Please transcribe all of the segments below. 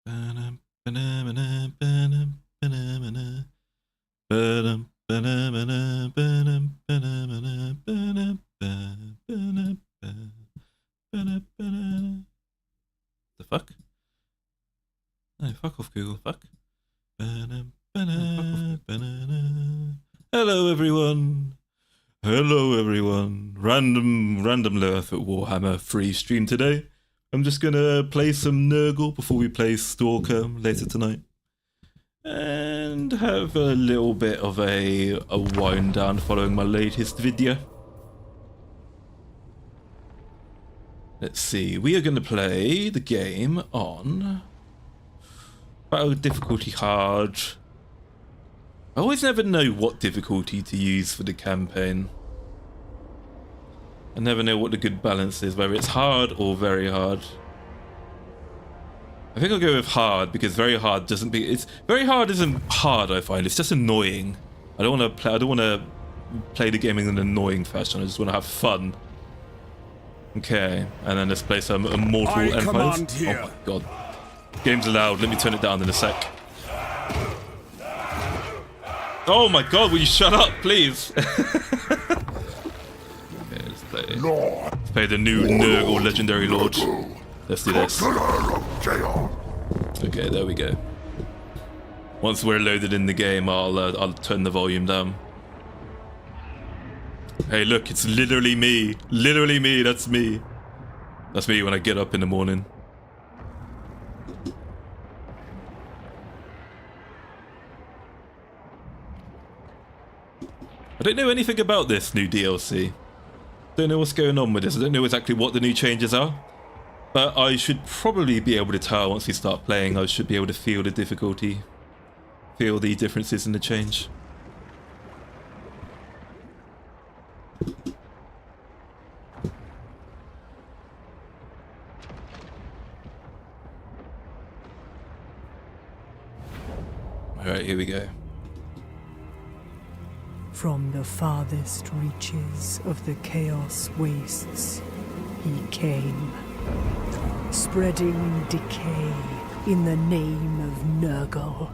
The fuck? No, fuck off, Google. Fuck. Hello, everyone. Hello, everyone. Random Earth at Warhammer free stream today. I'm just gonna play some NURGLE before we play Stalker later tonight, and have a little bit of a wind down following my latest video. Let's see. We are gonna play the game on battle difficulty hard. I always never know what difficulty to use for the campaign. I never know what the good balance is, whether it's hard or very hard. I think I'll go with hard because very hard doesn't be. It's very hard isn't hard. I find it's just annoying. I don't want to play. I don't want to play the game in an annoying fashion. I just want to have fun. Okay, and then let's play some Immortal Empires. Oh my god, game's loud. Let me turn it down in a sec. Oh my god, will you shut up, please? Okay, let's play the new NURGLE Legendary Lord. Let's do this. Okay, there we go. Once we're loaded in the game, I'll turn the volume down. Hey, look, it's literally me. Literally me, that's me. That's me when I get up in the morning. I don't know anything about this new DLC. Don't know what's going on with this. I don't know exactly what the new changes are. But I should probably be able to tell once we start playing. I should be able to feel the difficulty. Feel the differences in the change. Alright, here we go. From the farthest reaches of the chaos wastes, he came, spreading decay in the name of NURGLE.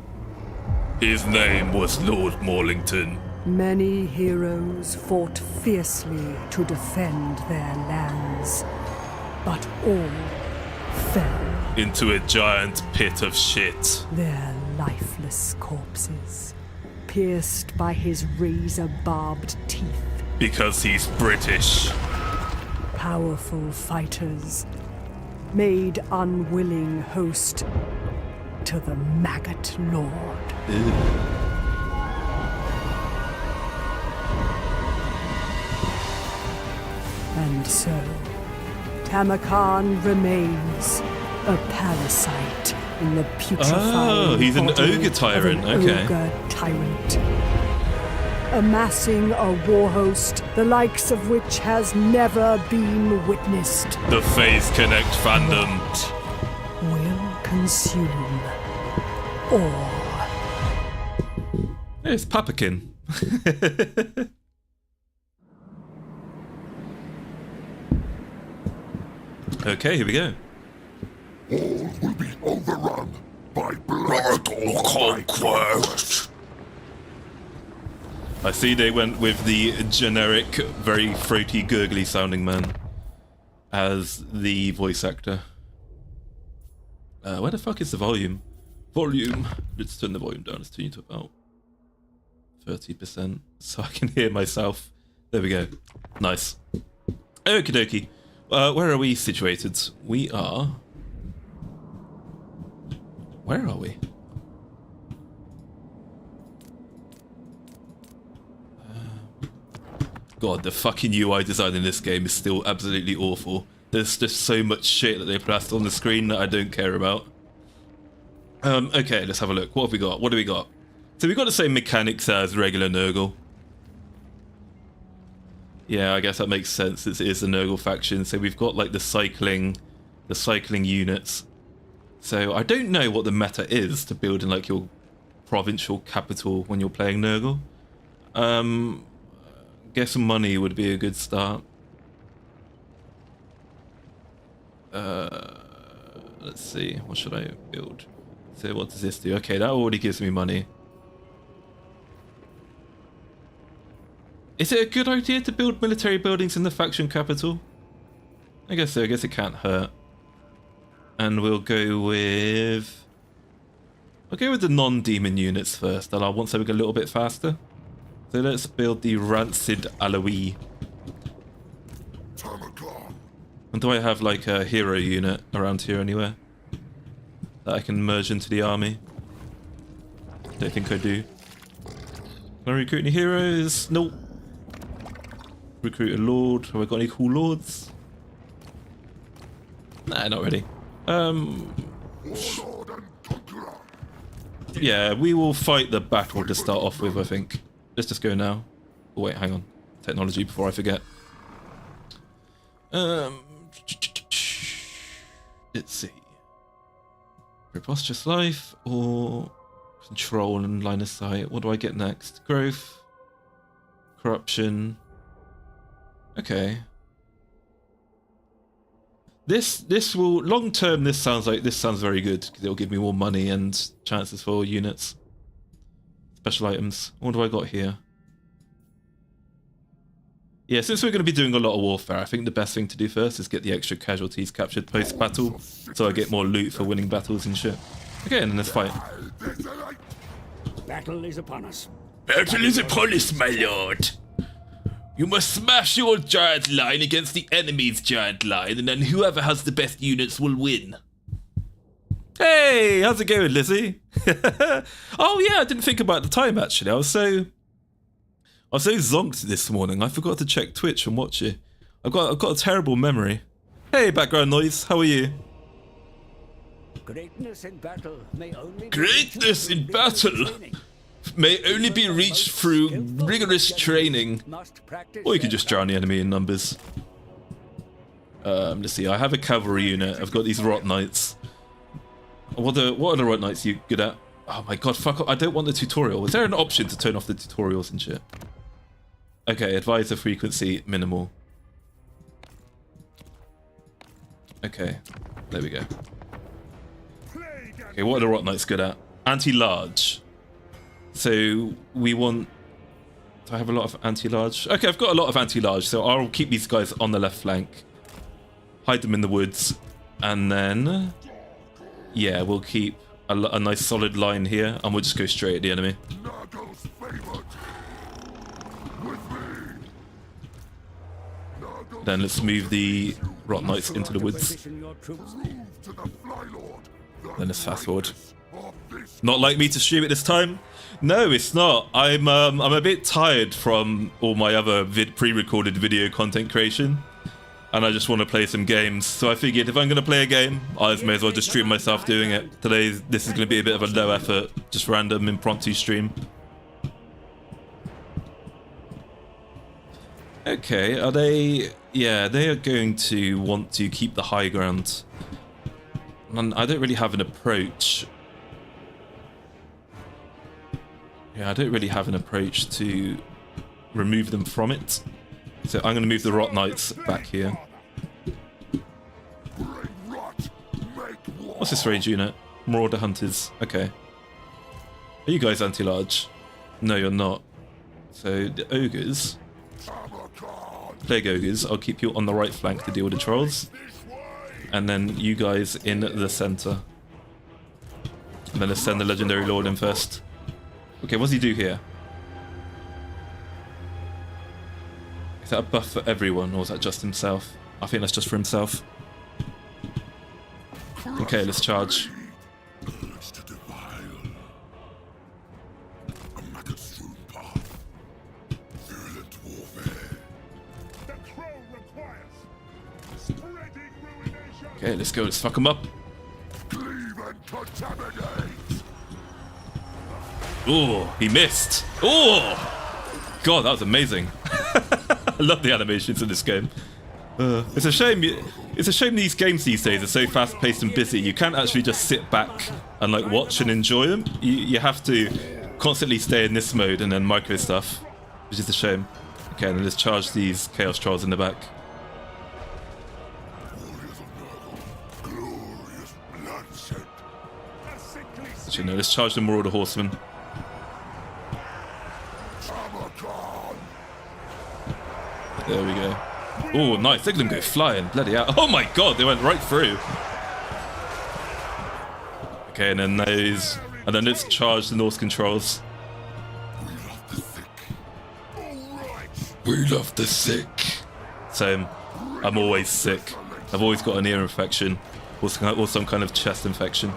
His name was Lord Maulington. Many heroes fought fiercely to defend their lands, but all fell Into a giant pit of shit. their lifeless corpses, pierced by his razor-barbed teeth. Because he's British. Powerful fighters, made unwilling host to the Maggot Lord. And so, Tamarkan remains a parasite in the putrefying Oh, he's an body ogre tyrant, of an okay. ogre tyrant. Amassing a war host, the likes of which has never been witnessed, The FaZe Connect fandom. will consume all. It's Papakin. Okay, here we go. All will be overrun by blood conquest. I see they went with the generic, very throaty, gurgly sounding man as the voice actor. Where the fuck is the volume? Volume. Let's turn the volume down. Let's turn it to about 30% so I can hear myself. There we go. Nice. Okie dokie. Where are we situated? We are... Where are we? God, the fucking UI design in this game is still absolutely awful. There's just so much shit that they plastered on the screen that I don't care about. Okay, let's have a look. What have we got? What do we got? So we've got the same mechanics as regular NURGLE. Yeah, I guess that makes sense. It is the NURGLE faction. So we've got like the cycling units. So I don't know what the meta is to build in like your provincial capital when you're playing NURGLE. Guess money would be a good start. Let's see. What should I build? So what does this do? Okay, that already gives me money. Is it a good idea to build military buildings in the faction capital? I guess so. I guess it can't hurt. And we'll go with... I'll go with the non-demon units first, and I want something a little bit faster. So let's build the Rancid Aloe. And do I have like a hero unit around here anywhere that I can merge into the army? Don't think I do. Can I recruit any heroes? Nope. Recruit a lord. Have I got any cool lords? Nah, not really. Yeah, we will fight the battle to start off with, I think. Let's just go now. Oh, wait, hang on. Technology before I forget. Let's see. Preposterous life or control and line of sight. What do I get next? Growth. Corruption. Okay. This will long term. This sounds very good because it'll give me more money and chances for units. Special items. What do I got here? Yeah, since we're going to be doing a lot of warfare, I think the best thing to do first is get the extra casualties captured post battle, so I get more loot for winning battles and shit. Okay, and then let's fight. Battle is upon us. Battle is upon us, my lord. You must smash your giant line against the enemy's giant line, and then whoever has the best units will win. Hey, how's it going, Lizzie? Oh yeah, I didn't think about the time actually. I was so zonked this morning. I forgot to check Twitch and watch it. I've got a terrible memory. Hey, background noise. How are you? Greatness in battle may only be reached through rigorous training. Or you could just drown the enemy in numbers. Let's see. I have a cavalry unit. I've got these rot knights. What are the rot knights you good at? Oh my god, fuck off. I don't want the tutorial. Is there an option to turn off the tutorials and shit? Okay, advisor frequency minimal. Okay, there we go. Okay, what are the rot knights good at? Anti-large. So we want... Do I have a lot of anti-large? Okay, I've got a lot of anti-large, so I'll keep these guys on the left flank. Hide them in the woods. And then... Yeah, we'll keep a nice solid line here, and we'll just go straight at the enemy. Then let's move the rot knights into the woods. Then let's fast forward. Not like me to stream it this time? No, it's not. I'm a bit tired from all my other pre-recorded video content creation, and I just want to play some games. So I figured if I'm going to play a game, I may as well just stream myself doing it. Today, this is going to be a bit of a low effort, just random impromptu stream. Okay, are they... Yeah, they are going to want to keep the high ground. And I don't really have an approach. Yeah, I don't really have an approach to remove them from it. So I'm going to move the rot knights back here. What's this range unit? Marauder hunters. Okay. Are you guys anti-large? No, you're not. So the ogres... Plague ogres, I'll keep you on the right flank to deal with the trolls. And then you guys in the center. And then let's send the legendary lord in first. Okay, what does he do here? Is that a buff for everyone, or is that just himself? I think that's just for himself. Okay, let's charge. Okay, let's go. Let's fuck him up. Oh, he missed. Oh, God, that was amazing. I love the animations in this game. It's a shame. It's a shame these games these days are so fast-paced and busy. You can't actually just sit back and like watch and enjoy them. You have to constantly stay in this mode and then micro stuff, which is a shame. Okay, then let's charge these Chaos Trolls in the back. Actually, no, let's charge the Marauder Horsemen. There we go. Oh, nice. Look at them go flying. Bloody hell. Oh my god, they went right through. Okay, and then those... And then let's charge the Norse controls. We love the sick. Same. I'm always sick. I've always got an ear infection. Or some kind of chest infection.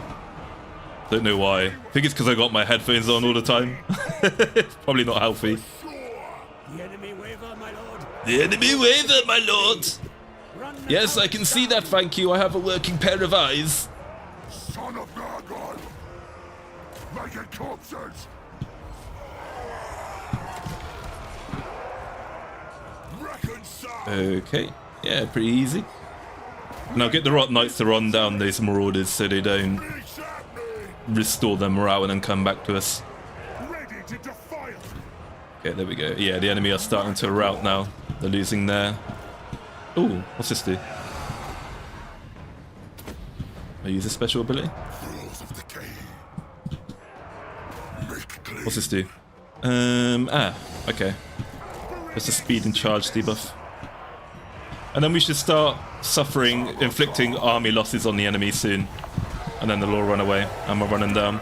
Don't know why. I think it's because I got my headphones on all the time. It's probably not healthy. The enemy waver, my lord. The enemy waver, my lord. Yes, I can see that, thank you. I have a working pair of eyes. Son of NURGLE! Make it corpses! Reconcile! Okay. Yeah, pretty easy. Now get the Rot Knights to run down these Marauders so they don't restore their morale and then come back to us. Ready to defy it! Okay, there we go. Yeah, the enemy are starting to rout now. They're losing their... Ooh, what's this do? I use a special ability? What's this do? Okay. Just a speed and charge debuff. And then we should start inflicting army losses on the enemy soon. And then they'll all run away, and we're running down.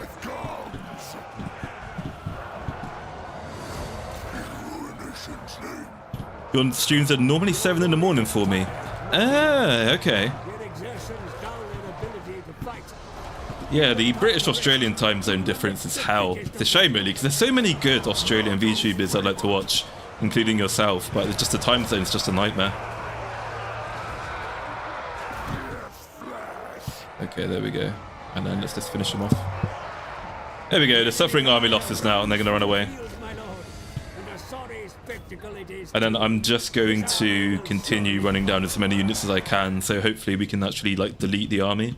Your streams are normally 7 in the morning for me. Ah, okay. Yeah, the British-Australian time zone difference is hell. It's a shame, really, because there's so many good Australian VTubers I'd like to watch, including yourself, but it's just the time zone's just a nightmare. Okay, there we go. And then let's just finish them off. There we go, they're suffering army losses now, and they're going to run away. And then I'm just going to continue running down as many units as I can, so hopefully we can actually, like, delete the army.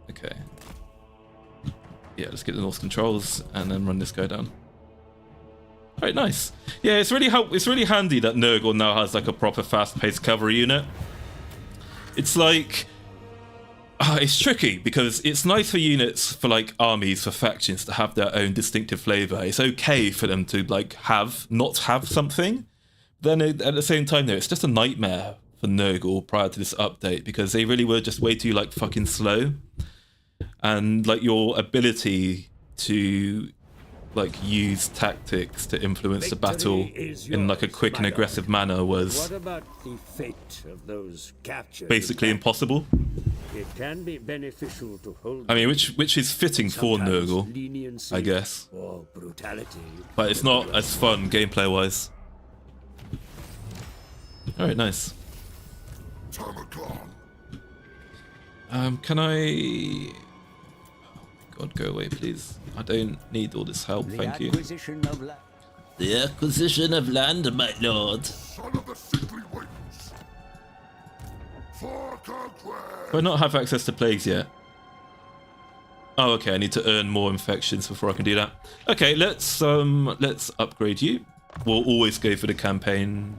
Okay. Yeah, let's get the Norse controls and then run this guy down. Alright, nice. Yeah, it's really handy that NURGLE now has like a proper fast-paced cavalry unit. It's like... it's tricky because it's nice for units, for like armies, for factions to have their own distinctive flavour. It's okay for them to like not have something. Then at the same time though, it's just a nightmare for NURGLE prior to this update because they really were just way too like fucking slow. And like your ability to like use tactics to influence the battle in like a quick and aggressive manner was basically impossible. It can be beneficial to hold. I mean, which is fitting for NURGLE, I guess. Or brutality. But it's not as fun gameplay wise. Alright, nice. Can I... Oh my god, go away please. I don't need all this help, thank you. The acquisition of land, my lord. Do I not have access to plagues yet? Oh, okay, I need to earn more infections before I can do that. Okay, let's upgrade you. We'll always go for the campaign.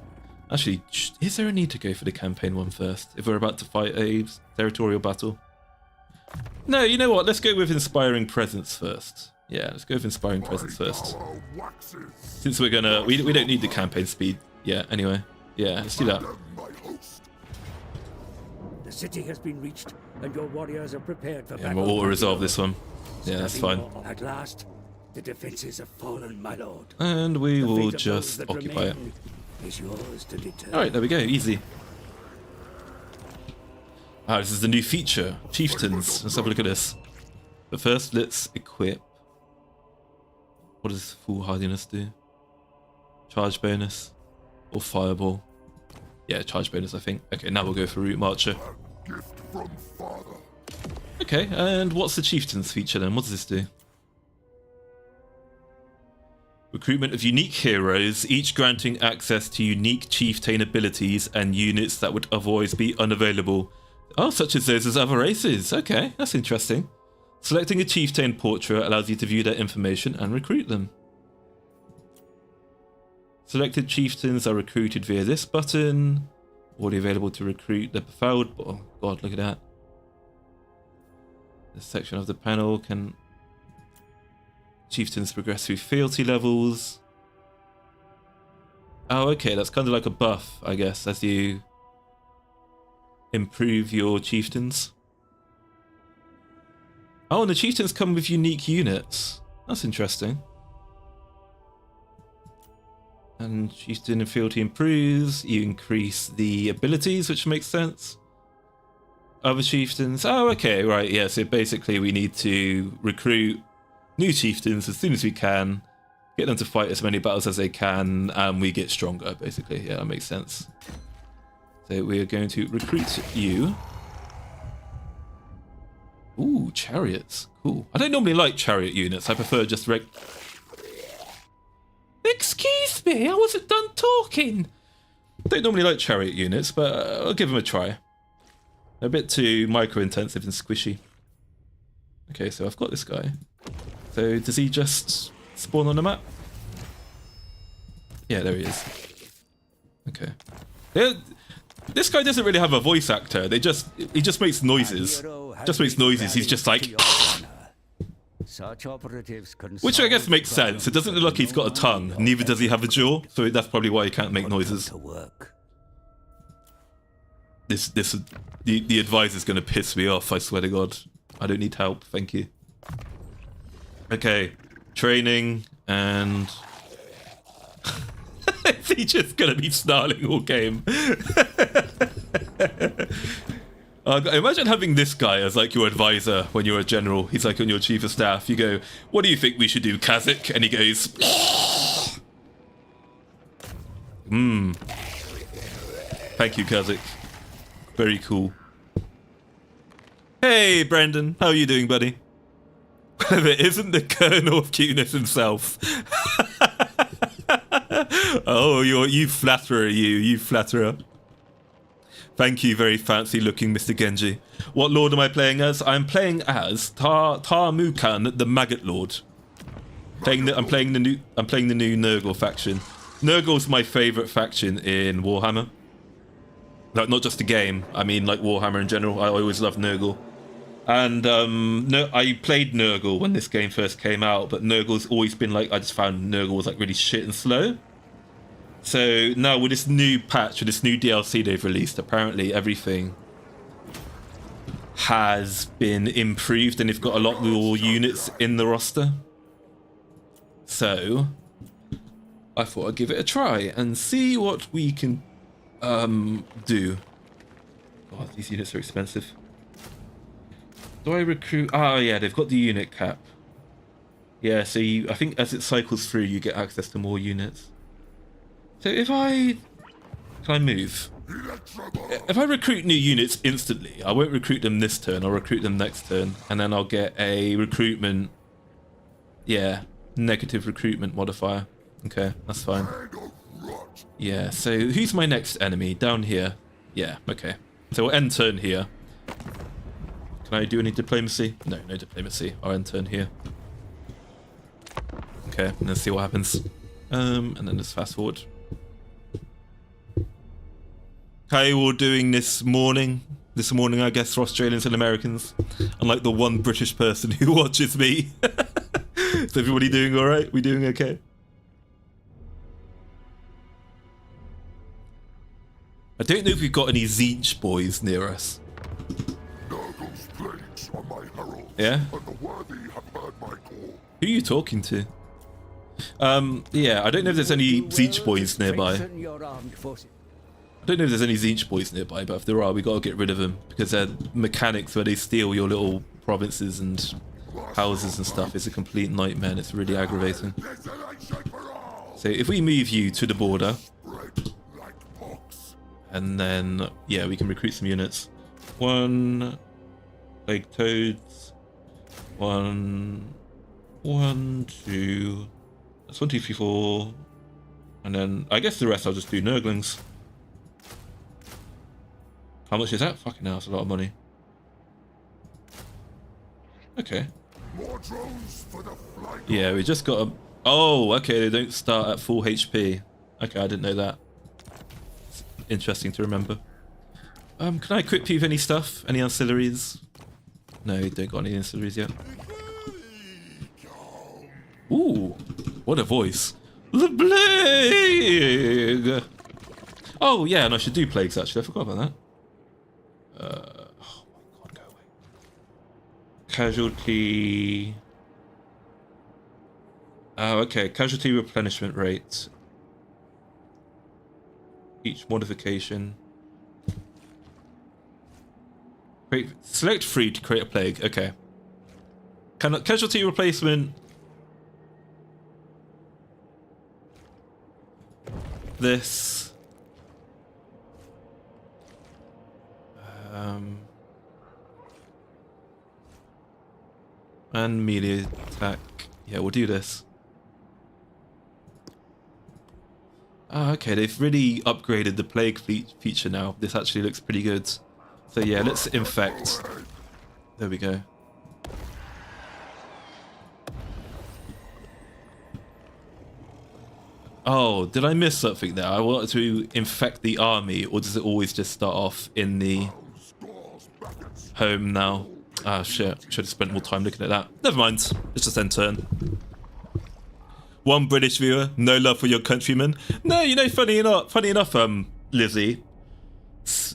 Actually, is there a need to go for the campaign one first if we're about to fight a territorial battle? No, you know what? Let's go with Inspiring Presence first. Yeah, let's go with Inspiring Presence first. Since we're gonna... We don't need the campaign speed yet, anyway. Yeah, let's do that. The city has been reached, and your warriors are prepared for Yeah, battle. we'll auto-resolve this one. Yeah, that's fine. At last, the defenses have fallen, my lord. And we The will fate of just those that occupy it. remain is yours to determine. Alright, there we go, easy. Ah, this is the new feature, Chieftains. Let's have a look at this. But first, let's equip. What does Full Hardiness do? Charge bonus or Fireball? Yeah, charge bonus, I think. Okay, now we'll go for Route Marcher. Okay, and what's the Chieftains feature then? What does this do? Recruitment of unique heroes, each granting access to unique chieftain abilities and units that would otherwise be unavailable. Oh, such as those as other races. Okay, that's interesting. Selecting a chieftain portrait allows you to view their information and recruit them. Selected chieftains are recruited via this button. Already available to recruit the preferred... Oh god, look at that. This section of the panel can chieftains progress through fealty levels. Oh, okay, that's kind of like a buff, I guess, as you improve your chieftains. Oh, and the chieftains come with unique units. That's interesting. And chieftain and fealty improves. You increase the abilities, which makes sense. Other chieftains. Oh, okay, right, yeah, so basically we need to recruit new chieftains as soon as we can, get them to fight as many battles as they can, and we get stronger, basically. Yeah, that makes sense. So we are going to recruit you. Ooh, chariots. Cool. I don't normally like chariot units. I prefer just Excuse me, I wasn't done talking. I don't normally like chariot units, but I'll give them a try. A bit too micro-intensive and squishy. Okay, so I've got this guy. So does he just spawn on the map? Yeah, there he is. Okay. This guy doesn't really have a voice actor. He just makes noises. Just makes noises. He's just like, which I guess makes sense. It doesn't look like he's got a tongue. Neither does he have a jaw. So that's probably why he can't make noises. The advisor's gonna piss me off. I swear to God. I don't need help. Thank you. Okay, training and. Is he just gonna be snarling all game? Imagine having this guy as like your advisor when you're a general. He's like on your chief of staff. You go, "What do you think we should do, Kazakh?" And he goes, Thank you, Kazakh. Very cool. Hey, Brandon. How are you doing, buddy? It isn't the Colonel of Cuteness himself. Oh, you flatterer, you flatterer. Thank you, very fancy-looking Mr. Genji. What lord am I playing as? I'm playing as Tarmukan, the Maggot Lord. I'm playing the new NURGLE faction. NURGLE's my favourite faction in Warhammer. Like, not just the game. I mean, like Warhammer in general. I always loved NURGLE. And I played NURGLE when this game first came out, but NURGLE's always been like, I just found NURGLE was like really shit and slow. So now with this new patch, with this new DLC they've released, apparently everything has been improved and they've got a lot more units in the roster. So I thought I'd give it a try and see what we can do. God, these units are expensive. Do I recruit? Ah, yeah, they've got the unit cap. Yeah, so I think as it cycles through, you get access to more units. So if can I move? If I recruit new units instantly, I won't recruit them this turn, I'll recruit them next turn, and then I'll get a recruitment, yeah, negative recruitment modifier. Okay, that's fine. Yeah, so who's my next enemy? Down here. Yeah, okay. So we'll end turn here. Can I do any diplomacy? No, no diplomacy. I'll end turn here. Okay, and let's see what happens. And then just fast forward. How are you all doing this morning? This morning, I guess, for Australians and Americans. Unlike the one British person who watches me. Is everybody doing alright? We doing okay? I don't know if we've got any Zeech boys near us. NURGLE's blades are my heralds, Yeah? and the worthy have heard my call. Who are you talking to? Yeah, I don't know if there's any Zeech boys nearby. I don't know if there's any Zeech boys nearby, but if there are, we gotta get rid of them because their mechanics where they steal your little provinces and houses and stuff is a complete nightmare and it's really aggravating. So if we move you to the border, and then, yeah, we can recruit some units. 1 plague toads, 1, 2, that's 1, 2, 3, 4, and then I guess the rest I'll just do Nurglings. How much is that? Fucking hell, that's a lot of money. Okay. More drones for the flight. Yeah, we just got a... Oh, okay, they don't start at full HP. Okay, I didn't know that. It's interesting to remember. Can I equip you with any stuff? Any ancillaries? No, you don't got any ancillaries yet. Ooh, what a voice. The plague! Oh, yeah, and I should do plagues, actually. I forgot about that. Oh my god, go away. Casualty... Oh, okay. Casualty replenishment rate. Each modification. Select 3 to create a plague. Okay. Casualty replacement. This. And melee attack. Yeah, we'll do this. Ah, okay, they've really upgraded the plague feature now. This actually looks pretty good. So yeah, let's infect. There we go. Oh, did I miss something there? I wanted to infect the army, or does it always just start off in the home now? Ah, shit. Should have spent more time looking at that. Never mind. It's just end turn. One British viewer, no love for your countrymen. No, you know, funny enough, Lizzie,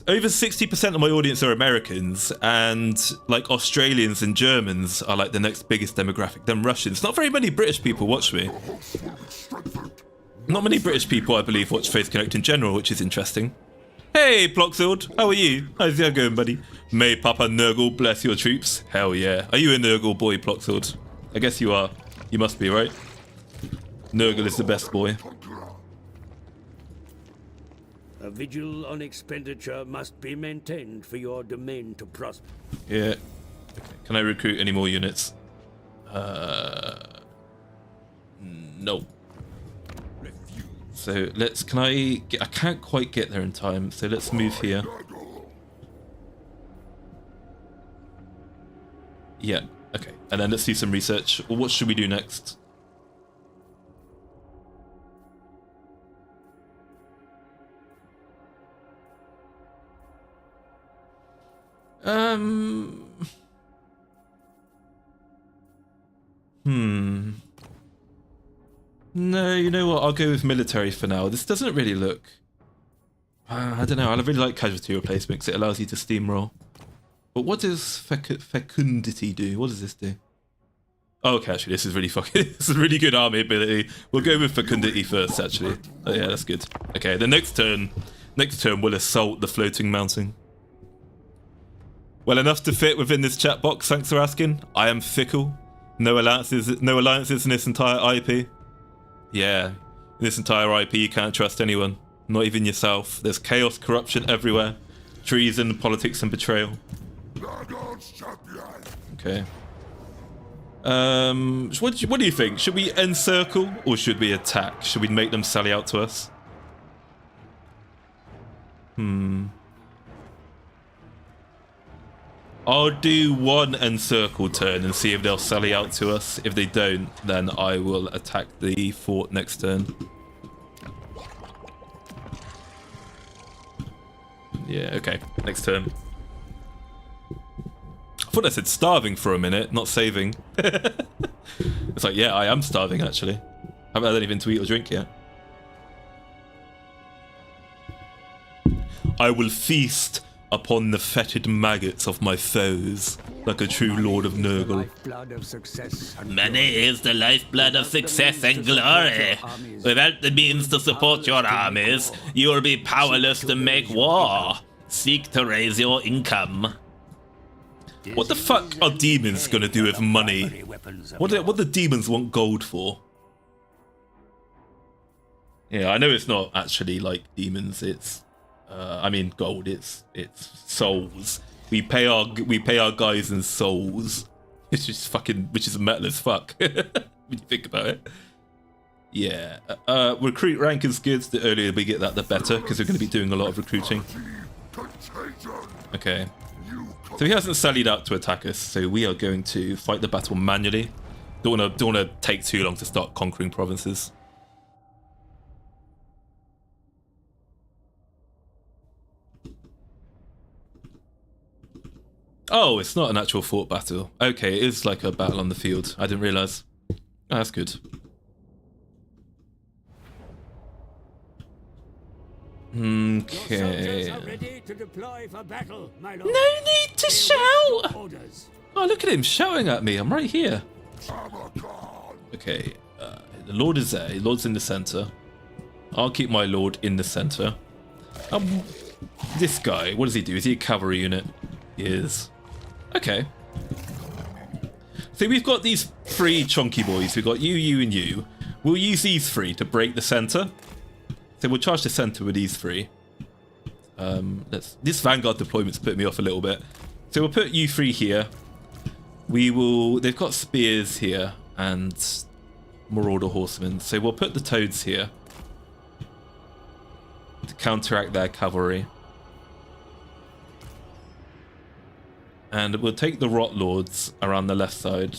over 60% of my audience are Americans, and like Australians and Germans are like the next biggest demographic. Then Russians. Not very many British people watch me. Not many British people, I believe, watch Faith Connect in general, which is interesting. Hey, Ploxfield, how are you? How's that going, buddy? May Papa Nurgle bless your troops. Hell yeah. Are you a Nurgle boy, Ploxfield? I guess you are. You must be, right? Nurgle is the best boy. A vigil on expenditure must be maintained for your domain to prosper. Yeah. Okay. Can I recruit any more units? No. So let's, I can't quite get there in time, so let's move here. Yeah, okay. And then let's do some research. Well, what should we do next? No, you know what? I'll go with military for now. This doesn't really look... I don't know. I really like casualty replacement because it allows you to steamroll. But what does fecundity do? What does this do? Oh, okay, actually, this is really this is really good army ability. We'll go with fecundity first, actually. Oh, yeah, that's good. Okay, the next turn we'll assault the floating mountain. Well, enough to fit within this chat box, thanks for asking. I am fickle. No alliances in this entire IP. Yeah, in this entire IP you can't trust anyone. Not even yourself. There's chaos, corruption everywhere. Treason, politics and betrayal. Okay. What do you think? Should we encircle or should we attack? Should we make them sally out to us? I'll do one encircle turn and see if they'll sally out to us. If they don't, then I will attack the fort next turn. Yeah, okay. Next turn. I thought I said starving for a minute, not saving. It's like, yeah, I am starving, actually. I haven't had anything to eat or drink yet. I will feast upon the fetid maggots of my foes, like a true lord of Nurgle. Money is the lifeblood of success and glory. Without the means to support your armies, you will be powerless to make war. Seek to raise your income. What the fuck are demons gonna do with money? What do demons want gold for? Yeah, I know it's not actually like demons, it's I mean gold, it's souls. We pay our guys in souls. Which is metal as fuck. When you think about it. Yeah. Recruit rank is good. The earlier we get that, the better, because we're gonna be doing a lot of recruiting. Okay. So he hasn't sallied out to attack us, so we are going to fight the battle manually. Don't wanna take too long to start conquering provinces. Oh, it's not an actual fort battle. Okay, it is like a battle on the field. I didn't realise. Oh, that's good. Your soldiers Okay. are ready to deploy for battle, my lord. No need to They await shout! orders. Oh, look at him shouting at me. I'm right here. Samarkand! Okay, the Lord is there. The Lord's in the centre. I'll keep my Lord in the centre. This guy, what does he do? Is he a cavalry unit? He is. Okay. So we've got these three chunky boys. We've got you, and you. We'll use these three to break the centre. So we'll charge the centre with these three. This Vanguard deployment's put me off a little bit. So we'll put you three here. They've got spears here and Marauder horsemen. So we'll put the toads here to counteract their cavalry. And we'll take the Rot Lords around the left side.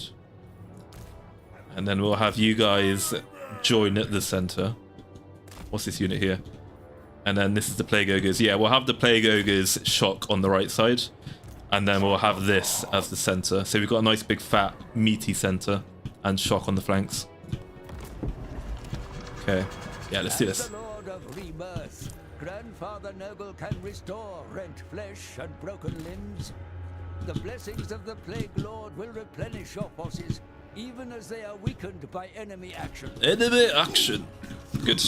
And then we'll have you guys join at the center. What's this unit here? And then this is the Plague Ogres. Yeah, we'll have the Plague Ogres shock on the right side. And then we'll have this as the center. So we've got a nice big fat meaty center and shock on the flanks. Okay. Yeah, let's do this. The Lord of Rebirth, Grandfather NURGLE can restore rent flesh and broken limbs. The blessings of the Plague Lord will replenish your forces, even as they are weakened by enemy action. Enemy action. Good.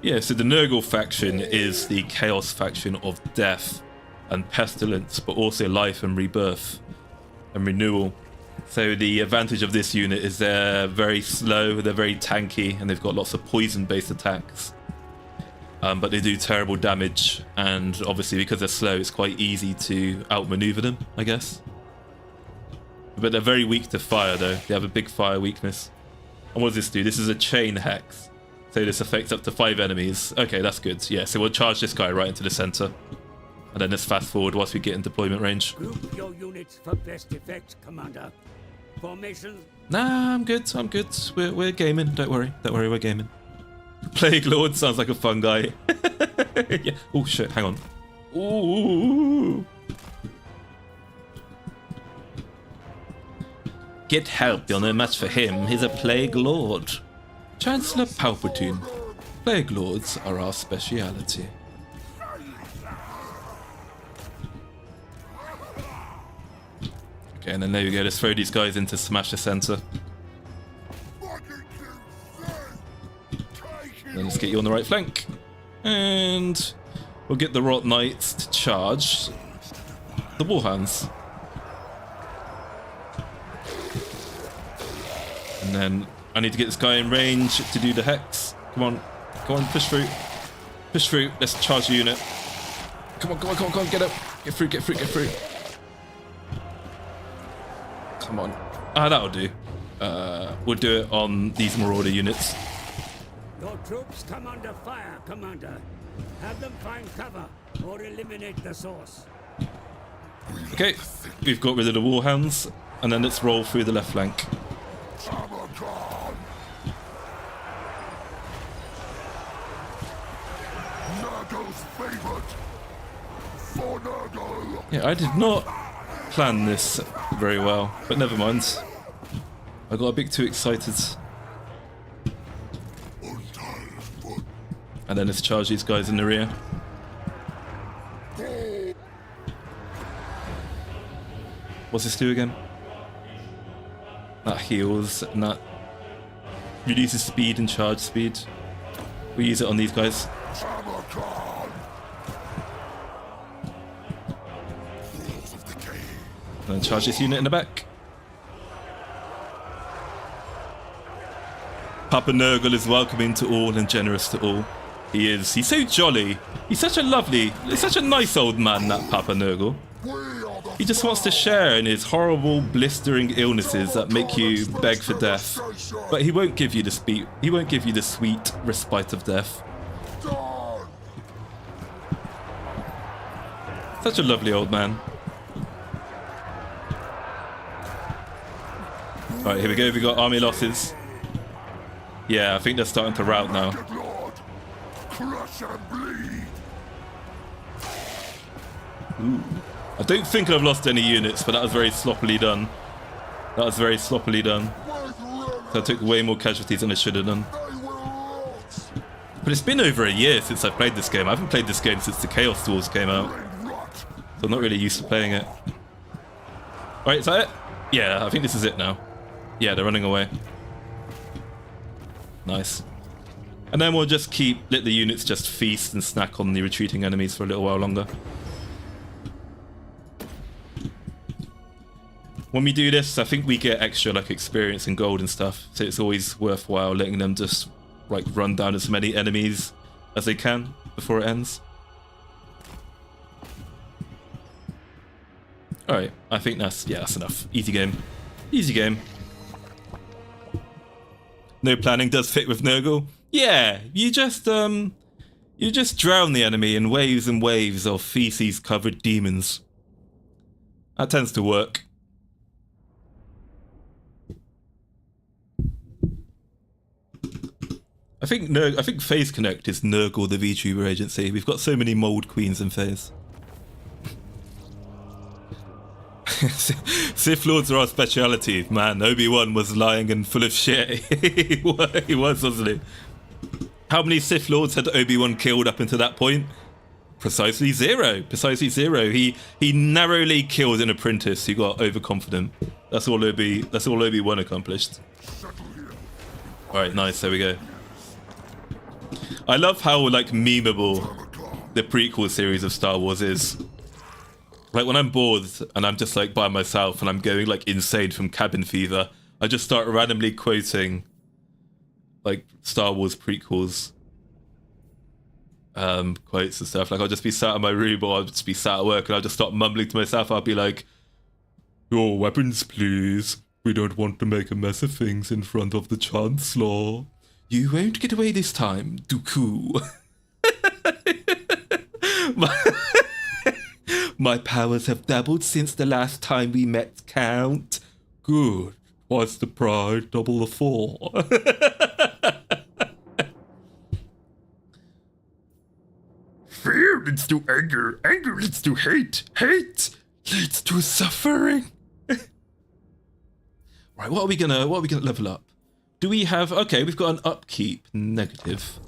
Yeah, so the NURGLE faction is the Chaos faction of death and pestilence, but also life and rebirth and renewal. So the advantage of this unit is they're very slow, they're very tanky, and they've got lots of poison-based attacks. But they do terrible damage, and obviously because they're slow, it's quite easy to outmaneuver them, I guess. But they're very weak to fire, though. They have a big fire weakness. And what does this do? This is a chain hex. So this affects up to 5 enemies. Okay, that's good. Yeah, so we'll charge this guy right into the center. And then let's fast forward whilst we get in deployment range. Group your units for best effect, Commander. Formation. Nah, I'm good. I'm good. We're gaming. Don't worry. Don't worry. We're gaming. Plague Lord sounds like a fun guy. Yeah. Oh shit. Hang on. Ooh. Get help. You're no match for him. He's a Plague Lord. Chancellor Palpatine. Plague Lords are our speciality. Okay, and then there we go. Let's throw these guys in to smash the center. Then let's get you on the right flank. And we'll get the Rot Knights to charge the Warhounds. And then I need to get this guy in range to do the hex. Come on. Come on, push through. Push through. Let's charge the unit. Come on, come on, come on, come on. Get up. Get through, get through, get through. Come on. Ah, that'll do. We'll do it on these Marauder units. Your troops come under fire, Commander. Have them find cover or eliminate the source. Okay, we've got rid of the Warhounds, and then let's roll through the left flank. Samarkand! NURGLE's favorite! For NURGLE! Yeah, I did not plan this very well, but never mind. I got a bit too excited. And then let's charge these guys in the rear. What's this do again? That heals, and that reduces speed and charge speed. We use it on these guys. Samarkand! Force of decay! And then charge this unit in the back. Papa NURGLE is welcoming to all and generous to all. He is. He's so jolly. He's such a nice old man, that Papa NURGLE. We are the He just wants to share in his horrible, blistering illnesses that make you beg for death. But he won't give you the sweet respite of death. dawn! Such a lovely old man. Alright, here we go. We got army losses. Yeah, I think they're starting to rout now. Good Lord! Crush and bleed! I don't think I've lost any units, but that was very sloppily done. That was very sloppily done. So I took way more casualties than I should have done. But it's been over a year since I played this game. I haven't played this game since the Chaos Wars came out. So I'm not really used to playing it. Alright, is that it? Yeah, I think this is it now. Yeah, they're running away. Nice. And then we'll just let the units just feast and snack on the retreating enemies for a little while longer. When we do this, I think we get extra like experience and gold and stuff, so it's always worthwhile letting them just like run down as many enemies as they can before it ends. Alright, I think that's enough. Easy game. Easy game. No planning does fit with NURGLE. Yeah, you just drown the enemy in waves and waves of feces-covered demons. That tends to work. I think FaZe Connect is NURGLE the VTuber agency. We've got so many mold queens in FaZe. Sith Lords are our speciality. Man, Obi-Wan was lying and full of shit. He was, wasn't he? How many Sith Lords had Obi-Wan killed up until that point? Precisely zero. Precisely zero. He narrowly killed an apprentice who got overconfident. That's all Obi-Wan accomplished. Alright, nice, there we go. I love how like memeable the prequel series of Star Wars is. Like when I'm bored and I'm just like by myself and I'm going like insane from cabin fever, I just start randomly quoting like Star Wars prequels quotes and stuff. Like I'll just be sat in my room or I'll just be sat at work and I'll just start mumbling to myself. I'll be like, "Your weapons, please. We don't want to make a mess of things in front of the Chancellor. You won't get away this time, Dooku." My powers have doubled since the last time we met, Count. Good. Twice the pride, double the fall. Fear leads to anger. Anger leads to hate. Hate leads to suffering. Right, what are we gonna level up? Do we have... Okay, we've got an upkeep negative.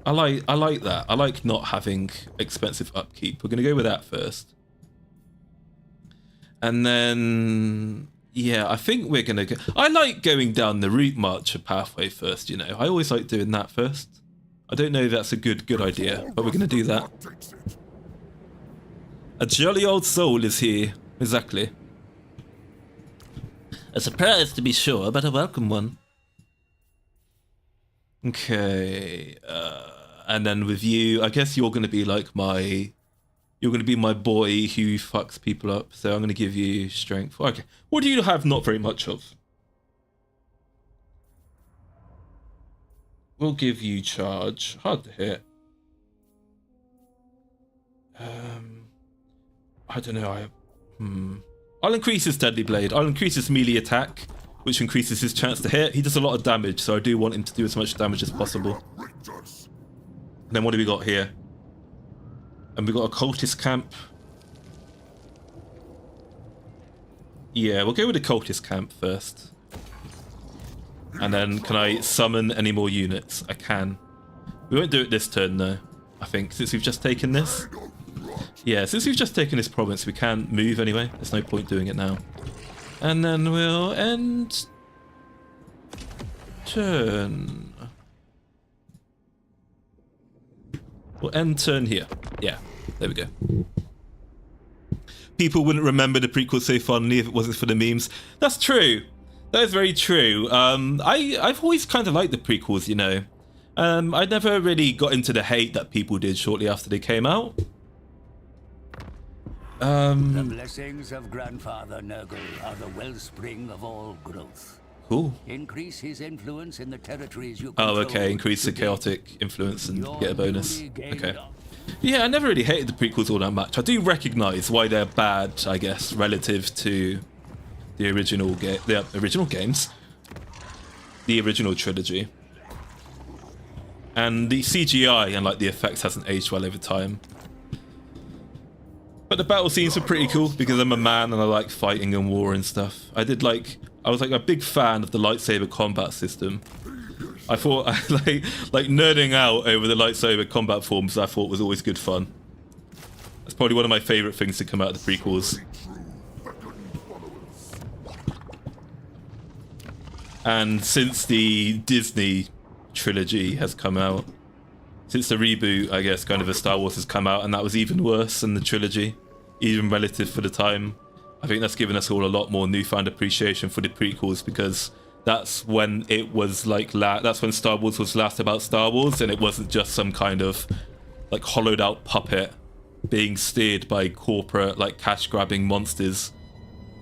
I like that. I like not having expensive upkeep. We're gonna go with that first. And then... Yeah, I think we're gonna go... I like going down the route marcher pathway first, you know. I always like doing that first. I don't know if that's a good idea, but we're gonna do that. A jolly old soul is here. Exactly. A surprise to be sure, but a welcome one. Okay, and then with you, I guess you're going to be like you're going to be my boy who fucks people up, so I'm going to give you strength. Okay, what do you have not very much of? We'll give you charge. Hard to hit. I don't know, I'll increase his deadly blade. I'll increase his melee attack, which increases his chance to hit. He does a lot of damage, so I do want him to do as much damage as possible. And then what do we got here? And we got a cultist camp. Yeah, we'll go with the cultist camp first. And then can I summon any more units? I can. We won't do it this turn though, I think, since we've just taken this. Yeah, since we've just taken this province, we can't move anyway. There's no point doing it now. And then we'll end turn. We'll end turn here. Yeah, there we go. People wouldn't remember the prequel so fondly if it wasn't for the memes. That's true. That is very true. I've always kind of liked the prequels, you know. I never really got into the hate that people did shortly after they came out. The blessings of Grandfather NURGLE are the wellspring of all growth. Cool. Increase his influence in the territories you control. Oh, okay. Increase the chaotic influence and get a bonus. Okay. Yeah, I never really hated the prequels all that much. I do recognise why they're bad, I guess, relative to the original games, the original trilogy, and the CGI and like the effects hasn't aged well over time. But But the battle scenes were pretty cool because I'm a man and I like fighting and war and stuff. I was like a big fan of the lightsaber combat system. I thought like nerding out over the lightsaber combat forms. I thought was always good fun. That's probably one of my favorite things to come out of the prequels. And since the Disney trilogy has come out, since the reboot, I guess, kind of a Star Wars has come out, and that was even worse than the trilogy, even relative for the time. I think that's given us all a lot more newfound appreciation for the prequels, because that's when it was like, that's when Star Wars was last about Star Wars, and it wasn't just some kind of like hollowed out puppet being steered by corporate like cash grabbing monsters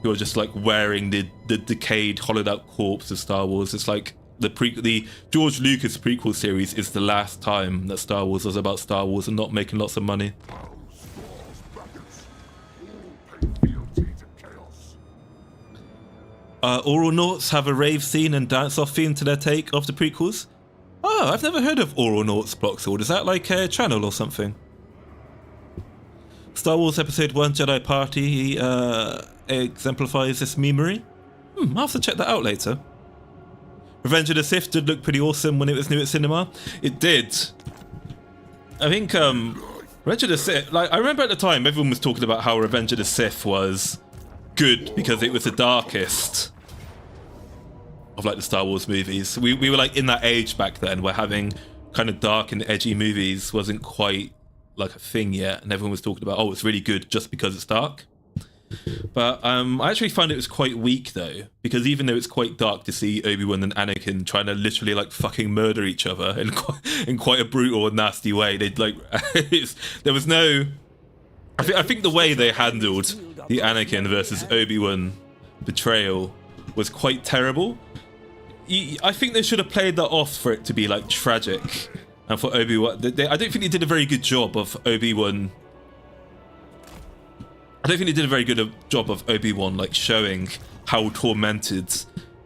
who are just like wearing the decayed hollowed out corpse of Star Wars. It's like the George Lucas prequel series is the last time that Star Wars was about Star Wars and not making lots of money. Oral Nauts have a rave scene and dance-off theme to their take of the prequels. Oh, I've never heard of Oral Nauts, Bloxord. Is that like a channel or something? Star Wars Episode 1 Jedi Party exemplifies this memery. I'll have to check that out later. Revenge of the Sith did look pretty awesome when it was new at cinema. It did. I think Revenge of the Sith, like, I remember at the time everyone was talking about how Revenge of the Sith was good because it was the darkest of like the Star Wars movies. We were like in that age back then where having kind of dark and edgy movies wasn't quite like a thing yet, and everyone was talking about, oh, it's really good just because it's dark. But I actually find it was quite weak though, because even though it's quite dark to see Obi-Wan and Anakin trying to literally like fucking murder each other in quite a brutal and nasty way, they'd like there was no. I think the way they handled the Anakin versus Obi-Wan betrayal was quite terrible. I think they should have played that off for it to be like tragic, and for Obi-Wan, I don't think they did a very good job of Obi-Wan. I don't think they did a very good job of Obi-Wan like showing how tormented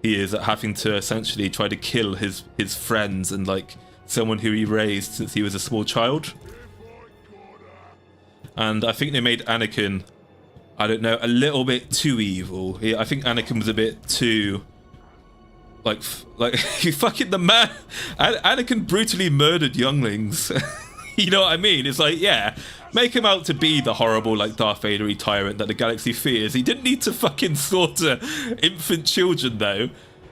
he is at having to essentially try to kill his friends and like someone who he raised since he was a small child. And I think they made Anakin, I don't know, a little bit too evil. I think Anakin was a bit too like you fucking the man. Anakin brutally murdered younglings. You know what I mean? It's like, yeah, make him out to be the horrible, like, Darth Vader-y tyrant that the galaxy fears. He didn't need to fucking slaughter infant children, though.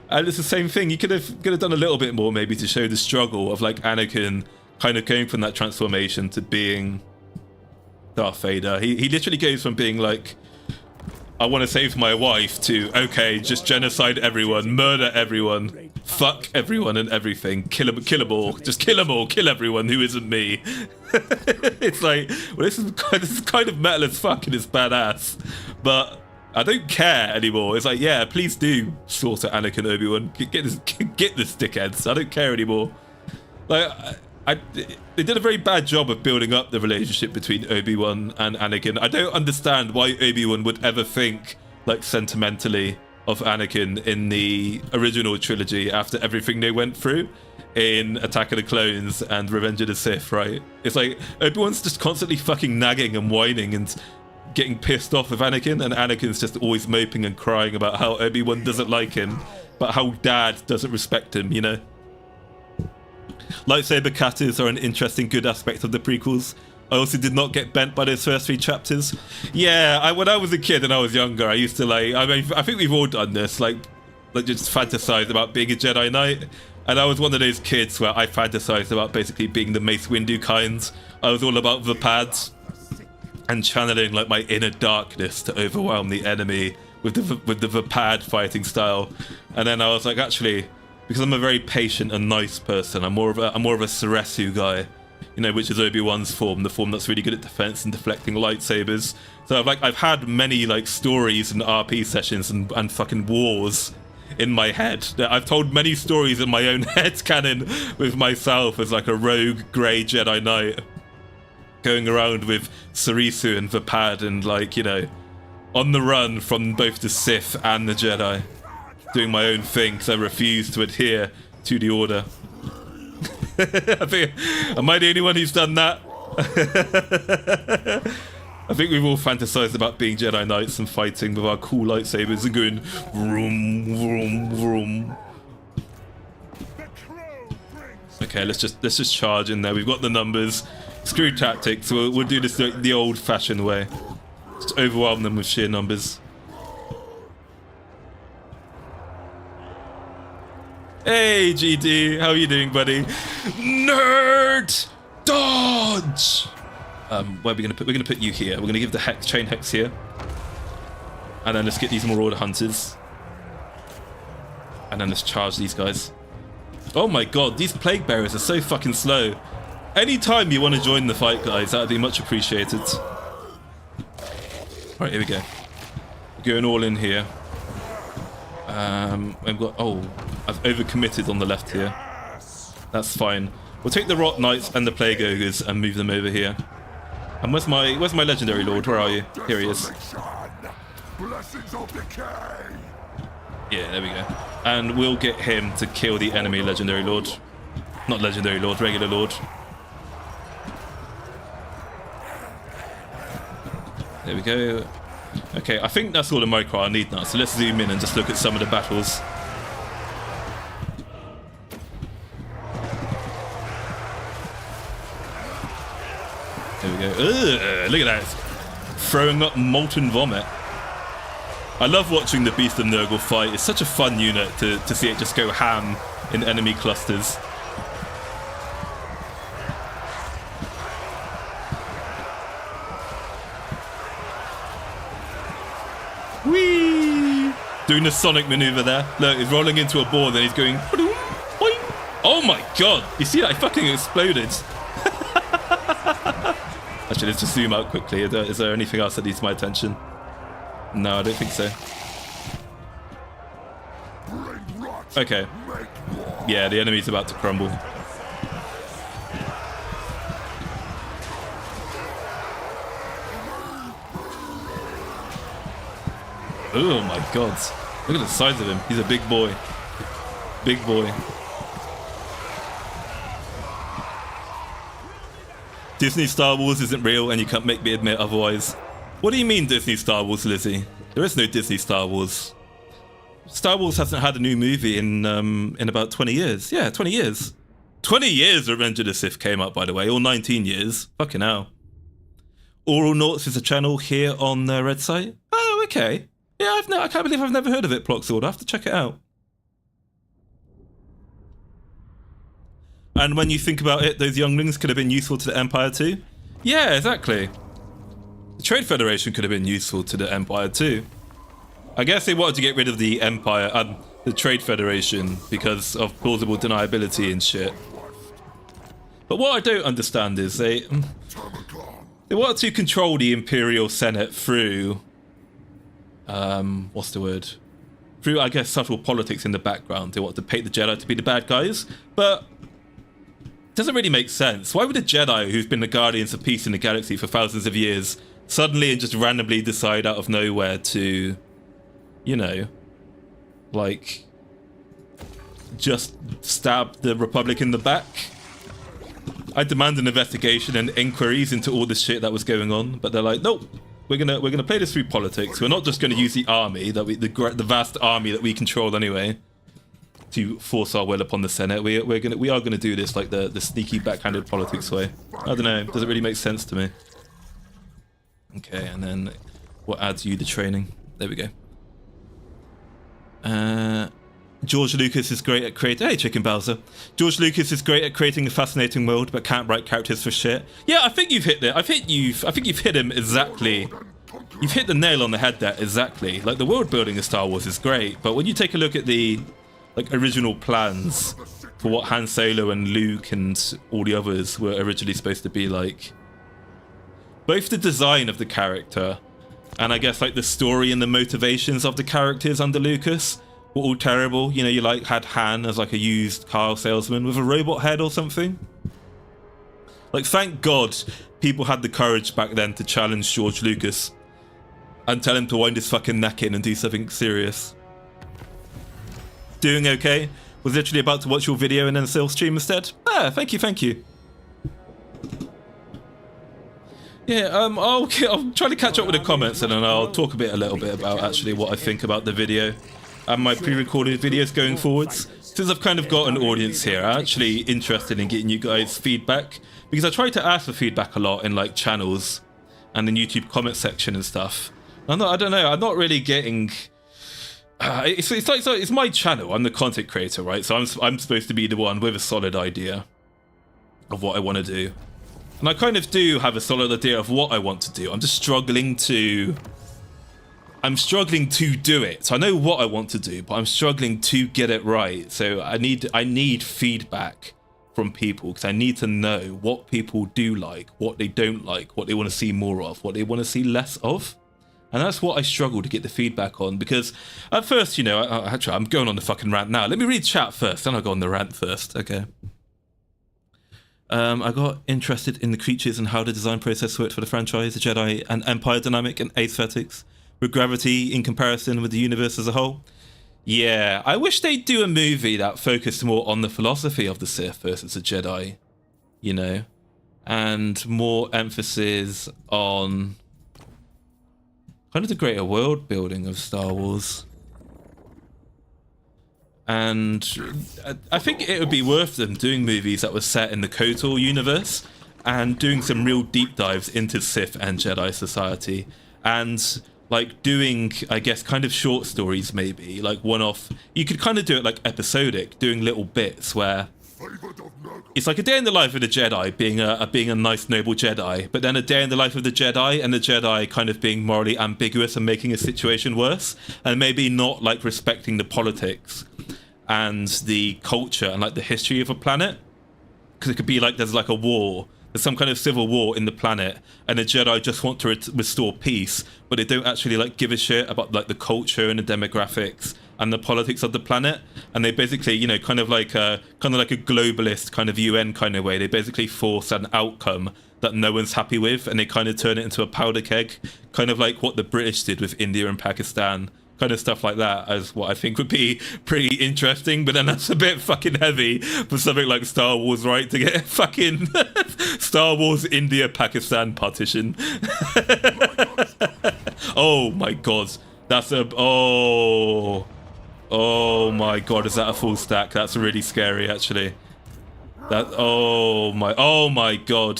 And it's the same thing. You could have done a little bit more, maybe, to show the struggle of, like, Anakin kind of going from that transformation to being Darth Vader. He literally goes from being, like, I want to save my wife to, okay, just genocide everyone, murder everyone, fuck everyone and everything, kill them all, just kill them all, kill everyone who isn't me. It's like, well, this is kind of metal as fuck and it's badass, but I don't care anymore. It's like, yeah, please do slaughter Anakin, Obi-Wan, get this dickheads. I don't care anymore. Like, they did a very bad job of building up the relationship between Obi-Wan and Anakin. I don't understand why Obi-Wan would ever think, like, sentimentally of Anakin in the original trilogy after everything they went through in Attack of the Clones and Revenge of the Sith, right? It's like, Obi-Wan's just constantly fucking nagging and whining and getting pissed off with Anakin, and Anakin's just always moping and crying about how Obi-Wan doesn't like him, but how Dad doesn't respect him, you know? Lightsaber katas are an interesting good aspect of the prequels. I also did not get bent by those first 3 chapters. Yeah, when I was a kid and I was younger, I used to like, I mean, I think we've all done this, like just fantasize about being a Jedi Knight. And I was one of those kids where I fantasized about basically being the Mace Windu kind. I was all about the pads and channeling like my inner darkness to overwhelm the enemy with the Vapad fighting style. And then I was like, actually, because I'm a very patient and nice person, I'm more of a Ceresu guy, you know, which is Obi-Wan's form, the form that's really good at defense and deflecting lightsabers. So I've had many like stories and RP sessions and fucking wars in my head. I've told many stories in my own head canon with myself as like a rogue grey Jedi Knight going around with Ceresu and Vapad and, like, you know, on the run from both the Sith and the Jedi, doing my own thing because I refuse to adhere to the Order. Am I the only one who's done that? I think we've all fantasized about being Jedi Knights and fighting with our cool lightsabers and going vroom, vroom, vroom. Okay, let's just charge in there. We've got the numbers. Screw tactics. We'll do this the old-fashioned way. Just overwhelm them with sheer numbers. Hey, GD, how are you doing, buddy? Nerd! Dodge! Where are we gonna put? We're gonna put you here. We're gonna give the chain hex here, and then let's get these Marauder Hunters, and then let's charge these guys. Oh my god, these Plague Bearers are so fucking slow. Anytime you want to join the fight, guys, that would be much appreciated. Right, here we go. Going all in here. I've got... Oh, I've overcommitted on the left here. That's fine. We'll take the Rot Knights and the Plague Ogres and move them over here. And where's my Legendary Lord? Where are you? Here he is. Blessings of decay. Yeah, there we go. And we'll get him to kill the enemy Legendary Lord. Not Legendary Lord, regular Lord. There we go. Okay, I think that's all the micro I need now. So let's zoom in and just look at some of the battles. There we go. Ugh, look at that. Throwing up molten vomit. I love watching the Beast of Nurgle fight. It's such a fun unit to see it just go ham in enemy clusters. Whee! Doing the Sonic maneuver there. Look, he's rolling into a ball, then he's going... Oh my god! You see that? He fucking exploded. Actually, let's just zoom out quickly. Is there anything else that needs my attention? No, I don't think so. Okay. Yeah, the enemy's about to crumble. Oh my god. Look at the size of him. He's a big boy. Big boy. Disney Star Wars isn't real and you can't make me admit otherwise. What do you mean Disney Star Wars, Lizzie? There is no Disney Star Wars. Star Wars hasn't had a new movie in about 20 years. Yeah, 20 years. 20 years Revenge of the Sith came out, by the way. Or 19 years. Fucking hell. Oral Noughts is a channel here on the Red Site. Oh, okay. Yeah, I can't believe I've never heard of it, Ploxord. I have to check it out. And when you think about it, those younglings could have been useful to the Empire too. Yeah, exactly. The Trade Federation could have been useful to the Empire too. I guess they wanted to get rid of the Empire and the Trade Federation because of plausible deniability and shit. But what I don't understand is they wanted to control the Imperial Senate through... what's the word? Through, I guess, subtle politics in the background. They wanted to paint the Jedi to be the bad guys, but... doesn't really make sense. Why would a Jedi who's been the guardians of peace in the galaxy for thousands of years suddenly and just randomly decide out of nowhere to, you know, like, just stab the Republic in the back? I demand an investigation and inquiries into all this shit that was going on, but they're like, nope, we're gonna play this through politics. We're not just gonna use the army that the vast army that we control anyway, to force our will upon the Senate. We are gonna do this like the sneaky backhanded politics way. I don't know. Does it really make sense to me? Okay, and then what adds you the training? There we go. George Lucas is great at creating... Hey, Chicken Bowser. George Lucas is great at creating a fascinating world, but can't write characters for shit. Yeah, I think you've hit it. I think you've hit him exactly. You've hit the nail on the head there, exactly. Like, the world building of Star Wars is great, but when you take a look at the original plans for what Han Solo and Luke and all the others were originally supposed to be like, both the design of the character and I guess like the story and the motivations of the characters under Lucas were all terrible. You know, you had Han as like a used car salesman with a robot head or something. Like, thank God people had the courage back then to challenge George Lucas and tell him to wind his fucking neck in and do something serious. Doing okay? Was literally about to watch your video and then still stream instead. Ah, thank you. Yeah, I'll try to catch up with the comments and then I'll talk a little bit about actually what I think about the video and my pre-recorded videos going forwards. Since I've kind of got an audience here, I'm actually interested in getting you guys feedback because I try to ask for feedback a lot in like channels and in YouTube comment section and stuff. I don't know, I'm not really getting. It's my channel. I'm the content creator, right? So I'm supposed to be the one with a solid idea of what I want to do. And I kind of do have a solid idea of what I want to do. I'm just struggling to do it. So I know what I want to do, but I'm struggling to get it right. So I need feedback from people because I need to know what people do like, what they don't like, what they want to see more of, what they want to see less of. And that's what I struggle to get the feedback on because at first, you know, actually I'm going on the fucking rant now. Let me read chat first, then I'll go on the rant first. Okay. I got interested in the creatures and how the design process worked for the franchise, the Jedi and Empire dynamic and aesthetics, with gravity in comparison with the universe as a whole. Yeah, I wish they'd do a movie that focused more on the philosophy of the Sith versus the Jedi, you know, and more emphasis on kind of the greater world building of Star Wars. And I think it would be worth them doing movies that were set in the KOTOR universe and doing some real deep dives into Sith and Jedi society and like doing, I guess, kind of short stories maybe, like one-off. You could kind of do it like episodic, doing little bits where it's like a day in the life of the Jedi being a nice noble Jedi, but then a day in the life of the Jedi and the Jedi kind of being morally ambiguous and making a situation worse, and maybe not like respecting the politics and the culture and like the history of a planet, because it could be like there's like a war, there's some kind of civil war in the planet, and the Jedi just want to restore peace, but they don't actually like give a shit about like the culture and the demographics and the politics of the planet, and they basically, you know, kind of like a globalist kind of UN kind of way. They basically force an outcome that no one's happy with, and they kind of turn it into a powder keg, kind of like what the British did with India and Pakistan. Kind of stuff like that as what I think would be pretty interesting, but then that's a bit fucking heavy for something like Star Wars, right? To get fucking Star Wars India Pakistan partition. Oh my god, that's a oh my god, is that a full stack? That's really scary actually. That oh my god,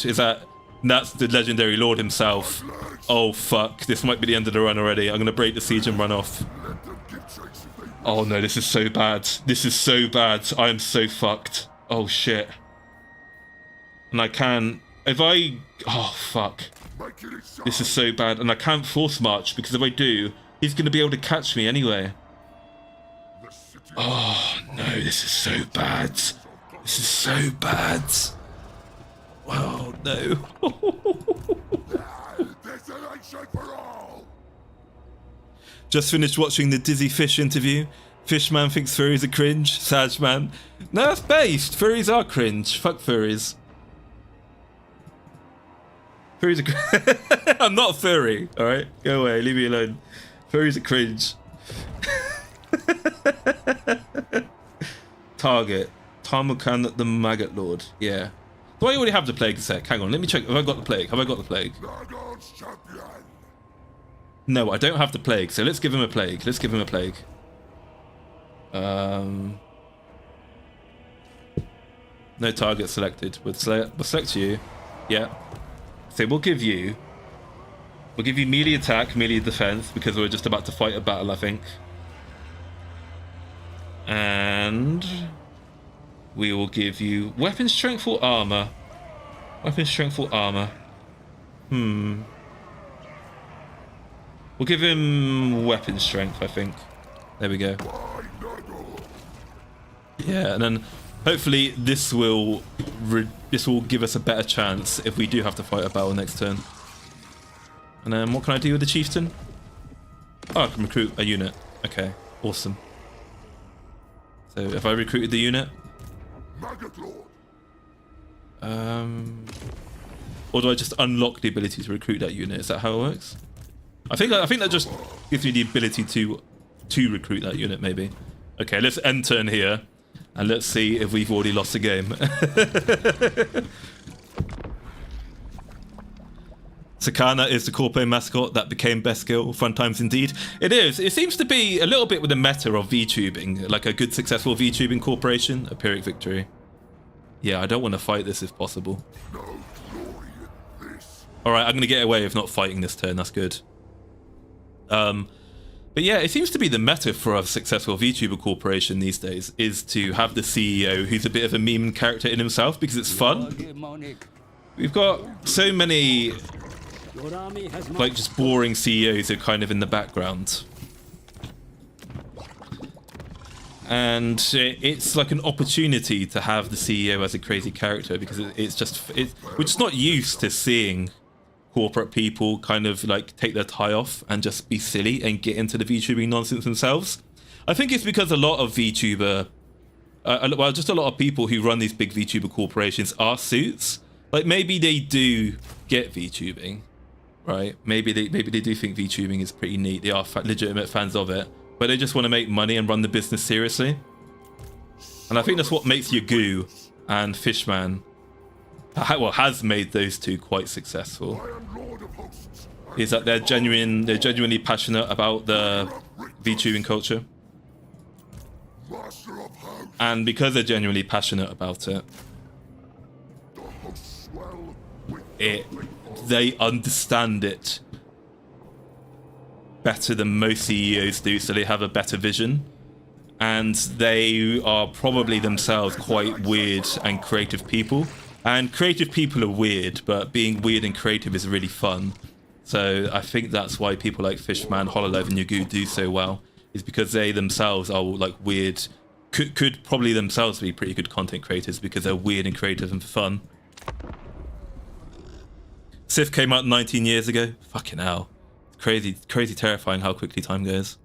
that's the legendary Lord himself. Oh fuck, this might be the end of the run already. I'm gonna break the siege and run off. Oh no, this is so bad. This is so bad. I am so fucked. Oh shit. And I can, oh fuck. This is so bad, and I can't force march because if I do, he's gonna be able to catch me anyway. Oh no, this is so bad. This is so bad. Oh no. Just finished watching the Dizzy Fish interview. Fishman thinks furries are cringe. Sag man. No, that's based. Furries are cringe. Fuck furries. Furries are I'm not furry, alright? Go away, leave me alone. Furries are cringe. Target. Tarmokan the Maggot Lord. Yeah. Do I already have the plague sec? Hang on, let me check. Have I got the plague? Have I got the plague? No, I don't have the plague, so let's give him a plague. Let's give him a plague. No target selected. We'll select you. Yeah. So we'll give you melee attack, melee defense, because we're just about to fight a battle, I think. And we will give you weapon strength or armor. Weapon strength or armor. We'll give him weapon strength, I think. There we go. Yeah, and then hopefully this will give us a better chance if we do have to fight a battle next turn. And then what can I do with the chieftain? Oh, I can recruit a unit. Okay, awesome. So if I recruited the unit, or do I just unlock the ability to recruit that unit? Is that how it works? I think that just gives me the ability to recruit that unit, maybe. Okay, let's end turn here, and let's see if we've already lost the game. Sakana is the Corpo mascot that became best skill. Fun times indeed. It is. It seems to be a little bit with the meta of VTubing, like a good successful VTubing corporation, a Pyrrhic victory. Yeah, I don't want to fight this if possible. Alright, I'm going to get away with not fighting this turn, that's good. But yeah, it seems to be the meta for a successful VTuber corporation these days, is to have the CEO who's a bit of a meme character in himself because it's fun. We've got so many like just boring CEOs who are kind of in the background. And it's like an opportunity to have the CEO as a crazy character because we're just not used to seeing corporate people kind of like take their tie off and just be silly and get into the VTubing nonsense themselves. I think it's because a lot of VTuber, well, just a lot of people who run these big VTuber corporations are suits. Like maybe they do get VTubing, right? Maybe they do think VTubing is pretty neat. They are legitimate fans of it, but they just want to make money and run the business seriously. And I think that's what makes Yagoo and Fishman, well, has made those two quite successful. Is that they're genuinely passionate about the VTubing culture. And because they're genuinely passionate about it, they understand it better than most CEOs do, so they have a better vision. And they are probably themselves quite weird and creative people. And creative people are weird, but being weird and creative is really fun. So I think that's why people like Fishman, Hololive, and Yagoo do so well, is because they themselves are like weird, could probably themselves be pretty good content creators because they're weird and creative and fun. Sif came out 19 years ago. Fucking hell. Crazy terrifying how quickly time goes.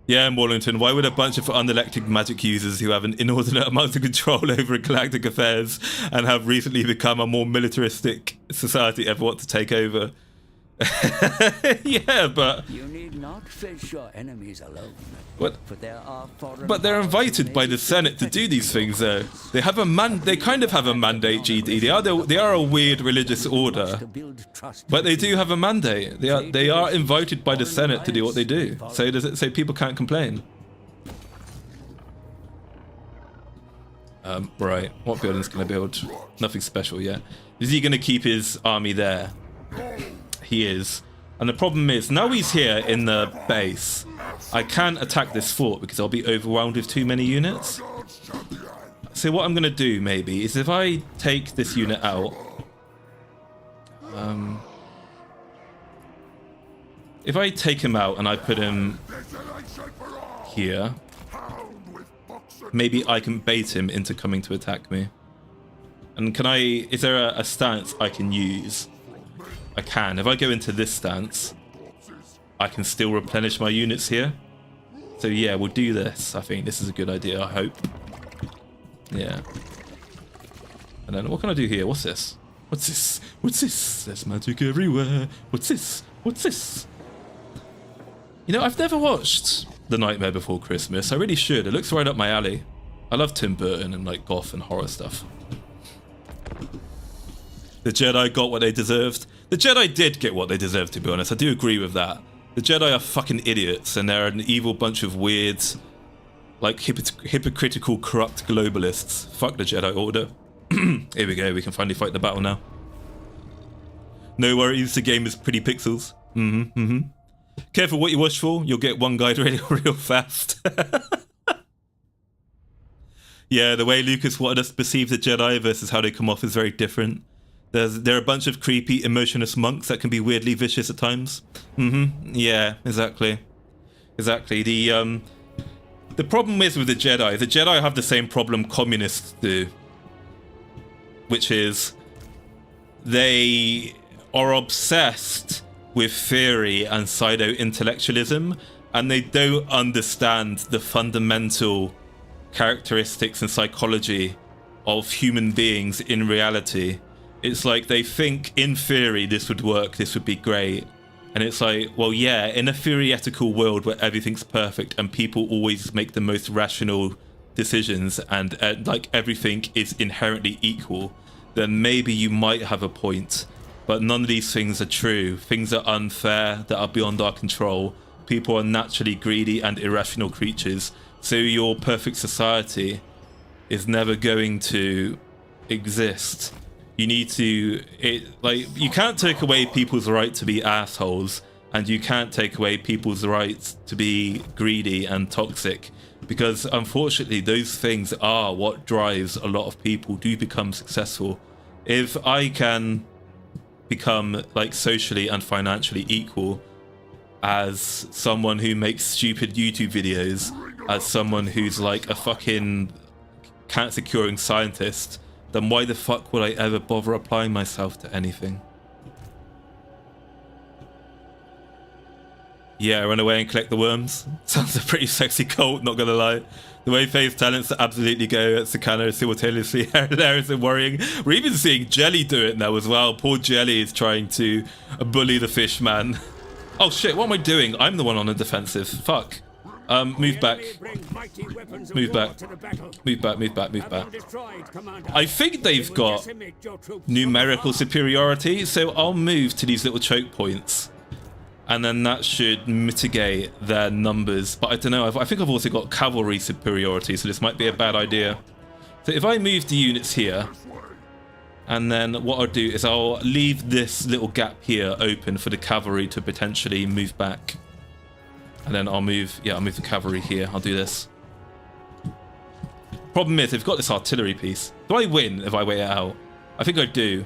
Yeah, Maulington, why would a bunch of unelected magic users who have an inordinate amount of control over galactic affairs and have recently become a more militaristic society ever want to take over? Yeah, but You need not face your enemies alone. what? For there are foreign But they're invited by the Senate to do these things, though. They have they kind of have a mandate, GD. They are a weird religious order, but they do have a mandate. They are invited by the Senate to do what they do. So does it say people can't complain? Right. What building's gonna build? Nothing special yet. Is he gonna keep his army there? He is. And the problem is, now he's here in the base, I can't attack this fort because I'll be overwhelmed with too many units. So what I'm going to do, maybe, is if I take this unit out... if I take him out and I put him here, maybe I can bait him into coming to attack me. And can I... is there a stance I can use? I can. If I go into this stance, I can still replenish my units here. So yeah, we'll do this. I think this is a good idea, I hope. Yeah. And then what can I do here? What's this? What's this? What's this? There's magic everywhere. What's this? What's this? You know, I've never watched The Nightmare Before Christmas. I really should. It looks right up my alley. I love Tim Burton and like goth and horror stuff. The Jedi got what they deserved. The Jedi did get what they deserved, to be honest. I do agree with that. The Jedi are fucking idiots, and they're an evil bunch of weird, like, hypocritical, corrupt globalists. Fuck the Jedi Order. Here we go, we can finally fight the battle now. No worries, the game is pretty pixels. Careful what you watch for, you'll get one guide real fast. Yeah, the way Lucas wanted us to perceive the Jedi versus how they come off is very different. There are a bunch of creepy, emotionless monks that can be weirdly vicious at times. Yeah, exactly. Exactly. The problem is with the Jedi have the same problem communists do. Which is, they are obsessed with theory and pseudo-intellectualism, and they don't understand the fundamental characteristics and psychology of human beings in reality. It's like they think, in theory, this would work, this would be great. And it's like, well, yeah, in a theoretical world where everything's perfect and people always make the most rational decisions and like everything is inherently equal, then maybe you might have a point. But none of these things are true. Things are unfair, that are beyond our control. People are naturally greedy and irrational creatures. So your perfect society is never going to exist. You need to... you can't take away people's right to be assholes. And you can't take away people's rights to be greedy and toxic. Because unfortunately, those things are what drives a lot of people to become successful. If I can become like socially and financially equal as someone who makes stupid YouTube videos, as someone who's like a fucking cancer curing scientist, then why the fuck would I ever bother applying myself to anything? Yeah, run away and collect the worms. Sounds a pretty sexy cult, not gonna lie. The way FaZe talents absolutely go at Sakana simultaneously hilarious and worrying. We're even seeing Jelly do it now as well. Poor Jelly is trying to bully the fish man. Oh shit, what am I doing? I'm the one on the defensive. Fuck. Move back. Move back. Move back, move back, move back. I think they've got numerical superiority, so I'll move to these little choke points. And then that should mitigate their numbers. But I don't know, I think I've also got cavalry superiority, so this might be a bad idea. So if I move the units here, and then what I'll do is I'll leave this little gap here open for the cavalry to potentially move back. And then I'll move, yeah, I'll move the cavalry here. I'll do this. Problem is, they've got this artillery piece. Do I win if I wait it out? I think I do.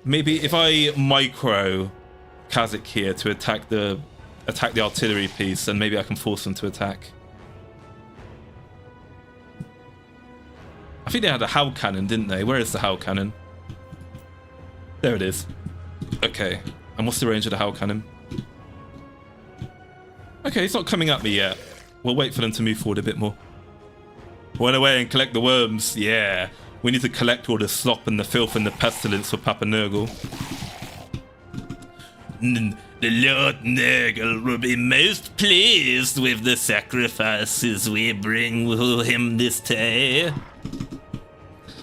Maybe if I micro Kazakh here to attack the artillery piece, and maybe I can force them to attack. I think they had a Howl cannon, didn't they? Where is the Howl cannon? There it is. Okay, and what's the range of the Howl cannon? Okay, it's not coming at me yet. We'll wait for them to move forward a bit more. Run away and collect the worms. Yeah, we need to collect all the slop and the filth and the pestilence for Papa NURGLE. The Lord NURGLE will be most pleased with the sacrifices we bring to him this day.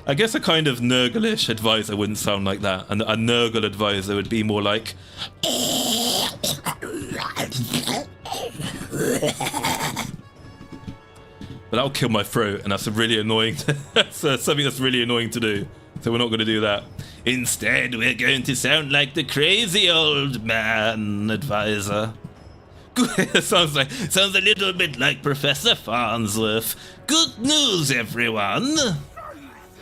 I guess a kind of NURGLE-ish advisor wouldn't sound like that. And a NURGLE advisor would be more like... But that'll kill my throat, and that's really annoying. That's something that's really annoying to do. So we're not going to do that. Instead, we're going to sound like the crazy old man advisor. sounds a little bit like Professor Farnsworth. Good news, everyone!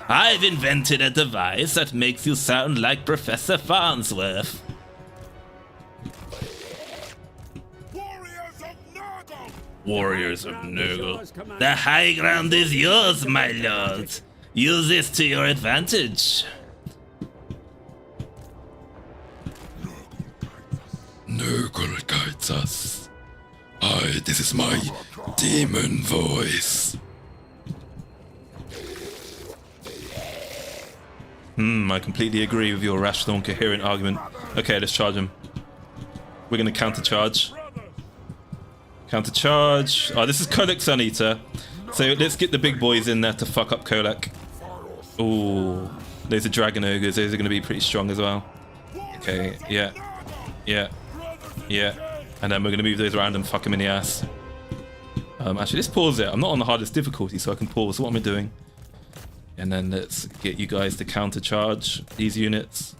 I've invented a device that makes you sound like Professor Farnsworth. Warriors of NURGLE. The high ground is yours, my lord. Use this to your advantage. NURGLE guides us. This is my demon voice. I completely agree with your rational and coherent argument. Okay, let's charge him. We're going to counter-charge. Counter-charge. Oh, this is Kolak Suneater. So let's get the big boys in there to fuck up Kolak. Ooh, those are Dragon Ogres. Those are going to be pretty strong as well. Okay, yeah. Yeah. Yeah. And then we're going to move those around and fuck them in the ass. Actually, let's pause it. I'm not on the hardest difficulty, so I can pause. What am I doing? And then let's get you guys to counter-charge these units.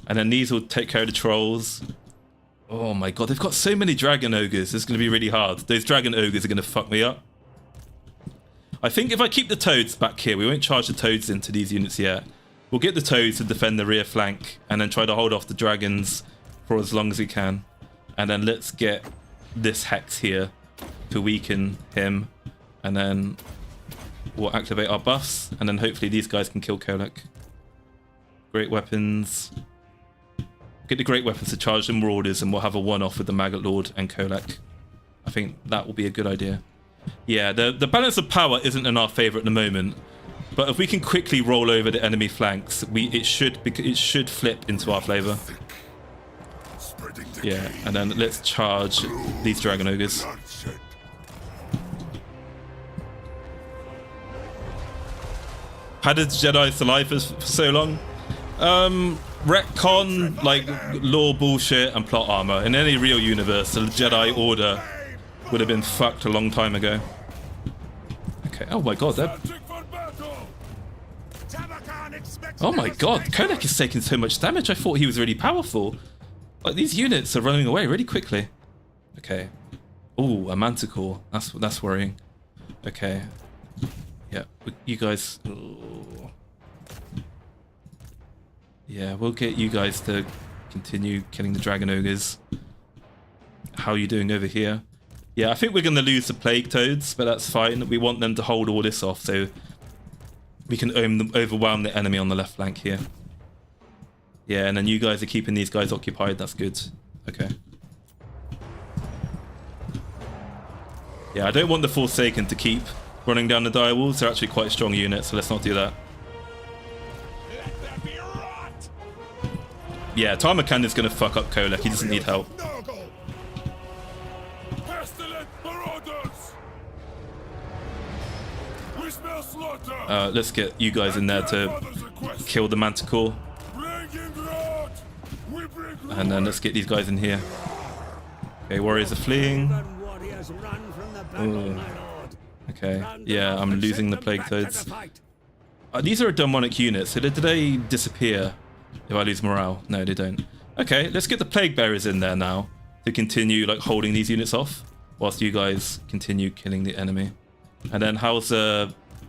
And then these will take care of the trolls. Oh my god, they've got so many Dragon Ogres. It's going to be really hard. Those Dragon Ogres are going to fuck me up. I think if I keep the Toads back here, we won't charge the Toads into these units yet. We'll get the Toads to defend the rear flank and then try to hold off the Dragons for as long as we can. And then let's get this Hex here to weaken him. And then we'll activate our buffs. And then hopefully these guys can kill Kolak. Great weapons. Get the great weapons to charge the Marauders and we'll have a one-off with the Maggot Lord and Kolak. I think that will be a good idea. Yeah, the balance of power isn't in our favor at the moment, but if we can quickly roll over the enemy flanks, it should flip into our favor. Yeah, and then let's charge these Dragon Ogres. Had the Jedi's to life for so long. retcon, like, lore bullshit and plot armor. In any real universe, the Jedi Order would have been fucked a long time ago. Okay, oh my god, they're... Oh my god, Kolek is taking so much damage. I thought he was really powerful. Like, these units are running away really quickly. Okay. Ooh, a manticore. That's worrying. Okay. Yeah, you guys... Ooh. Yeah, we'll get you guys to continue killing the dragon ogres. How are you doing over here? Yeah, I think we're going to lose the plague toads, but that's fine. We want them to hold all this off so we can overwhelm the enemy on the left flank here. Yeah, and then you guys are keeping these guys occupied. That's good. Okay. Yeah, I don't want the Forsaken to keep running down the dire walls. They're actually quite strong units, so let's not do that. Yeah, Tarmakan is going to fuck up Kolek. He doesn't need help. Let's get you guys in there to kill the Manticore. And then let's get these guys in here. Okay, warriors are fleeing. Ooh. Okay, yeah, I'm losing the plague toads. These are demonic units, so do they disappear if I lose morale? No, they don't. Okay, let's get the plague bearers in there now to continue like holding these units off whilst you guys continue killing the enemy. And then how's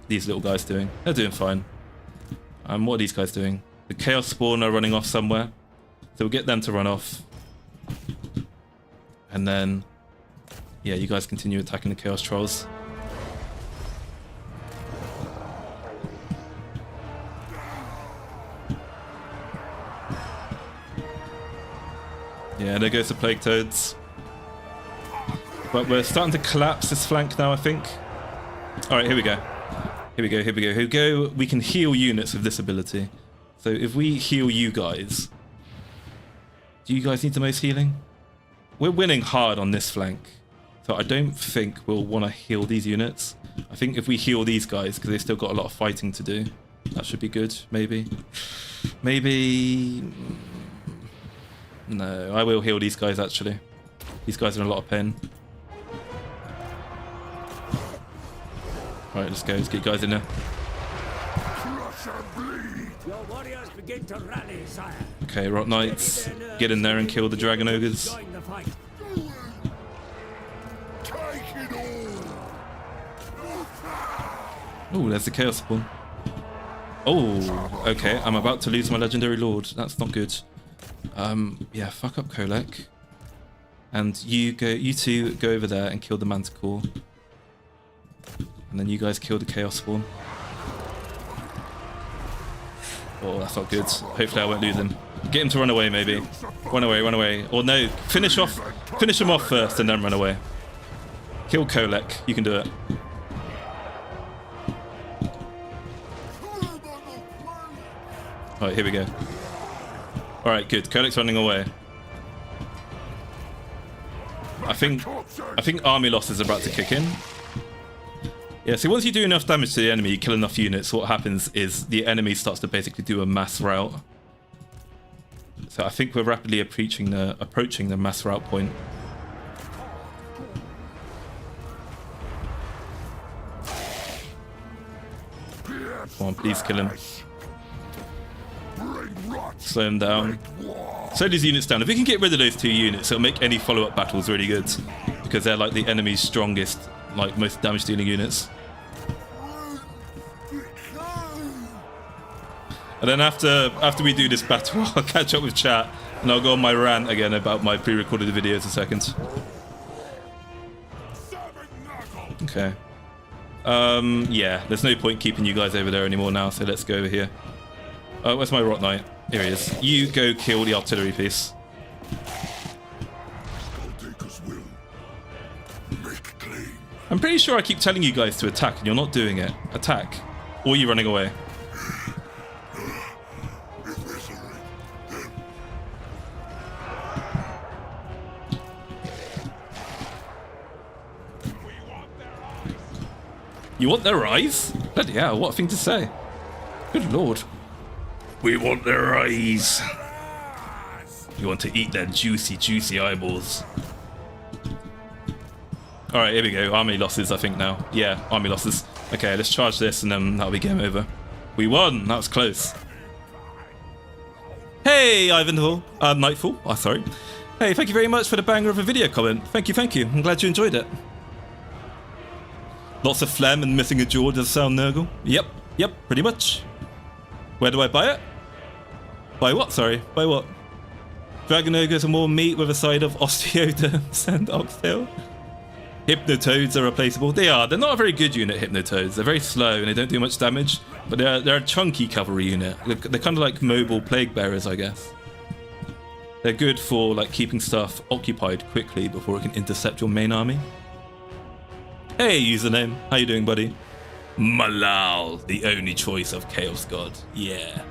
these little guys doing? They're doing fine. What are these guys doing? The Chaos Spawn are running off somewhere, so we'll get them to run off. And then, yeah, you guys continue attacking the Chaos Trolls. Yeah, there goes the Plague Toads. But we're starting to collapse this flank now, I think. Alright, here we go. Here we go, here we go, here we go. We can heal units with this ability. So if we heal you guys... Do you guys need the most healing? We're winning hard on this flank. So I don't think we'll want to heal these units. I think if we heal these guys, because they've still got a lot of fighting to do, that should be good, maybe. Maybe... No, I will heal these guys, actually. These guys are in a lot of pain. Alright, let's go. Let's get you guys in there. Your warriors begin to rally, sire. Okay, Rot Knights, get in there and kill the Dragon Ogres. Join the fight. Oh, there's the Chaos Spawn. Oh, okay. I'm about to lose my Legendary Lord. That's not good. Yeah, fuck up Kolek. And you two go over there and kill the Manticore. And then you guys kill the Chaos Spawn. Oh, that's not good. Hopefully I won't lose him. Get him to run away, maybe. Run away, run away. Or no, finish him off first and then run away. Kill Kolek. You can do it. Alright, here we go. Alright, good. Kolek's running away. I think army loss is about to kick in. Yeah, so once you do enough damage to the enemy, you kill enough units, what happens is the enemy starts to basically do a mass rout. So I think we're rapidly approaching the mass rout point. Come on, please kill him. Slow him down. Slow these units down. If we can get rid of those two units, it'll make any follow-up battles really good. Because they're like the enemy's strongest, like most damage dealing units. And then after we do this battle, I'll catch up with chat and I'll go on my rant again about my pre-recorded videos in a second. Okay. Yeah, there's no point keeping you guys over there anymore now, so let's go over here. Where's my Rot Knight? Here he is. You go kill the artillery piece. I'm pretty sure I keep telling you guys to attack and you're not doing it. Attack. Or you're running away. You want their eyes? Bloody hell, what a thing to say. Good lord. We want their eyes. We want to eat their juicy, juicy eyeballs. Alright, here we go. Army losses, I think now. Yeah, army losses. Okay, let's charge this and then that'll be game over. We won! That was close. Hey, Ivanhoe. Nightfall. Oh, sorry. Hey, thank you very much for the banger of a video comment. Thank you, thank you. I'm glad you enjoyed it. Lots of phlegm and missing a jaw, does it sound, NURGLE? Yep, pretty much. Where do I buy it? Buy what, sorry? Buy what? Dragon ogres are more meat with a side of osteoderms and oxtail. Hypnotoads are replaceable. They are. They're not a very good unit, Hypnotoads. They're very slow and they don't do much damage. But they're a chunky cavalry unit. They're kind of like mobile plague bearers, I guess. They're good for like keeping stuff occupied quickly before it can intercept your main army. Hey, username. How you doing, buddy? Malal, the only choice of Chaos God. Yeah.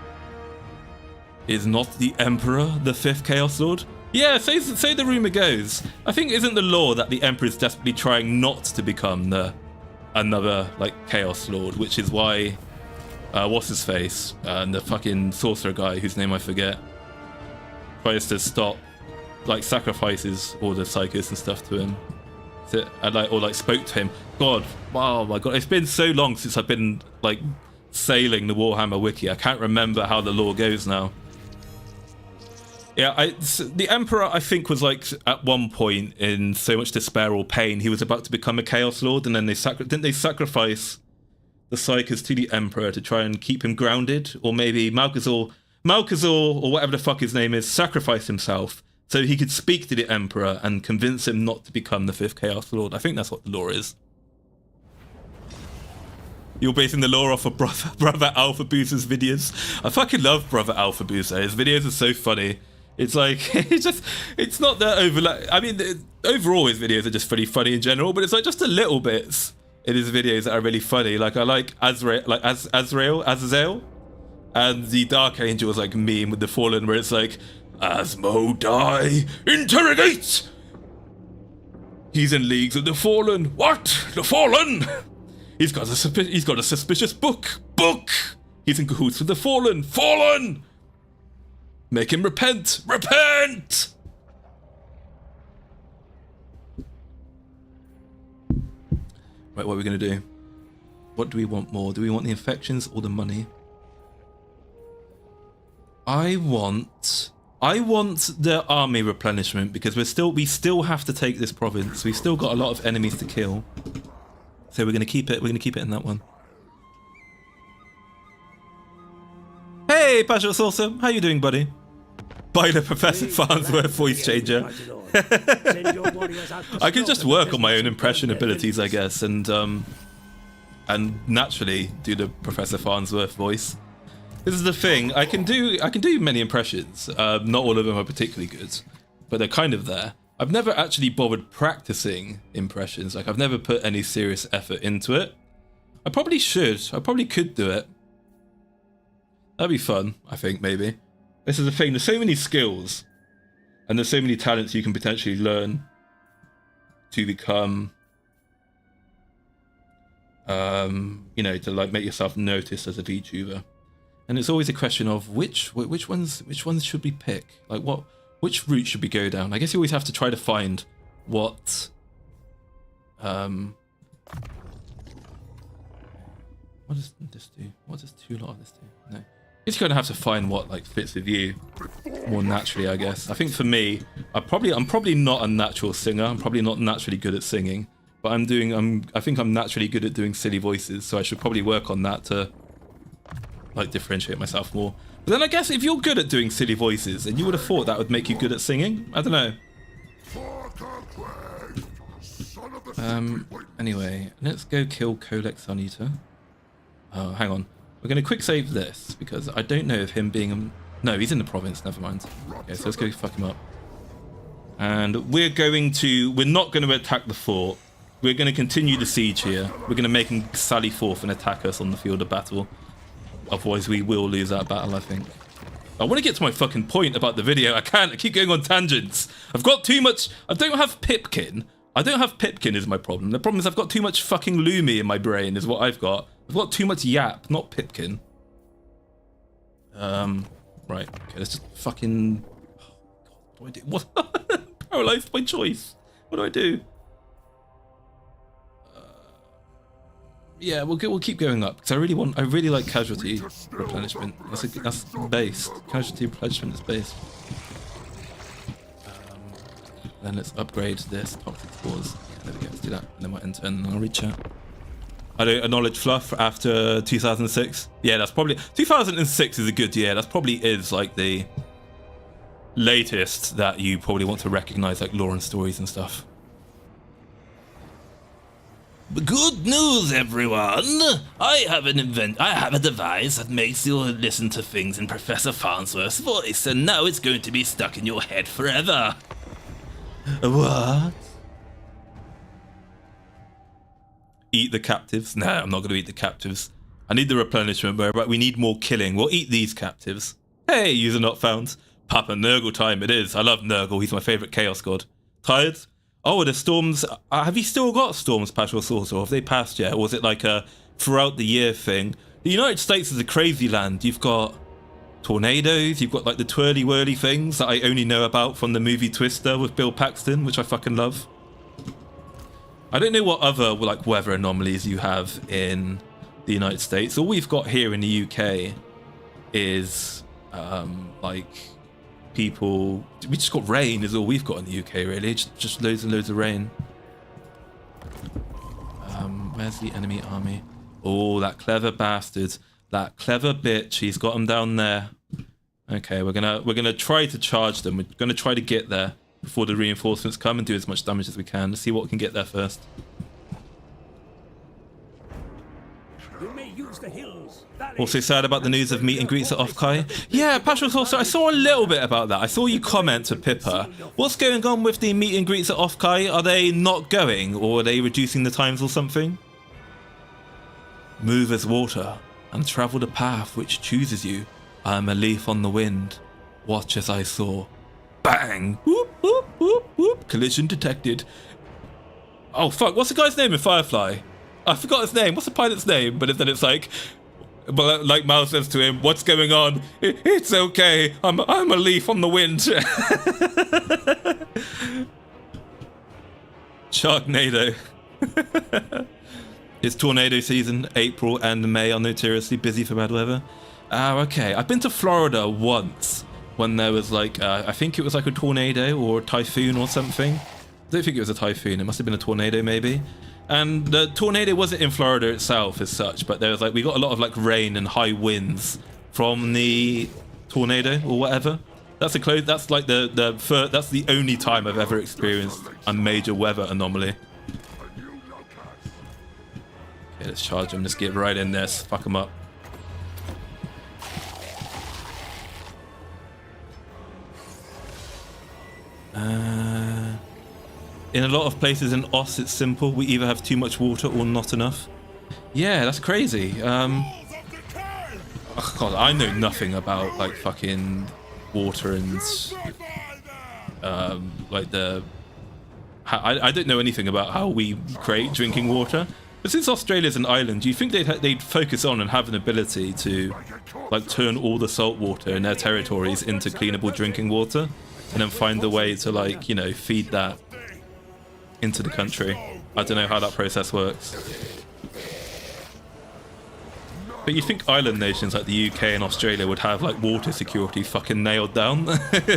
Is not the Emperor the 5th Chaos Lord? Yeah, say the rumor goes. I think isn't the law that the Emperor is desperately trying not to become another like Chaos Lord, which is why what's his face and the fucking sorcerer guy whose name I forget tries to stop, like sacrifices all the psychos and stuff to him. Or spoke to him. God, wow, my God, it's been so long since I've been like sailing the Warhammer wiki. I can't remember how the lore goes now. Yeah, the Emperor, I think, was like at one point in so much despair or pain, he was about to become a Chaos Lord, and then didn't they sacrifice the psychos to the Emperor to try and keep him grounded? Or maybe Malchazor, or whatever the fuck his name is, sacrificed himself so he could speak to the Emperor and convince him not to become the 5th Chaos Lord. I think that's what the lore is. You're basing the lore off of Brother Alpha Booster's videos. I fucking love Brother Alpha Booster. His videos are so funny. It's like, it's not that overlap. I mean, overall his videos are just really funny in general, but it's like just a little bits in his videos that are really funny. Like I like Azazel, and the Dark Angel is like meme with the Fallen, where it's like, Asmodai, interrogate! He's in leagues with the Fallen. What? The Fallen? He's got a suspicious book. He's in cahoots with the Fallen. Fallen! Make him repent! Repent! Right, what are we going to do? What do we want more? Do we want the infections or the money? I want the army replenishment because we still have to take this province. We've still got a lot of enemies to kill. So we're going to keep it. We're going to keep it in that one. Hey, Passion Saucer. How you doing, buddy? By the Professor Farnsworth voice changer. I could just work on my own impression abilities, I guess, and naturally do the Professor Farnsworth voice. This is the thing. I can do many impressions. Not all of them are particularly good, but they're kind of there. I've never actually bothered practicing impressions. Like I've never put any serious effort into it. I probably should. I probably could do it. That'd be fun, I think, maybe. This is the thing, there's so many skills and there's so many talents you can potentially learn to become, you know, to like make yourself noticed as a VTuber. And it's always a question of which ones should we pick? Like which route should we go down? I guess you always have to try to find what, what does this do? What does 2 lot of this do? No. You're gonna have to find what like fits with you more naturally, I guess. I think for me, I'm probably not a natural singer. I'm probably not naturally good at singing, but I think I'm naturally good at doing silly voices. So I should probably work on that to like differentiate myself more. But then I guess if you're good at doing silly voices, then you would have thought that would make you good at singing. I don't know. Anyway, let's go kill Colex Sunita. Oh, hang on. We're going to quick save this, because I don't know if him being... No, he's in the province, never mind. Okay, so let's go fuck him up. And we're not going to attack the fort. We're going to continue the siege here. We're going to make him sally forth and attack us on the field of battle. Otherwise, we will lose that battle, I think. I want to get to my fucking point about the video. I can't. I keep going on tangents. I've got too much... I don't have Pipkin. Is my problem. The problem is I've got too much fucking Lumi in my brain, is what I've got. I've got too much yap, not Pipkin. Right. Okay, let's just fucking... Oh, God, what do I do? What? Paralyzed by choice. What do I do? Yeah, we'll keep going up because I really like casualty replenishment. That's based. Casualty replenishment is based. Then let's upgrade this toxic spores. There we go. Let's do that, and then we'll enter and I'll reach out. I don't acknowledge fluff after 2006. Yeah, that's probably 2006 is a good year. That probably is like the latest that you probably want to recognize, like lore and stories and stuff. Good news, everyone! I have a device that makes you listen to things in Professor Farnsworth's voice, and now it's going to be stuck in your head forever. What? Eat the captives? No, I'm not going to eat the captives. I need the replenishment, but we need more killing. We'll eat these captives. Hey, user not found. Papa Nurgle time it is. I love Nurgle. He's my favourite Chaos God. Tired? Oh, the storms... have you still got storms, Patch or Sorcerer? Have they passed yet? Or was it like a throughout the year thing? The United States is a crazy land. You've got tornadoes. You've got like the twirly-whirly things that I only know about from the movie Twister with Bill Paxton, which I fucking love. I don't know what other like weather anomalies you have in the United States. All we've got here in the UK is like people. We just got rain is all we've got in the UK really. Just loads and loads of rain. Where's the enemy army? Oh, that clever bastard, that clever bitch. He's got them down there. Okay, we're gonna try to charge them. We're gonna try to get there before the reinforcements come and do as much damage as we can. Let's see what we can get there first. We may use the hills, valleys. Also sad about the news of meet and greets at Offkai. Yeah, Patrick also, I saw a little bit about that. I saw you comment to Pippa. What's going on with the meet and greets at Offkai? Are they not going, or are they reducing the times or something? Move as water and travel the path which chooses you. I am a leaf on the wind. Watch as I soar. Bang! Whoop, whoop, whoop, whoop. Collision detected. Oh fuck, what's the guy's name in Firefly? I forgot his name. What's the pilot's name? But then it's like Miles says to him, what's going on? It's okay. I'm a leaf on the wind. Sharknado. It's tornado season. April and May are notoriously busy for bad weather. Okay. I've been to Florida once when there was like, I think it was like a tornado or a typhoon or something. I don't think it was a typhoon. It must have been a tornado maybe. And the tornado wasn't in Florida itself as such, but there was like, we got a lot of like rain and high winds from the tornado or whatever. That's like that's the only time I've ever experienced a major weather anomaly. Okay, let's charge him. Let's get right in there. Let's fuck him up. In a lot of places in Oss, it's simple. We either have too much water or not enough. Yeah, that's crazy. Oh God, I know nothing about like fucking water and like I don't know anything about how we create drinking water. But since Australia's an island, do you think they'd focus on and have an ability to like turn all the salt water in their territories into cleanable drinking water, and then find a way to like, you know, feed that into the country? I don't know how that process works. But you think island nations like the UK and Australia would have like water security fucking nailed down?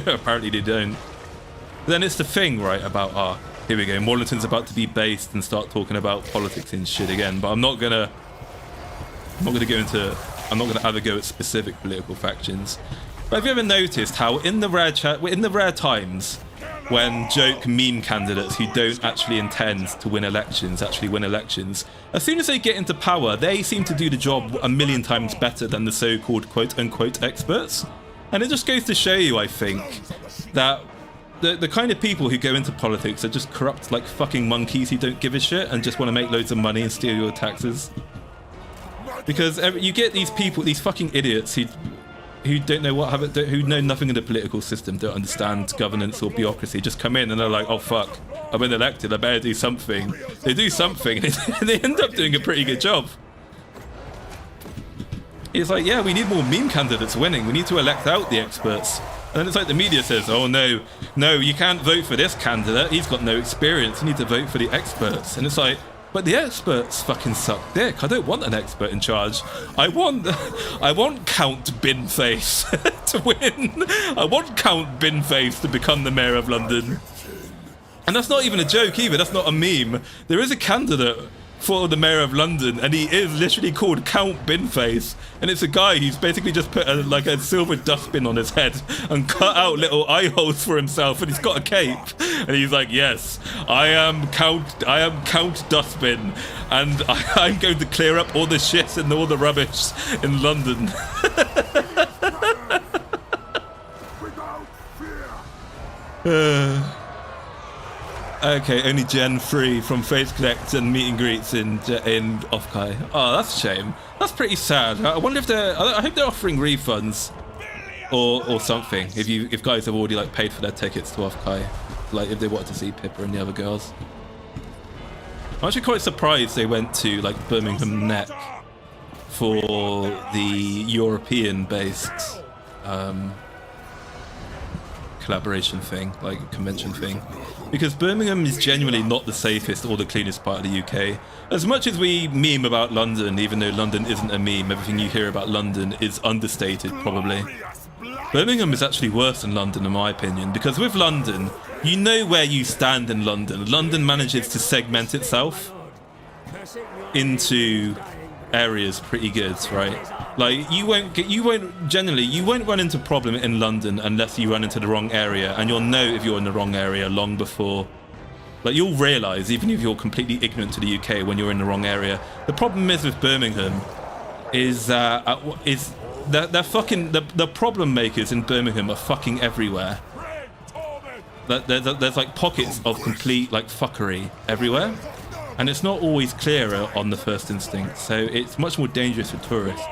Apparently they don't. But then it's the thing, right, about here we go, Maulington's about to be based and start talking about politics and shit again, but I'm not gonna have a go at specific political factions. But have you ever noticed how in the rare times when joke meme candidates who don't actually intend to win elections actually win elections, as soon as they get into power, they seem to do the job a million times better than the so-called quote-unquote experts? And it just goes to show you, I think, that the kind of people who go into politics are just corrupt like fucking monkeys who don't give a shit and just want to make loads of money and steal your taxes. Because you get these people, these fucking idiots who don't know who know nothing of the political system, don't understand governance or bureaucracy, just come in and they're like, oh fuck, I've been elected, I better do something. They do something and they end up doing a pretty good job. It's like, yeah, we need more meme candidates winning. We need to elect out the experts. And then it's like the media says, oh no, you can't vote for this candidate. He's got no experience. You need to vote for the experts. And it's like, but the experts fucking suck dick. I don't want an expert in charge. I want Count Binface to win. I want Count Binface to become the mayor of London. And that's not even a joke either. That's not a meme. There is a candidate for the mayor of London, and he is literally called Count Binface, and it's a guy who's basically just put a silver dustbin on his head and cut out little eye holes for himself, and he's got a cape, and he's like, yes, I am Count Dustbin, and I'm going to clear up all the shit and all the rubbish in London. Without fear. Okay, only Gen 3 from Face Collect and meet and greets in Offkai. Oh, that's a shame. That's pretty sad. I wonder if I hope they're offering refunds or something. If guys have already like paid for their tickets to Offkai, like if they wanted to see Pippa and the other girls. I'm actually quite surprised they went to like Birmingham Neck for the European-based collaboration thing, like convention thing, because Birmingham is genuinely not the safest or the cleanest part of the UK. As much as we meme about London, even though London isn't a meme, everything you hear about London is understated probably. Birmingham is actually worse than London in my opinion, because with London, you know where you stand in London. London manages to segment itself into areas pretty good, right? Like you won't run into problem in London unless you run into the wrong area, and you'll know if you're in the wrong area long before. Like you'll realise, even if you're completely ignorant to the UK, when you're in the wrong area. The problem is with Birmingham is the problem makers in Birmingham are fucking everywhere. There's like pockets of complete like fuckery everywhere, and it's not always clearer on the first instinct, so it's much more dangerous for tourists.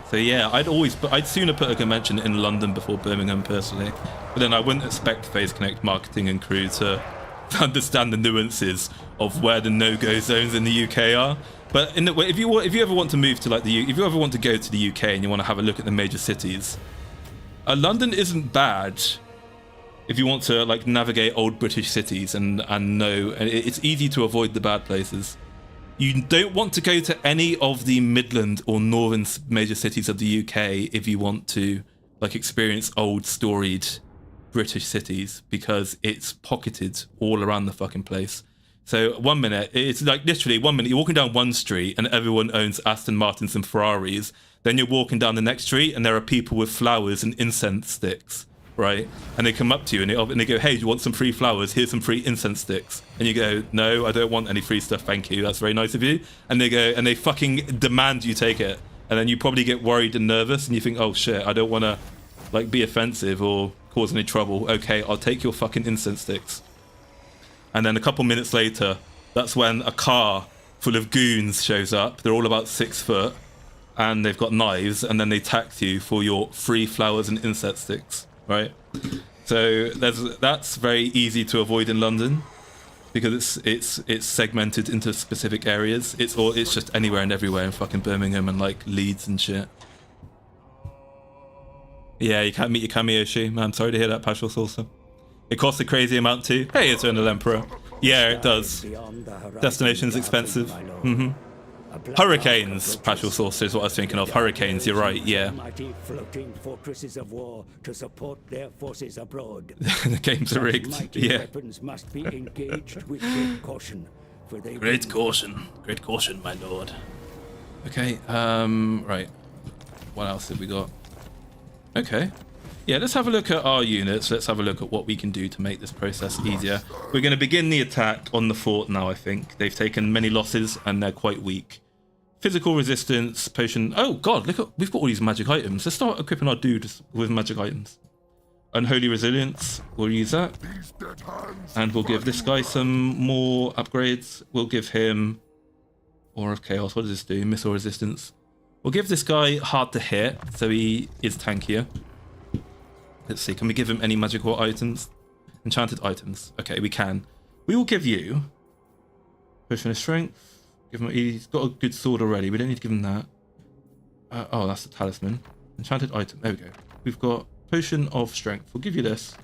So yeah, I'd sooner put a convention in London before Birmingham personally, but then I wouldn't expect FaZe Connect marketing and crew to understand the nuances of where the no-go zones in the UK are. But if you ever want to move to if you ever want to go to the UK and you want to have a look at the major cities, London isn't bad. If you want to like navigate old British cities and know, and it's easy to avoid the bad places. You don't want to go to any of the Midland or northern major cities of the UK if you want to like experience old storied British cities, because it's pocketed all around the fucking place. So one minute, it's like literally 1 minute, you're walking down one street and everyone owns Aston Martins and Ferraris. Then you're walking down the next street and there are people with flowers and incense sticks. Right, and they come up to you and they go, hey, do you want some free flowers? Here's some free incense sticks. And you go, no, I don't want any free stuff, thank you, that's very nice of you. And they go, and they fucking demand you take it. And then you probably get worried and nervous and you think, oh shit, I don't want to like be offensive or cause any trouble. Okay, I'll take your fucking incense sticks. And then a couple minutes later, that's when a car full of goons shows up. They're all about 6 foot and they've got knives, and then they tax you for your free flowers and incense sticks. Right, so that's very easy to avoid in London because it's segmented into specific areas. It's just anywhere and everywhere in fucking Birmingham and like Leeds and shit. Yeah, you can't meet your Kamiyoshi. I'm sorry to hear that, Pashal Salsa. It costs a crazy amount too. Hey, Eternal Emperor. Yeah, it does. Destination's expensive. Hurricanes, Pashal Sauce is what I was thinking of. Hurricanes, you're right, yeah. Mighty floating fortresses of war to support their forces abroad. The games are rigged, yeah. Weapons must be engaged with great caution, for they Great caution, my lord. Okay, right. What else have we got? Okay. Yeah, let's have a look at our units. Let's have a look at what we can do to make this process easier. We're going to begin the attack on the fort now, I think. They've taken many losses and they're quite weak. Physical resistance, potion. Oh god, look at, we've got all these magic items. Let's start equipping our dudes with magic items. Unholy resilience, we'll use that. And we'll give this guy some more upgrades. We'll give him Aura of Chaos. What does this do? Missile resistance. We'll give this guy hard to hit, so he is tankier. Let's see, can we give him any magical items? Enchanted items. Okay, we can. We will give you potion of strength. Give him, he's got a good sword already. We don't need to give him that. Oh, that's the talisman. Enchanted item. There we go. We've got potion of strength. We'll give you this.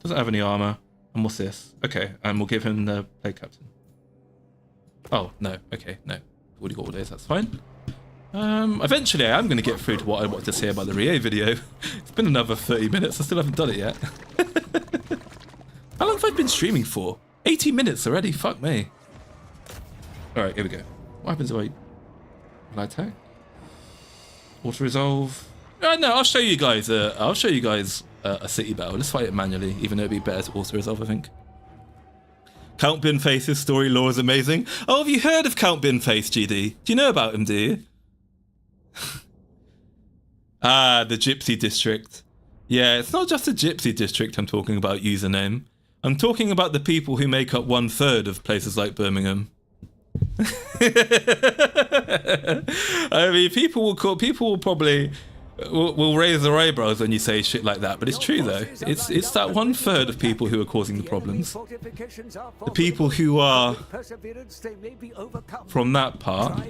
Doesn't have any armor. And what's this? Okay, and we'll give him the play captain. Oh, no. Okay, no. Already got all those. That's fine. Eventually I am going to get through to what I wanted to say about the Rie video. It's been another 30 minutes. I still haven't done it yet. How long have I been streaming for? 80 minutes already. Fuck me. Alright, here we go. What happens if I... Will I attack? Auto resolve. No, I'll show you guys. A city battle. Let's fight it manually, even though it'd be better to auto resolve, I think. Count Binface's story lore is amazing. Oh, have you heard of Count Binface, GD? Do you know about him? Do you? Ah, the Gypsy District. Yeah, it's not just the Gypsy District I'm talking about. Username. I'm talking about the people who make up 1/3 of places like Birmingham. I mean, people will probably will raise their eyebrows when you say shit like that, but it's true though. It's that 1/3 of people who are causing the problems. The people who are from that part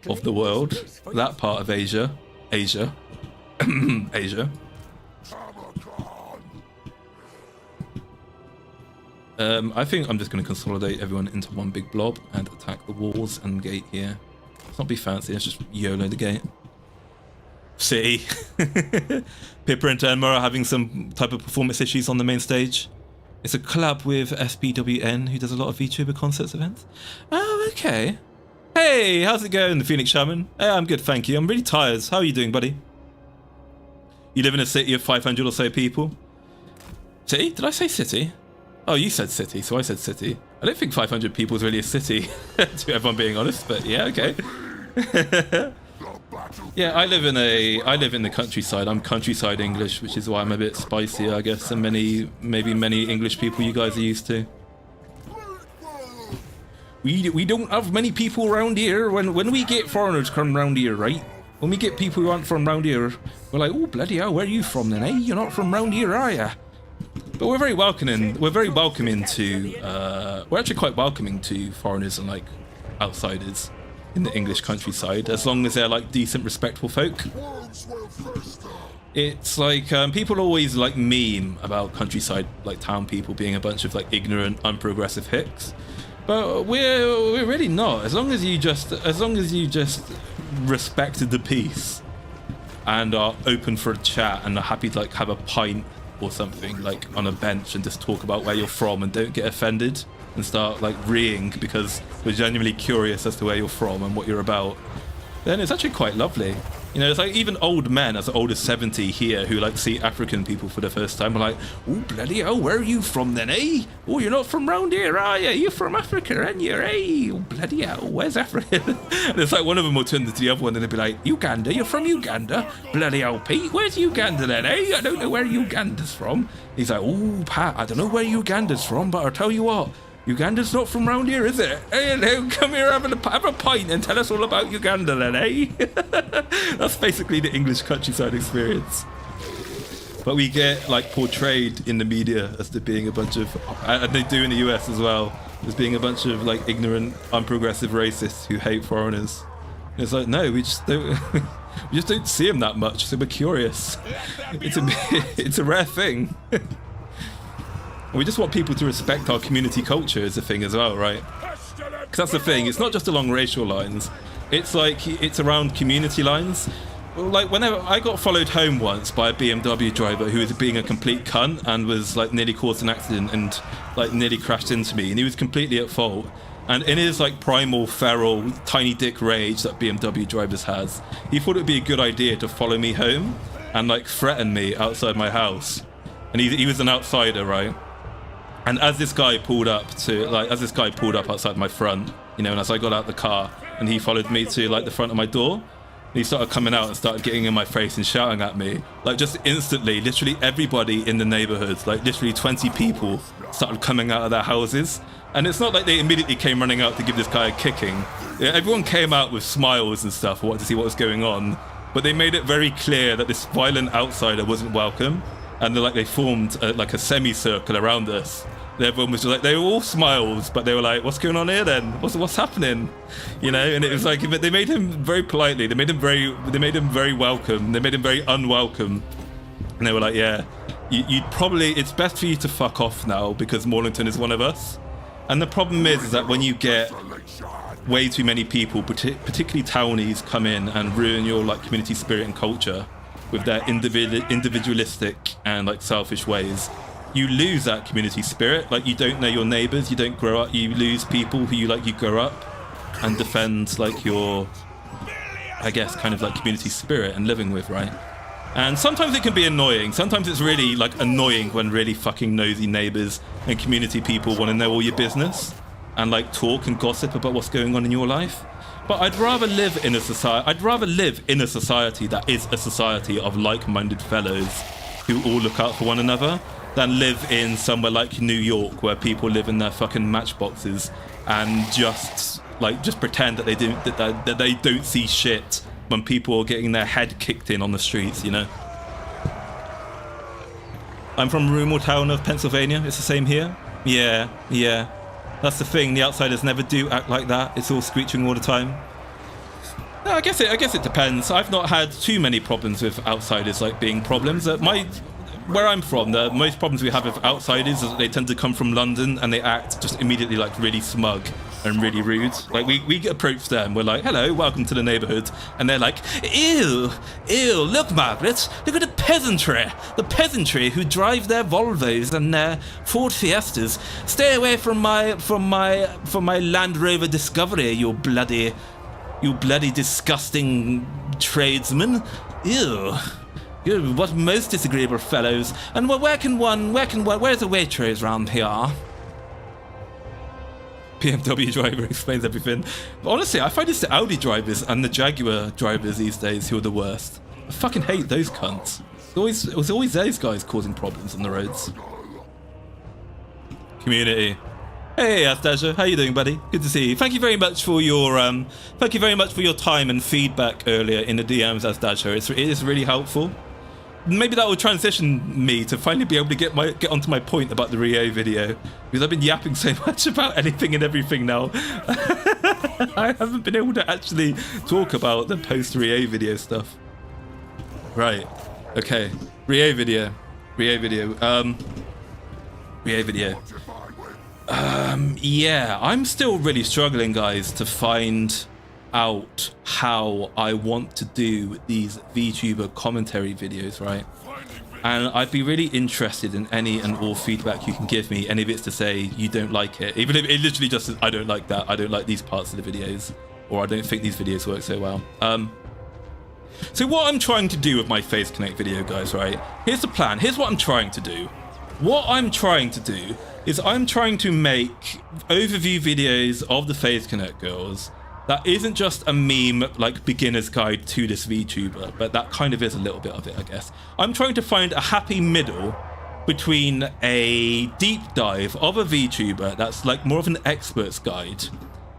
of the world, that part of Asia, Asia. I think I'm just going to consolidate everyone into one big blob and attack the walls and gate here. Let's not be fancy, let's just YOLO the gate. City. Pippa and Tenma are having some type of performance issues on the main stage. It's a collab with SBWN, who does a lot of VTuber concerts events. Oh, okay. Hey, how's it going, the Phoenix Shaman? Hey, I'm good, thank you. I'm really tired. How are you doing, buddy? You live in a city of 500 or so people? City? Did I say city? Oh, you said city, so I said city. I don't think 500 people is really a city, to everyone being honest, but yeah, okay. Yeah, I live in the countryside. I'm countryside English, which is why I'm a bit spicier, I guess, than maybe many English people you guys are used to. We don't have many people around here. When we get foreigners come round here, right? When we get people who aren't from round here, we're like, oh bloody hell, where are you from then, eh? You're not from round here, are ya? But we're very welcoming. We're very welcoming to. We're actually quite welcoming to foreigners and like outsiders in the English countryside, as long as they're like decent, respectful folk. It's like people always like meme about countryside, like town people being a bunch of like ignorant, unprogressive hicks. But we're really not. As long as you just respected the peace and are open for a chat and are happy to like have a pint or something like on a bench and just talk about where you're from and don't get offended and start like reeing because we're genuinely curious as to where you're from and what you're about, then it's actually quite lovely. You know, it's like even old men as old as 70 here who like see African people for the first time are like, oh bloody hell, where are you from then, eh? Oh, you're not from round here, are you? You're from Africa, aren't you, eh? Oh bloody hell, where's Africa? And it's like one of them will turn to the other one and they'll be like, Uganda, you're from Uganda? Bloody hell, Pete, where's Uganda then, eh? I don't know where Uganda's from. He's like, oh Pat, I don't know where Uganda's from, but I'll tell you what, Uganda's not from round here, is it? Hey, no, come here, have a pint and tell us all about Uganda then, eh? That's basically the English countryside experience. But we get like portrayed in the media as there being a bunch of, and they do in the US as well, as being a bunch of like ignorant, unprogressive racists who hate foreigners. And it's like, no, we just don't see them that much, so we're curious. It's a rare thing. We just want people to respect our community culture is the thing as well, right? Because that's the thing, it's not just along racial lines, it's like, it's around community lines. Like, whenever I got followed home once by a BMW driver who was being a complete cunt and was like nearly caused an accident and like nearly crashed into me, and he was completely at fault. And in his like primal, feral, tiny dick rage that BMW drivers has, he thought it would be a good idea to follow me home and like threaten me outside my house. And he was an outsider, right? And as this guy pulled up outside my front, you know, and as I got out the car and he followed me to like the front of my door, and he started coming out and started getting in my face and shouting at me, like just instantly, literally everybody in the neighborhood, like literally 20 people started coming out of their houses. And it's not like they immediately came running out to give this guy a kicking. Yeah, everyone came out with smiles and stuff, wanted to see what was going on, but they made it very clear that this violent outsider wasn't welcome. And they formed like a semicircle around us. And everyone was just like, they were all smiles, but they were like, what's going on here then? What's happening? You know, and it was like, they made him very politely. They made him very welcome. They made him very unwelcome. And they were like, yeah, you'd probably, it's best for you to fuck off now because Maulington is one of us. And the problem is that when you get way too many people, particularly townies, come in and ruin your like community spirit and culture with their individualistic and like selfish ways, you lose that community spirit. Like, you don't know your neighbors, you don't grow up, you lose people who you grow up and defend like your, I guess, kind of like community spirit and living with, right? And sometimes it can be annoying. Sometimes it's really like annoying when really fucking nosy neighbors and community people want to know all your business and like talk and gossip about what's going on in your life. But I'd rather live in a society that is a society of like-minded fellows who all look out for one another than live in somewhere like New York where people live in their fucking matchboxes and just pretend that they don't see shit when people are getting their head kicked in on the streets, you know? I'm from rural town of Pennsylvania. It's the same here. Yeah. That's the thing. The outsiders never do act like that. It's all screeching all the time. No, I guess it depends. I've not had too many problems with outsiders like being problems. Where I'm from, the most problems we have with outsiders is that they tend to come from London and they act just immediately like really smug and really rude. Like we approach them, we're like, hello, welcome to the neighborhood, and they're like, ew, look, Margaret, look at the peasantry who drive their Volvos and their Ford Fiestas. Stay away from my Land Rover Discovery, you bloody disgusting tradesman. Ew. You're what most disagreeable fellows. And where's the Waitrose round here? BMW driver explains everything. But honestly, I find it's the Audi drivers and the Jaguar drivers these days who are the worst. I fucking hate those cunts. It was always those guys causing problems on the roads. Community. Hey Astasia, how you doing, buddy? Good to see you. Thank you very much for your time and feedback earlier in the DMs, Astasia. It is really helpful. Maybe that will transition me to finally be able to get onto my point about the Rio video, because I've been yapping so much about anything and everything now. I haven't been able to actually talk about the post Rio video stuff. Right. Okay. Rio video. Yeah, I'm still really struggling, guys, to find out how I want to do these VTuber commentary videos, right? And I'd be really interested in any and all feedback you can give me. Any of it's to say you don't like it, even if it literally just says, I don't like that, I don't like these parts of the videos, or I don't think these videos work so well. So what I'm trying to do with my Face Connect video, guys, right? Here's the plan. Here's what I'm trying to do. What I'm trying to do is I'm trying to make overview videos of the Face Connect girls that isn't just a meme, like beginner's guide to this VTuber, but that kind of is a little bit of it, I guess. I'm trying to find a happy middle between a deep dive of a VTuber that's like more of an expert's guide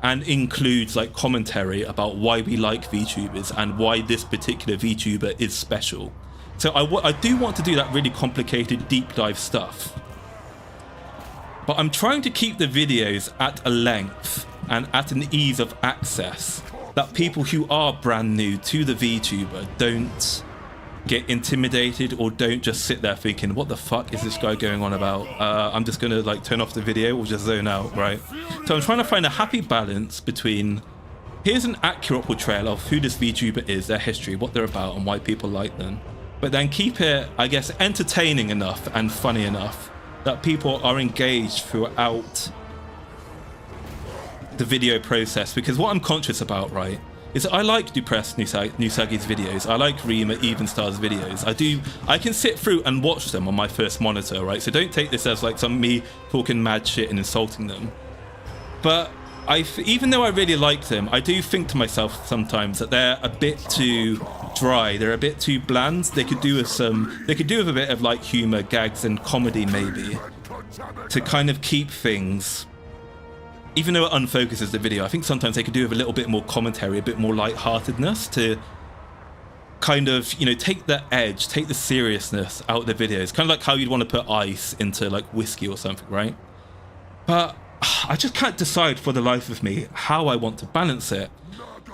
and includes like commentary about why we like VTubers and why this particular VTuber is special. So I do want to do that really complicated deep dive stuff. But I'm trying to keep the videos at a length and at an ease of access that people who are brand new to the VTuber don't get intimidated or don't just sit there thinking, what the fuck is this guy going on about? I'm just gonna like turn off the video or just zone out, right? So I'm trying to find a happy balance between here's an accurate portrayal of who this VTuber is, their history, what they're about and why people like them, but then keep it, I guess, entertaining enough and funny enough that people are engaged throughout the video process. Because what I'm conscious about, right, is I like Depressed Nusagi's videos. I like Rima Evenstar's videos. I can sit through and watch them on my first monitor, right? So don't take this as like me talking mad shit and insulting them. But even though I really like them, I do think to myself sometimes that they're a bit too dry. They're a bit too bland. They could do with a bit of like humor, gags, and comedy maybe, to kind of keep things. Even though it unfocuses the video, I think sometimes they could do with a little bit more commentary, a bit more lightheartedness to kind of, you know, take the edge, take the seriousness out of the videos. Kind of like how you'd want to put ice into like whiskey or something, right? But I just can't decide for the life of me how I want to balance it.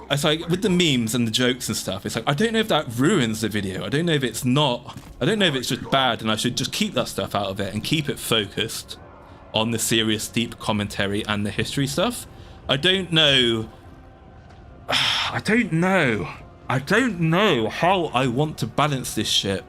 It's like with the memes and the jokes and stuff, it's like I don't know if that ruins the video. I don't know if it's not. I don't know if it's just bad and I should just keep that stuff out of it and keep it focused on the serious, deep commentary and the history stuff. I don't know. I don't know how I want to balance this shit.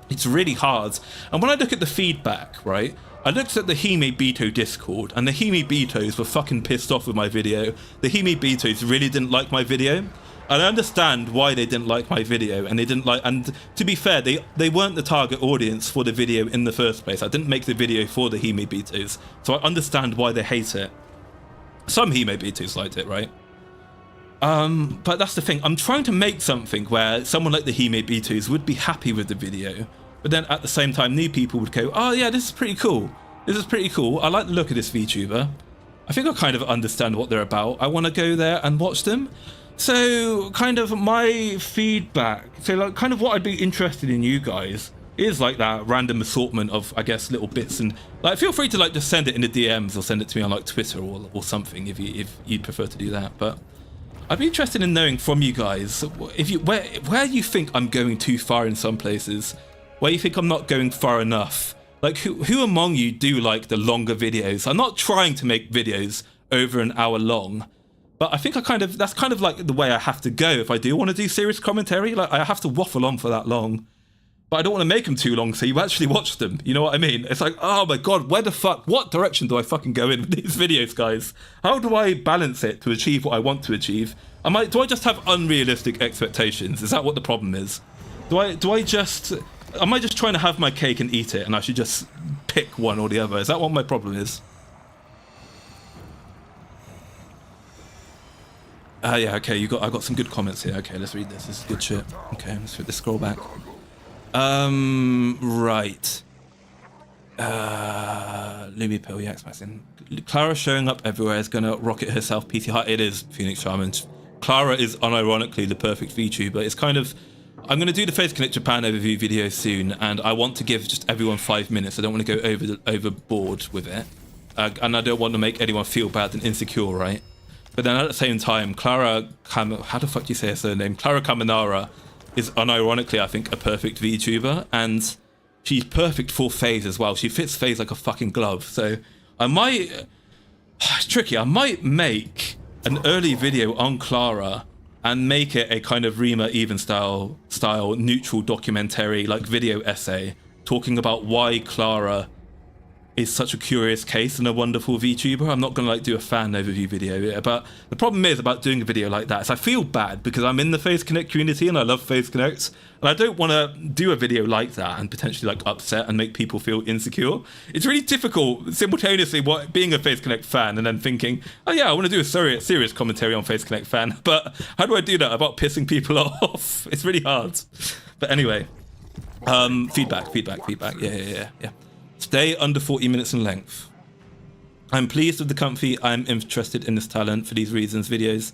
It's really hard. And when I look at the feedback, right? I looked at the Hime Bito Discord, and the Hime Bitos were fucking pissed off with my video. The Hime Bitos really didn't like my video. And I understand why they didn't like my video, and they didn't like, and to be fair, they weren't the target audience for the video in the first place. I didn't make the video for the Hime Bitos, so I understand why they hate it. Some Hime Bitos liked it, right? But that's the thing, I'm trying to make something where someone like the Hime Bitos would be happy with the video, but then at the same time, new people would go, oh yeah, this is pretty cool. This is pretty cool. I like the look of this VTuber. I think I kind of understand what they're about. I want to go there and watch them. So kind of my feedback, so like kind of what I'd be interested in you guys is like that random assortment of, I guess, little bits, and like feel free to like just send it in the DMs or send it to me on like Twitter or something if you'd prefer to do that. But I'd be interested in knowing from you guys if you where you think I'm going too far in some places, where you think I'm not going far enough. Like who among you do like the longer videos? I'm not trying to make videos over an hour long, but I think that's kind of like the way I have to go if I do want to do serious commentary. Like I have to waffle on for that long, but I don't want to make them too long so you actually watch them. You know what I mean? It's like, oh my god, what direction do I fucking go in with these videos, guys? How do I balance it to achieve what I want to achieve? Do I just have unrealistic expectations? Is that what the problem is? Am I just trying to have my cake and eat it and I should just pick one or the other? Is that what my problem is? Yeah, okay, I got some good comments here. Okay, let's read this. This is good shit. Okay, let's scroll back. Right. Lumi Pill, yeah, Maxin. Clara showing up everywhere is gonna rocket herself PT high. It is Phoenix Shaman. Clara is unironically the perfect VTuber. It's kind of, I'm going to do the Face Connect Japan overview video soon, and I want to give just everyone 5 minutes. I don't want to go overboard with it, and I don't want to make anyone feel bad and insecure, right? But then at the same time, how the fuck do you say her surname? Clara Kaminara is unironically, I think, a perfect VTuber, and she's perfect for FaZe as well. She fits FaZe like a fucking glove. So I might, it's tricky. I might make an early video on Clara and make it a kind of Rima Even style neutral documentary, like video essay, talking about why Clara is such a curious case and a wonderful VTuber. I'm not gonna like do a fan overview video, but the problem is about doing a video like that is I feel bad because I'm in the FaZe Connect community and I love FaZe Connect, and I don't want to do a video like that and potentially like upset and make people feel insecure. It's really difficult simultaneously being a FaZe Connect fan and then thinking, oh yeah, I want to do a serious commentary on FaZe Connect fan, but how do I do that about pissing people off? It's really hard. But anyway, feedback. Yeah. Stay under 40 minutes in length. I'm pleased with the comfy. I'm interested in this talent for these reasons. Videos.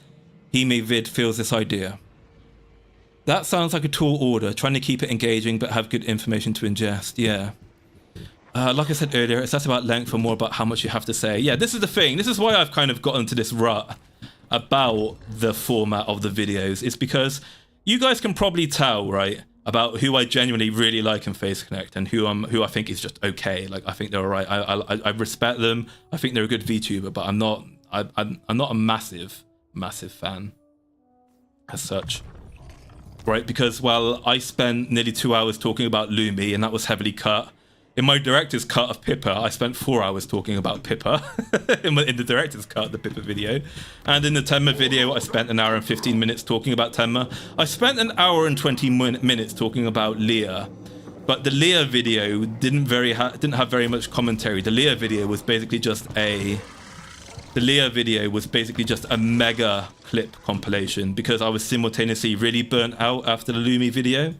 Hime Vid feels this idea. That sounds like a tall order. Trying to keep it engaging but have good information to ingest. Yeah. Like I said earlier, it's less about length and more about how much you have to say. Yeah, this is the thing. This is why I've kind of gotten to this rut about the format of the videos. It's because you guys can probably tell, right, about who I genuinely really like in FaZe Connect and who I think is just okay. Like I think they're alright. I respect them. I think they're a good VTuber, but I'm not a massive fan as such. Right? Because while I spent nearly 2 hours talking about Lumi and that was heavily cut, in my director's cut of Pippa, I spent 4 hours talking about Pippa in the director's cut of the Pippa video. And in the Tenma video, I spent an hour and 15 minutes talking about Tenma. I spent an hour and 20 minutes talking about Leah. But the Leah video didn't have very much commentary. The Leah video was basically just a mega clip compilation because I was simultaneously really burnt out after the Lumi video.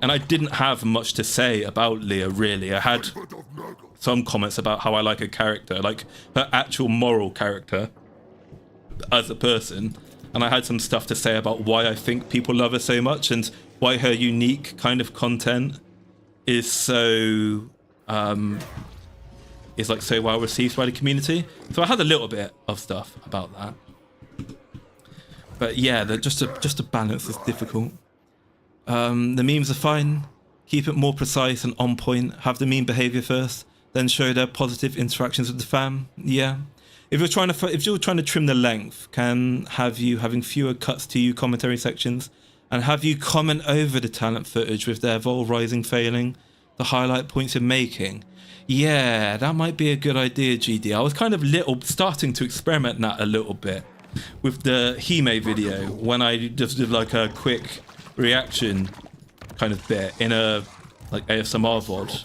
And I didn't have much to say about Leah, really. I had some comments about how I like her character, like her actual moral character as a person. And I had some stuff to say about why I think people love her so much and why her unique kind of content is so is like so well received by the community. So I had a little bit of stuff about that. But yeah, just to balance is difficult. The memes are fine. Keep it more precise and on point. Have the meme behavior first, then show their positive interactions with the fam. Yeah. If you're trying to trim the length, can have you having fewer cuts to you commentary sections, and have you comment over the talent footage with their vol rising failing, the highlight points you're making. Yeah, that might be a good idea, GD. I was kind of starting to experiment that a little bit with the Hime video when I just did like a quick reaction kind of bit in a like ASMR VOD.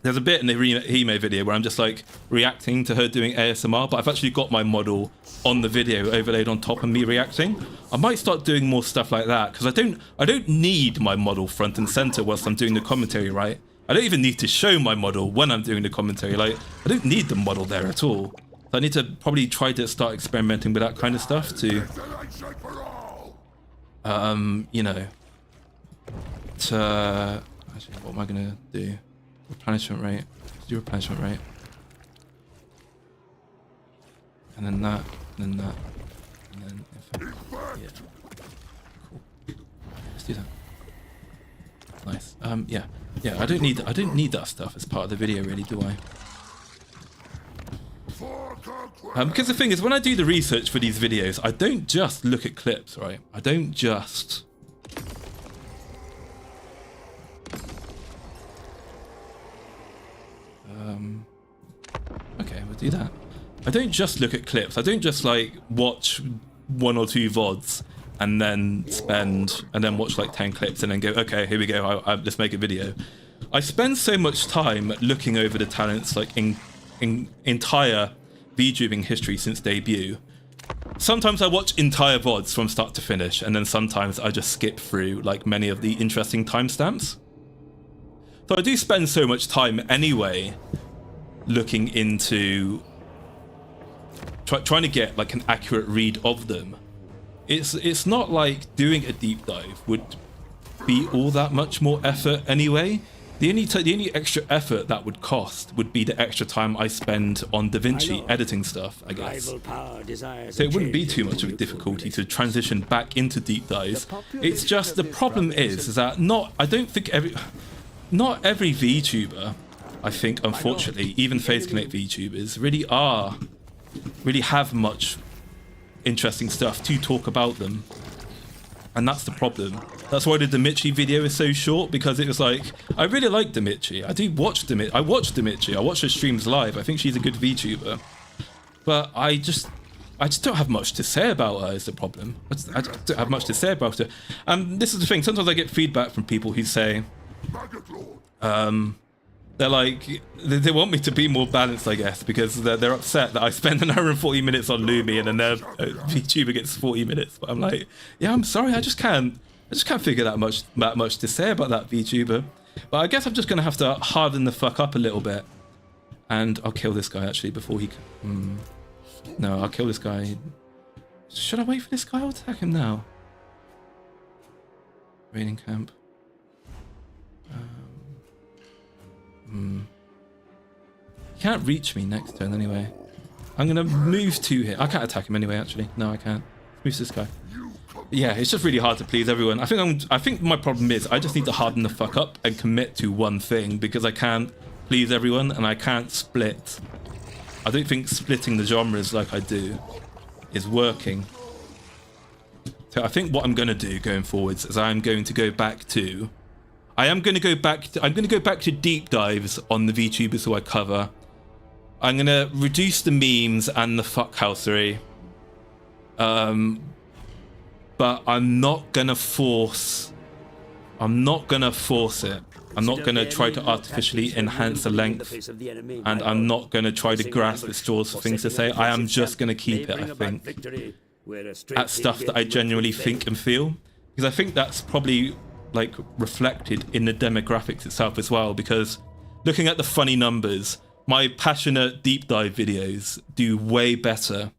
There's a bit in the Hime video where I'm just like reacting to her doing ASMR, but I've actually got my model on the video overlaid on top of me reacting. I might start doing more stuff like that because I don't need my model front and center whilst I'm doing the commentary, right? I don't even need to show my model when I'm doing the commentary. Like, I don't need the model there at all. So I need to probably try to start experimenting with that kind of stuff to, you know, to actually, what am I gonna do? Replenishment rate. Let's do replenishment rate. And then that, and then that, and then yeah. Cool. Let's do that. Nice. Yeah. Yeah, I don't need that stuff as part of the video really, do I? Because the thing is, when I do the research for these videos, I don't just look at clips, right? I don't just okay, we'll do that. I don't just look at clips. I don't just like watch 1 or 2 VODs and then watch like 10 clips and then go, okay, here we go, let's make a video. I spend so much time looking over the talents like in entire VTubing history since debut. Sometimes I watch entire VODs from start to finish, and then sometimes I just skip through like many of the interesting timestamps. So I do spend so much time anyway looking into trying to get like an accurate read of them. It's not like doing a deep dive would be all that much more effort anyway. The only extra effort that would cost would be the extra time I spend on DaVinci editing stuff, I guess. So it wouldn't be too much of a difficulty to transition back into deep dives. It's just the problem is that not every VTuber, I think, unfortunately, even Phase Connect VTubers really have much interesting stuff to talk about them. And that's the problem. That's why the Dimitri video is so short, because it was like, I really like Dimitri. I watch Dimitri. I watch her streams live. I think she's a good VTuber. But I just don't have much to say about her is the problem. I just don't have much to say about her. And this is the thing, sometimes I get feedback from people who say, they're like, they want me to be more balanced, I guess, because they're upset that I spend an hour and 40 minutes on Lumi and then their VTuber gets 40 minutes. But I'm like, yeah, I'm sorry, I just can't figure that much to say about that VTuber. But I guess I'm just gonna have to harden the fuck up a little bit. And I'll kill this guy actually before he no, I'll kill this guy. Should I wait for this guy or attack him now? Raiding camp. You can't reach me next turn anyway. I'm gonna move to here. I can't attack him anyway, actually. No, I can't. Move this guy. Yeah, it's just really hard to please everyone. I think my problem is I just need to harden the fuck up and commit to one thing, because I can't please everyone and I can't split. I don't think splitting the genres like I do is working. So I think what I'm gonna do going forwards is I'm going to go back to deep dives on the VTubers who I cover. I'm gonna reduce the memes and the fuckhousery. But I'm not gonna force it. I'm not gonna try to artificially enhance the length, and I'm not gonna try to grasp at straws for things to say. I am just gonna keep it, I think, at stuff that I genuinely think and feel, because I think that's probably like reflected in the demographics itself as well, because looking at the funny numbers, my passionate deep dive videos do way better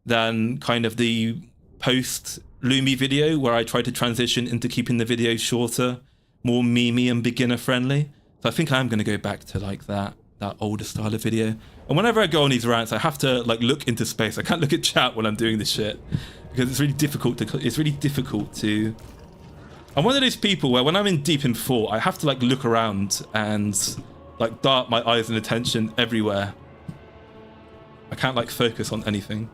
than kind of the post Lumi video where I try to transition into keeping the video shorter, more memey and beginner friendly. So I think I'm going to go back to like that that older style of video. And whenever I go on these rants, I have to like look into space. I can't look at chat when I'm doing this shit because it's really difficult to. I'm one of those people where when I'm in deep in thought, I have to like look around and like dart my eyes and attention everywhere. I can't like focus on anything.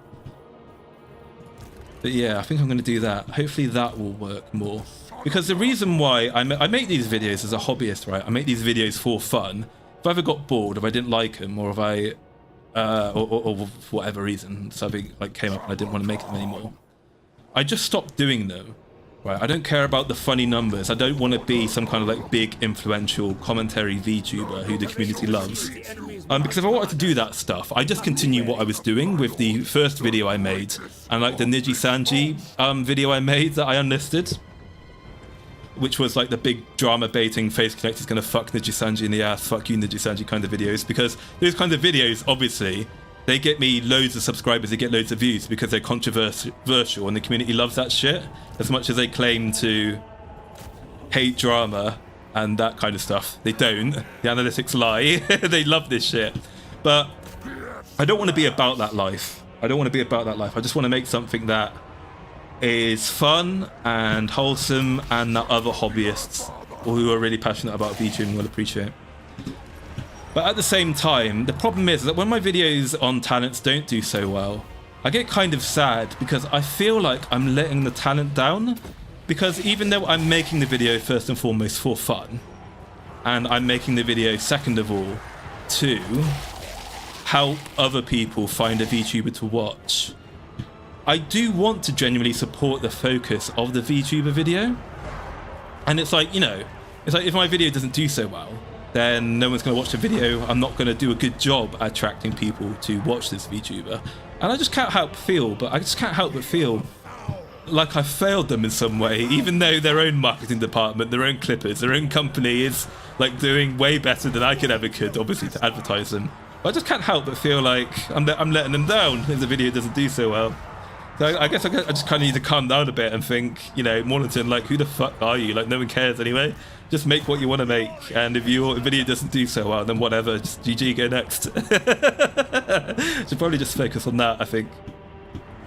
But yeah, I think I'm going to do that. Hopefully that will work more. Because the reason why I make these videos as a hobbyist, right? I make these videos for fun. If I ever got bored, if I didn't like them, or if I, or for whatever reason, something like came up and I didn't want to make them anymore, I just stopped doing them, right? I don't care about the funny numbers. I don't want to be some kind of like big influential commentary VTuber who the community loves. Because if I wanted to do that stuff, I just continue what I was doing with the first video I made and like the Niji Sanji video I made that I unlisted, which was like the big drama baiting face connector's gonna fuck Niji Sanji in the ass, fuck you Niji Sanji kind of videos, because those kinds of videos, obviously, they get me loads of subscribers, they get loads of views because they're controversial and the community loves that shit as much as they claim to hate drama and that kind of stuff. They don't. The analytics lie. They love this shit. But I don't want to be about that life. I don't want to be about that life. I just want to make something that is fun and wholesome and that other hobbyists or who are really passionate about VTubing will appreciate. But at the same time, the problem is that when my videos on talents don't do so well, I get kind of sad because I feel like I'm letting the talent down. Because even though I'm making the video first and foremost for fun, and I'm making the video second of all to help other people find a VTuber to watch, I do want to genuinely support the focus of the VTuber video. And it's like, you know, it's like if my video doesn't do so well, then no one's going to watch the video. I'm not going to do a good job at attracting people to watch this VTuber. And I just can't help but feel like I failed them in some way, even though their own marketing department, their own clippers, their own company is like doing way better than I could, obviously, to advertise them. But I just can't help but feel like I'm letting them down if the video doesn't do so well. So I guess I just kind of need to calm down a bit and think, you know, Maulington, like, who the fuck are you? Like, no one cares anyway. Just make what you want to make. And if your video doesn't do so well, then whatever, just GG, go next. Should probably just focus on that, I think.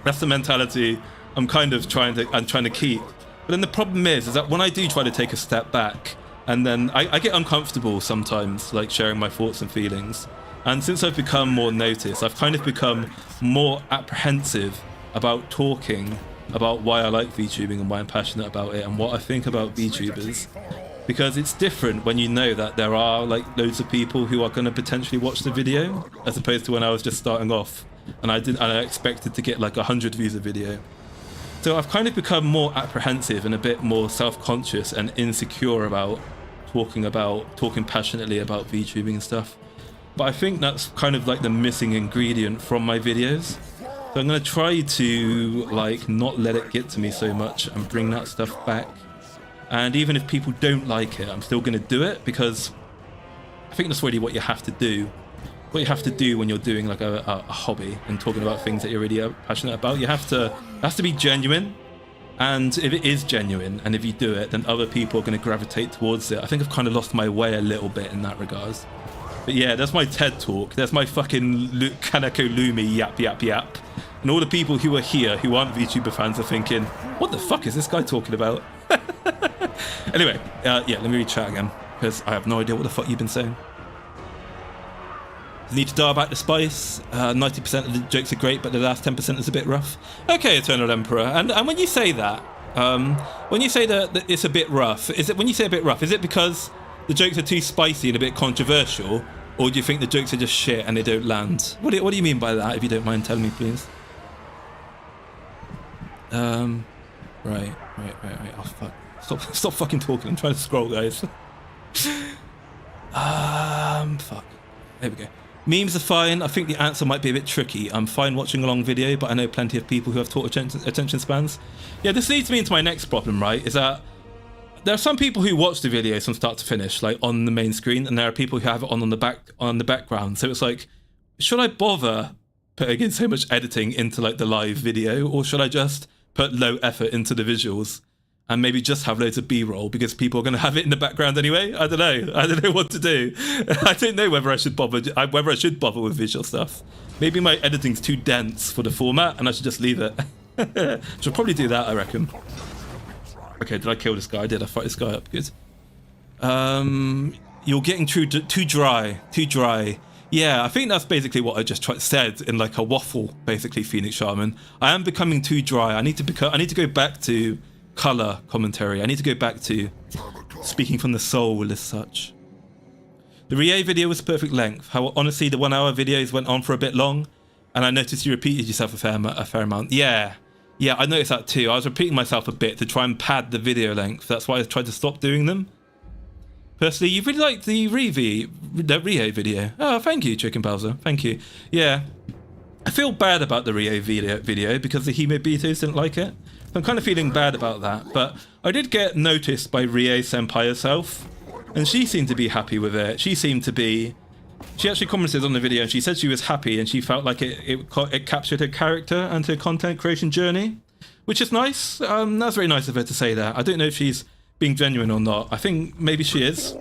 That's the mentality I'm kind of trying to keep. But then the problem is that when I do try to take a step back, and then I get uncomfortable sometimes, like sharing my thoughts and feelings. And since I've become more noticed, I've kind of become more apprehensive about talking about why I like VTubing and why I'm passionate about it and what I think about VTubers. Because it's different when you know that there are like loads of people who are going to potentially watch the video, as opposed to when I was just starting off and I expected to get like 100 views a video. So I've kind of become more apprehensive and a bit more self-conscious and insecure about talking passionately about VTubing and stuff. But I think that's kind of like the missing ingredient from my videos. So I'm going to try to like not let it get to me so much and bring that stuff back. And even if people don't like it, I'm still going to do it because I think that's really what you have to do. What you have to do when you're doing like a hobby and talking about things that you're really passionate about, it has to be genuine. And if it is genuine and if you do it, then other people are going to gravitate towards it. I think I've kind of lost my way a little bit in that regards. But yeah, that's my TED talk. There's my fucking Kaneko Lumi yap yap yap. And all the people who are here who aren't VTuber fans are thinking, what the fuck is this guy talking about? Anyway, yeah, let me read chat again because I have no idea what the fuck you've been saying. Need to dial back the spice. 90% of the jokes are great, but the last 10% is a bit rough. Okay, Eternal Emperor. And when you say that, when you say that it's a bit rough, is it because the jokes are too spicy and a bit controversial, or do you think the jokes are just shit and they don't land? What do you mean by that? If you don't mind telling me, please. Right. Oh fuck. Stop fucking talking. I'm trying to scroll, guys. Fuck. There we go. Memes are fine. I think the answer might be a bit tricky. I'm fine watching a long video, but I know plenty of people who have short attention spans. Yeah, this leads me into my next problem, right? Is that there are some people who watch the videos from start to finish, like on the main screen, and there are people who have it on the background. So it's like, should I bother putting in so much editing into like the live video, or should I just put low effort into the visuals and maybe just have loads of B-roll because people are going to have it in the background anyway. I don't know what to do. I don't know whether I should bother with visual stuff. Maybe my editing's too dense for the format and I should just leave it. Should probably do that, I reckon. Okay, did I kill this guy? I did. I fight this guy up. Good. You're getting too dry. Yeah, I think that's basically what I just said in like a waffle, basically, Phoenix Shaman. I am becoming too dry. I need to go back to color commentary. I need to go back to speaking from the soul as such. The Rie video was perfect length. How honestly the 1 hour videos went on for a bit long, and I noticed you repeated yourself a fair amount. Yeah, I noticed that too. I was repeating myself a bit to try and pad the video length. That's why I tried to stop doing them. Personally, you really liked the Rie video. Oh, thank you, Chicken Bowser. Thank you. Yeah, I feel bad about the Rie video because the Himebitos didn't like it. I'm kind of feeling bad about that, but I did get noticed by Rie Senpai herself, and she seemed to be happy with it. She actually commented on the video and she said she was happy and she felt like it captured her character and her content creation journey, which is nice. That's very nice of her to say that. I don't know if she's being genuine or not. I think maybe she is.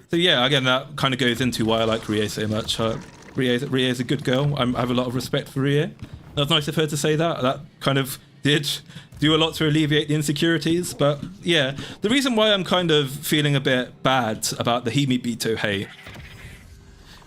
So yeah, again, that kind of goes into why I like Rie so much. Rie is a good girl. I have a lot of respect for Rie. That's nice of her to say that. That kind of did do a lot to alleviate the insecurities. But yeah, the reason why I'm kind of feeling a bit bad about the Himebito hate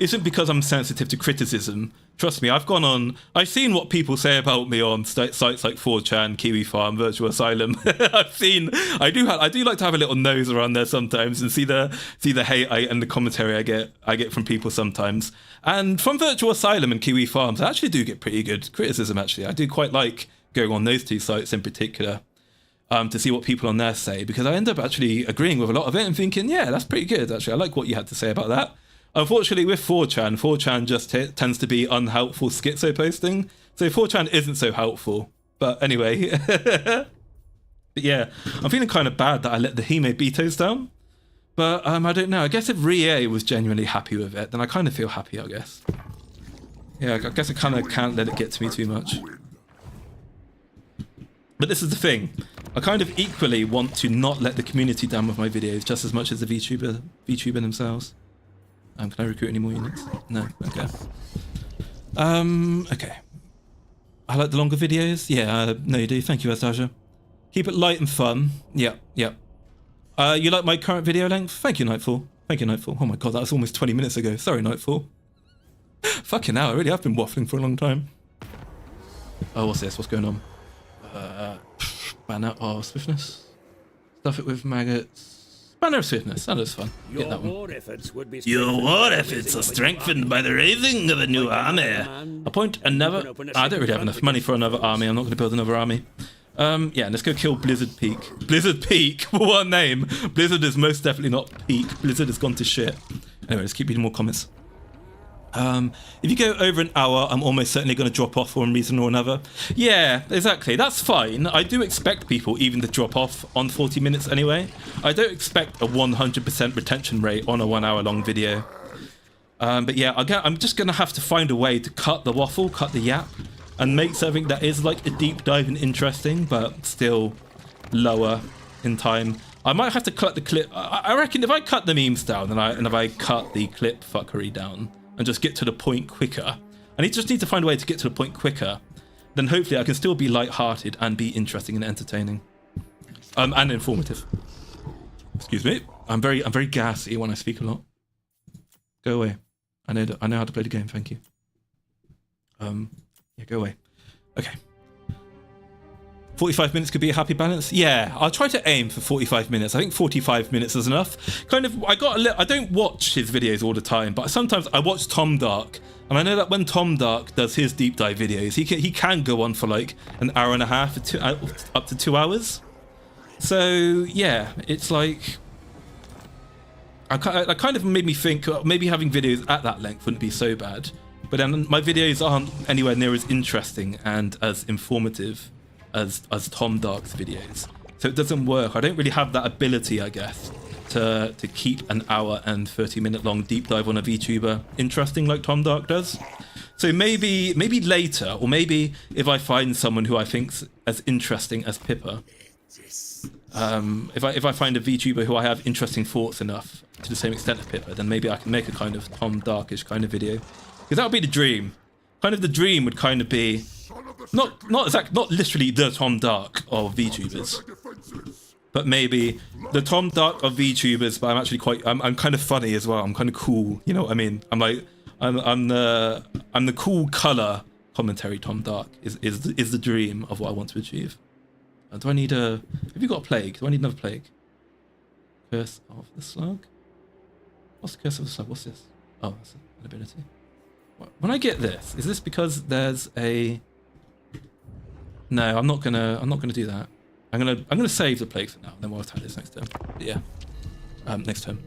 isn't because I'm sensitive to criticism. Trust me, I've seen what people say about me on sites like 4chan, Kiwi Farm, Virtual Asylum. I do like to have a little nose around there sometimes and see the hate and the commentary I get from people sometimes. And from Virtual Asylum and Kiwi Farms, I actually do get pretty good criticism, actually. I do quite like going on those two sites in particular to see what people on there say, because I end up actually agreeing with a lot of it and thinking, yeah, that's pretty good, actually. I like what you had to say about that. Unfortunately, with 4chan just tends to be unhelpful schizo posting. So 4chan isn't so helpful. But anyway. But yeah, I'm feeling kind of bad that I let the Himebitos down. But I don't know. I guess if Rie was genuinely happy with it, then I kind of feel happy, I guess. Yeah, I guess I kind of can't let it get to me too much. But this is the thing. I kind of equally want to not let the community down with my videos just as much as the VTuber themselves. Can I recruit any more units? No. Okay. Okay. I like the longer videos. Yeah, no, you do. Thank you, Astasha. Keep it light and fun. Yeah. You like my current video length? Thank you, Nightfall. Oh my god, that was almost 20 minutes ago. Sorry, Nightfall. Fucking hell, I really have been waffling for a long time. Oh, what's this? What's going on? Banner of Swiftness. Stuff it with maggots. Banner of Swiftness, that is fun. Get that one. Your war efforts are strengthened by the raising of a new army. Appoint another... I don't really have enough money for another army. I'm not going to build another army. Yeah, let's go kill Blizzard Peak. Blizzard Peak? What name? Blizzard is most definitely not Peak. Blizzard has gone to shit. Anyway, let's keep reading more comments. If you go over an hour, I'm almost certainly going to drop off for one reason or another. Yeah, exactly. That's fine. I do expect people even to drop off on 40 minutes anyway. I don't expect a 100% retention rate on a 1 hour long video. But yeah, I'm just going to have to find a way to cut the waffle, cut the yap, and make something that is like a deep dive and interesting, but still lower in time. I might have to cut the clip. I reckon if I cut the memes down and if I cut the clip fuckery down, and just get to the point quicker. And you just need to find a way to get to the point quicker. Then hopefully I can still be light-hearted and be interesting and entertaining. And informative. Excuse me. I'm very gassy when I speak a lot. Go away. I know how to play the game, thank you. Yeah, go away. Okay. 45 minutes could be a happy balance. Yeah, I'll try to aim for 45 minutes. I think 45 minutes is enough. Kind of, I don't watch his videos all the time, but sometimes I watch Tom Dark, and I know that when Tom Dark does his deep dive videos, he can go on for like an hour and a half, up to 2 hours. So yeah, it's like I kind of made me think maybe having videos at that length wouldn't be so bad. But then my videos aren't anywhere near as interesting and as informative as Tom Dark's videos, so it doesn't work. I don't really have that ability, I guess, to keep an hour and 30-minute long deep dive on a VTuber interesting like Tom Dark does. So maybe later, or maybe if I find someone who I think's as interesting as Pippa, If I find a VTuber who I have interesting thoughts enough to the same extent of Pippa, then maybe I can make a kind of Tom Darkish kind of video. Because that would be the dream. Kind of the dream would kind of be not literally the Tom Dark of VTubers, but maybe the Tom Dark of VTubers. But I'm actually I'm kind of funny as well. I'm kind of cool. You know what I mean? I'm the cool color commentary Tom Dark is the dream of what I want to achieve. Do I need have you got a plague? Do I need another plague? Curse of the Slug? What's the curse of the Slug? What's this? Oh, that's an ability. When I get this, is this because there's a... No, I'm not gonna do that. I'm gonna save the plague for now, then we'll attack this next turn. But yeah. Next turn.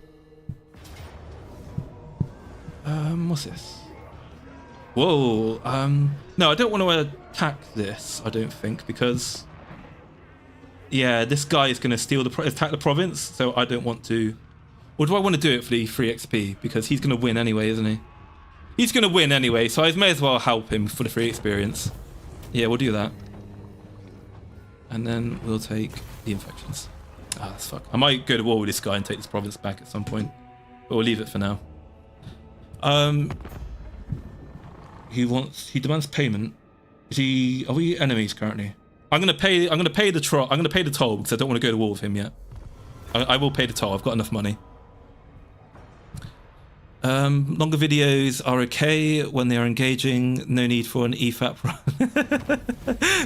What's this? Whoa, no, I don't want to attack this, I don't think, because... Yeah, this guy is going to attack the province, so I don't want to... Or do I want to do it for the free XP? Because he's going to win anyway, isn't he? He's going to win anyway, so I may as well help him for the free experience. Yeah, we'll do that. And then we'll take the infections. Ah, that's fuck. I might go to war with this guy and take this province back at some point. But we'll leave it for now. He demands payment. Are we enemies currently? I'm gonna pay the toll because I don't want to go to war with him yet. I will pay the toll. I've got enough money. Longer videos are okay when they are engaging. No need for an EFAP run.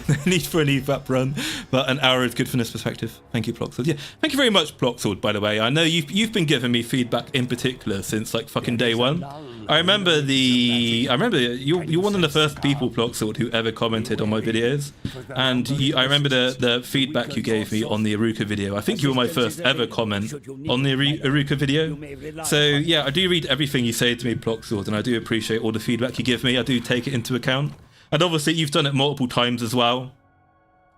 No need for an EFAP run, but an hour is good from this perspective. Thank you, Ploxord. Yeah, thank you very much, Ploxord. By the way, I know you've been giving me feedback in particular since like fucking day one. I remember you're one of the first people, Ploxord, who ever commented on my videos, and I remember the feedback you gave me on the Aruka video. I think you were my first ever comment on the Aruka video. So yeah, I do read everything you say to me, Ploxord, and I do appreciate all the feedback you give me. I do take it into account, and obviously you've done it multiple times as well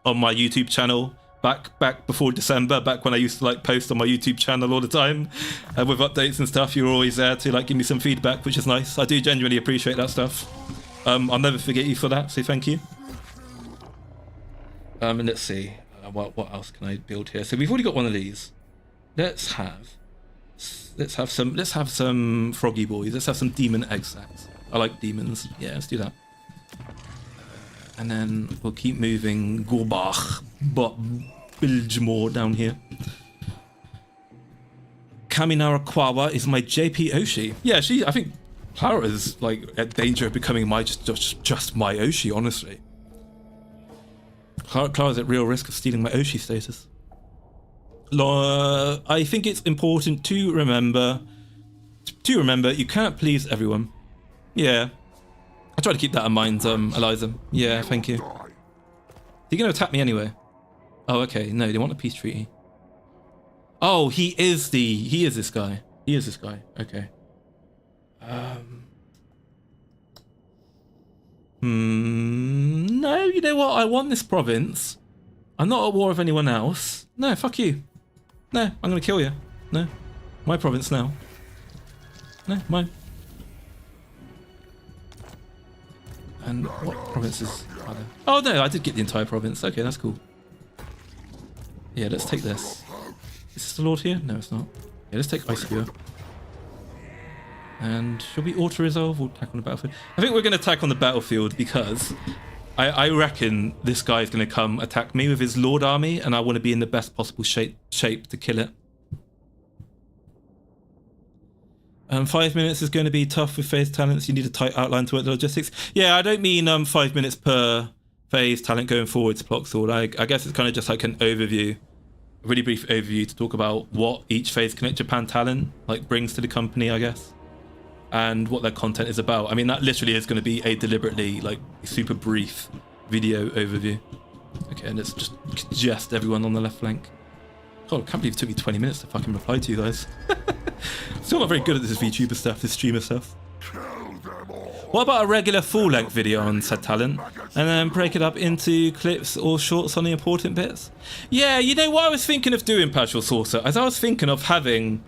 on my YouTube channel. Back before December, back when I used to like post on my YouTube channel all the time with updates and stuff, you were always there to like give me some feedback, which is nice. I do genuinely appreciate that stuff. I'll never forget you for that, so thank you. And let's see, what else can I build here? So we've already got one of these. Let's have some froggy boys. Let's have some demon egg sacks. I like demons. Yeah, let's do that. And then we'll keep moving Gorbach, but Bilgemore down here. Kaminara Kwawa is my JP Oshi. Yeah, I think Clara is like at danger of becoming just my Oshi, honestly. Clara's at real risk of stealing my Oshi status. I think it's important to remember you can't please everyone. Yeah. I try to keep that in mind, Eliza. Yeah, thank you. You're going to attack me anyway? Oh, okay. No, they want a peace treaty. Oh, he is this guy. He is this guy. Okay. No, you know what? I want this province. I'm not at war with anyone else. No, fuck you. No, I'm going to kill you. No. My province now. No, mine. And what provinces are there? Oh no, I did get the entire province. Okay, that's cool. Yeah, let's take this. Is this the Lord here? No, it's not. Yeah, let's take Ice Spear. And should we auto-resolve or attack on the battlefield? I think we're going to attack on the battlefield because I reckon this guy is going to come attack me with his Lord army, and I want to be in the best possible shape to kill it. 5 minutes is going to be tough with phase talents. You need a tight outline to work the logistics. Yeah, I don't mean 5 minutes per phase talent going forwards, Ploxord. I guess it's kind of just like an overview, a really brief overview to talk about what each phase Connect Japan talent like brings to the company, I guess, and what their content is about. I mean, that literally is going to be a deliberately like super brief video overview. Okay, and let's just congest everyone on the left flank. God, I can't believe it took me 20 minutes to fucking reply to you guys. Still not very good at this VTuber stuff, this streamer stuff. What about a regular full-length video on said talent, and then break it up into clips or shorts on the important bits? Yeah, you know what I was thinking of doing, Patrol Saucer, as I was thinking of having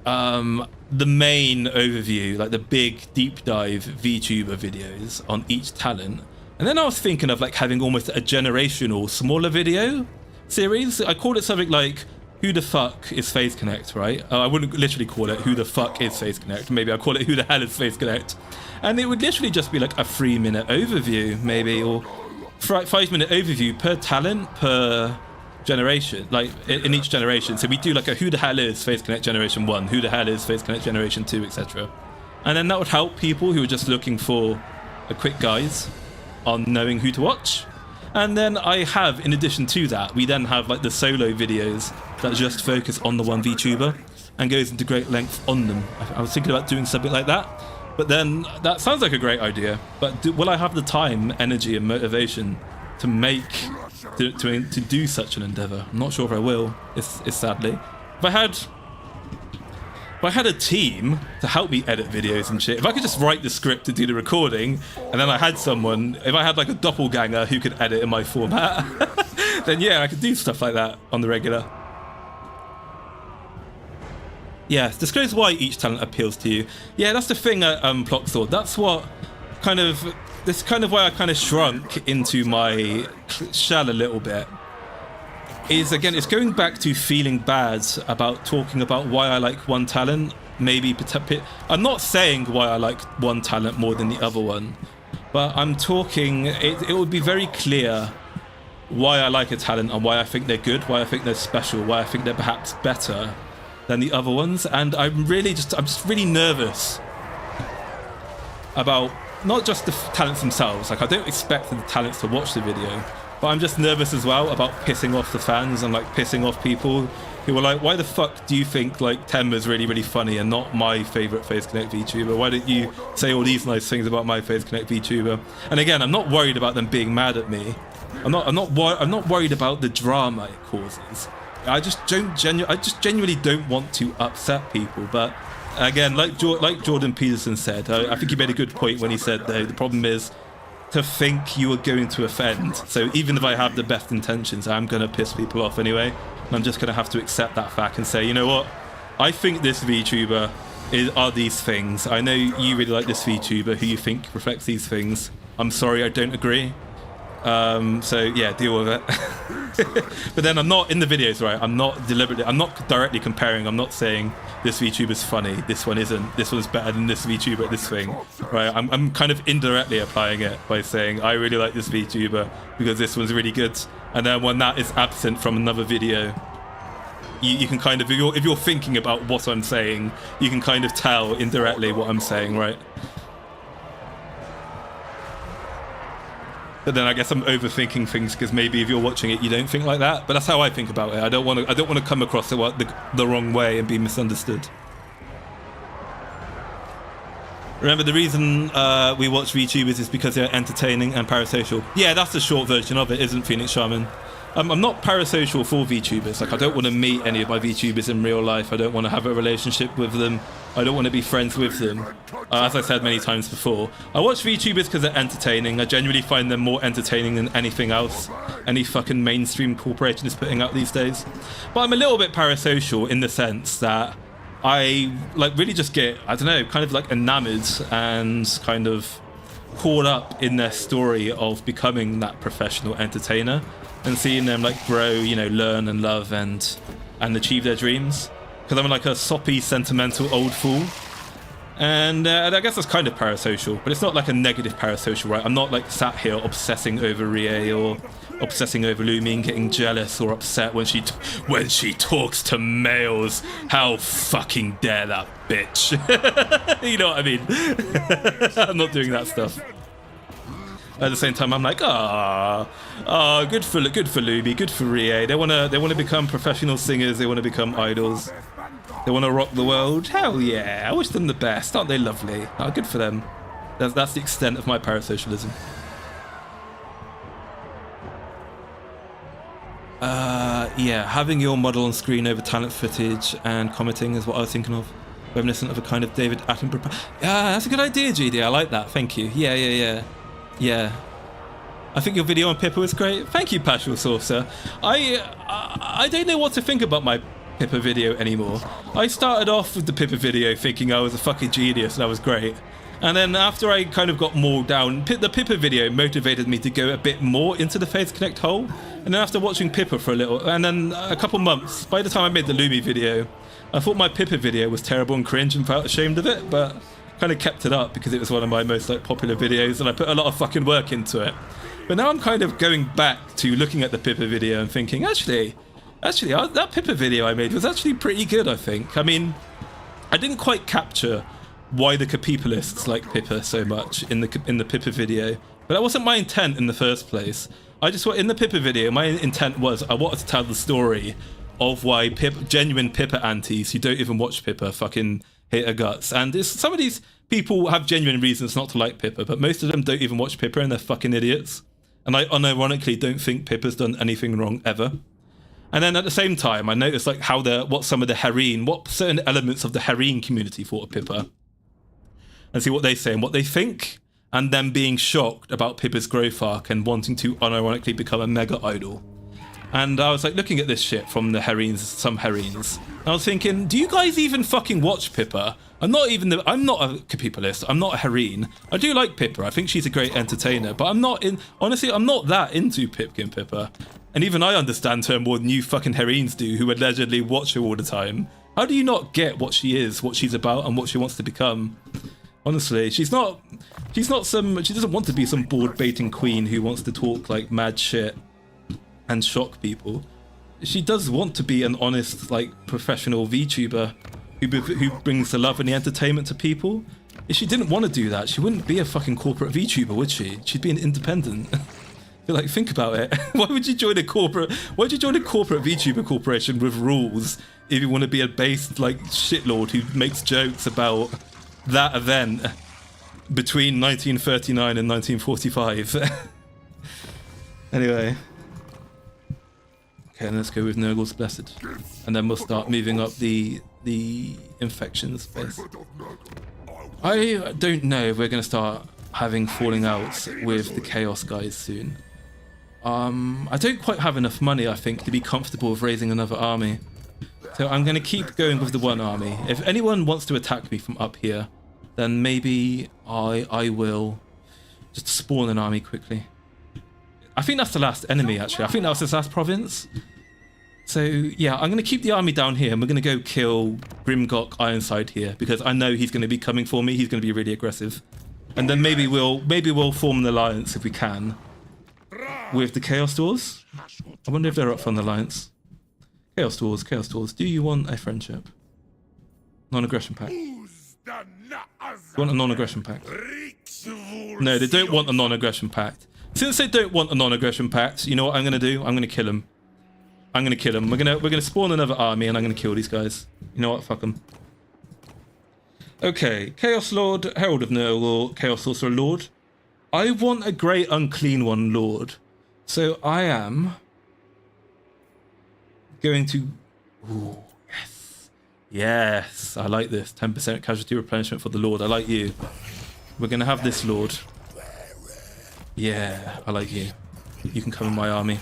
the main overview, like the big deep dive VTuber videos on each talent, and then I was thinking of like having almost a generational smaller video. series. I called it something like Who the Fuck is Phase Connect, right? I wouldn't literally call it Who the Fuck is Phase Connect. Maybe I'll call it Who the Hell is Phase Connect. And it would literally just be like a 3-minute overview, maybe, or 5-minute overview per talent, per generation, like in each generation. So we do like a Who the Hell is Phase Connect Generation 1, Who the Hell is Phase Connect Generation 2, etc. And then that would help people who are just looking for a quick guide on knowing who to watch. And then I have, in addition to that, we then have like the solo videos that just focus on the one VTuber and goes into great length on them. I was thinking about doing something like that, but then that sounds like a great idea. But will I have the time, energy, and motivation to make to do such an endeavor? I'm not sure if I will. It's sadly, if I had a team to help me edit videos and shit, if I could just write the script to do the recording, and then I had someone, if I had like a doppelganger who could edit in my format, then yeah, I could do stuff like that on the regular. Yeah, disclose why each talent appeals to you. Yeah, that's the thing at Ploxord. That's what kind of, this is kind of why I kind of shrunk into my shell a little bit. Is again, it's going back to feeling bad about talking about why I like one talent. Maybe I'm not saying why I like one talent more than the other one, but I'm talking, it would be very clear why I like a talent and why I think they're good, why I think they're special, why I think they're perhaps better than the other ones. And I'm just really nervous about not just the talents themselves. Like, I don't expect the talents to watch the video, but I'm just nervous as well about pissing off the fans and like pissing off people who were like, why the fuck do you think like Tenma's really, really funny and not my favorite Phase Connect VTuber? Why don't you say all these nice things about my Phase Connect VTuber? And again, I'm not worried about them being mad at me. I'm not worried about the drama it causes. I just genuinely don't want to upset people. But again, like Jordan Peterson said, I think he made a good point when he said though, the problem is to think you are going to offend. So even if I have the best intentions, I'm going to piss people off anyway. And I'm just going to have to accept that fact and say, you know what? I think this VTuber are these things. I know you really like this VTuber who you think reflects these things. I'm sorry, I don't agree. So yeah, deal with it. But then I'm not in the videos, right? I'm not directly comparing. I'm not saying this VTuber's funny, this one isn't, this one's better than this VTuber at this thing, right? I'm kind of indirectly applying it by saying I really like this VTuber because this one's really good. And then when that is absent from another video, you can kind of, if you're thinking about what I'm saying, you can kind of tell indirectly what I'm saying, right? But then I guess I'm overthinking things because maybe if you're watching it, you don't think like that. But that's how I think about it. I don't want to come across the wrong way and be misunderstood. Remember, the reason we watch VTubers is because they're entertaining and parasocial. Yeah, that's the short version of it, isn't Phoenix Shaman? I'm not parasocial for VTubers. Like, I don't want to meet any of my VTubers in real life. I don't want to have a relationship with them. I don't want to be friends with them. As I said many times before, I watch VTubers because they're entertaining. I genuinely find them more entertaining than anything else any fucking mainstream corporation is putting out these days. But I'm a little bit parasocial in the sense that I like really just get, I don't know, kind of like enamored and kind of caught up in their story of becoming that professional entertainer and seeing them like grow, you know, learn and love and achieve their dreams. Because I'm like a soppy, sentimental old fool. And I guess that's kind of parasocial, but it's not like a negative parasocial, right? I'm not like sat here obsessing over Rie or obsessing over Lumi and getting jealous or upset when she talks to males. How fucking dare that bitch? You know what I mean? I'm not doing that stuff. At the same time, I'm like, good for Lumi, good for Rie. They wanna become professional singers. They wanna become idols. They wanna rock the world. Hell yeah! I wish them the best. Aren't they lovely? Oh, good for them. That's the extent of my parasocialism. Yeah, having your model on screen over talent footage and commenting is what I was thinking of. Reminiscent of a kind of David Attenborough. Yeah, that's a good idea, GD. I like that. Thank you. Yeah. I think your video on Pippa was great. Thank you, Pashul Saucer. I don't know what to think about my Pippa video anymore. I started off with the Pippa video thinking I was a fucking genius and I was great. And then after I kind of got mauled down, the Pippa video motivated me to go a bit more into the Faith Connect hole. And then after watching Pippa for a little, and then a couple months, by the time I made the Lumi video, I thought my Pippa video was terrible and cringe and felt ashamed of it, but kind of kept it up because it was one of my most like popular videos and I put a lot of fucking work into it. But now I'm kind of going back to looking at the Pippa video and thinking, actually, that Pippa video I made was actually pretty good, I think. I mean, I didn't quite capture why the capitalists like Pippa so much in the Pippa video, but that wasn't my intent in the first place. I just in the Pippa video, my intent was I wanted to tell the story of why genuine Pippa antis who don't even watch Pippa fucking hate her guts. And some of these people have genuine reasons not to like Pippa, but most of them don't even watch Pippa and they're fucking idiots. And I unironically don't think Pippa's done anything wrong ever. And then at the same time, I noticed like what certain elements of the Hareen community thought of Pippa. And see what they say and what they think, and them being shocked about Pippa's growth arc and wanting to unironically become a mega idol. And I was like looking at this shit from the some Hareens. And I was thinking, do you guys even fucking watch Pippa? I'm not a capitulist, I'm not a Hareen. I do like Pippa, I think she's a great entertainer, but I'm not that into Pipkin Pippa. And even I understand her more than you fucking Hareens do, who allegedly watch her all the time. How do you not get what she is, what she's about, and what she wants to become? Honestly, she doesn't want to be some board baiting queen who wants to talk like mad shit and shock people. She does want to be an honest, like, professional VTuber who brings the love and the entertainment to people. If she didn't want to do that, she wouldn't be a fucking corporate VTuber, would she? She'd be an independent. Like, think about it. Why would you join a corporate VTuber corporation with rules if you want to be a based, like, shitlord who makes jokes about that event between 1939 and 1945? Anyway. Okay, let's go with NURGLE's Blessed. And then we'll start moving up the infection space. I don't know if we're going to start having falling outs with the Chaos guys soon. I don't quite have enough money, I think, to be comfortable with raising another army. So I'm going to keep going with the one army. If anyone wants to attack me from up here, then maybe I will just spawn an army quickly. I think that's the last enemy, actually. I think that was his last province. So, yeah, I'm going to keep the army down here, and we're going to go kill Grimgok Ironside here, because I know he's going to be coming for me. He's going to be really aggressive. And then maybe we'll form an alliance, if we can, with the Chaos Doors. I wonder if they're up for an alliance. Chaos Doors, do you want a friendship? Non-aggression pact. You want a non-aggression pact? No, they don't want a non-aggression pact. Since they don't want a non-aggression pact, you know what I'm going to do? I'm going to kill them. We're going to spawn another army and I'm going to kill these guys. You know what? Fuck them. Okay. Chaos Lord, Herald of NURGLE, Chaos Sorcerer Lord. I want a Great Unclean One Lord. So I am going to... Ooh, yes. Yes, I like this. 10% casualty replenishment for the Lord. I like you. We're going to have this Lord. Yeah, I like you. You can come in my army,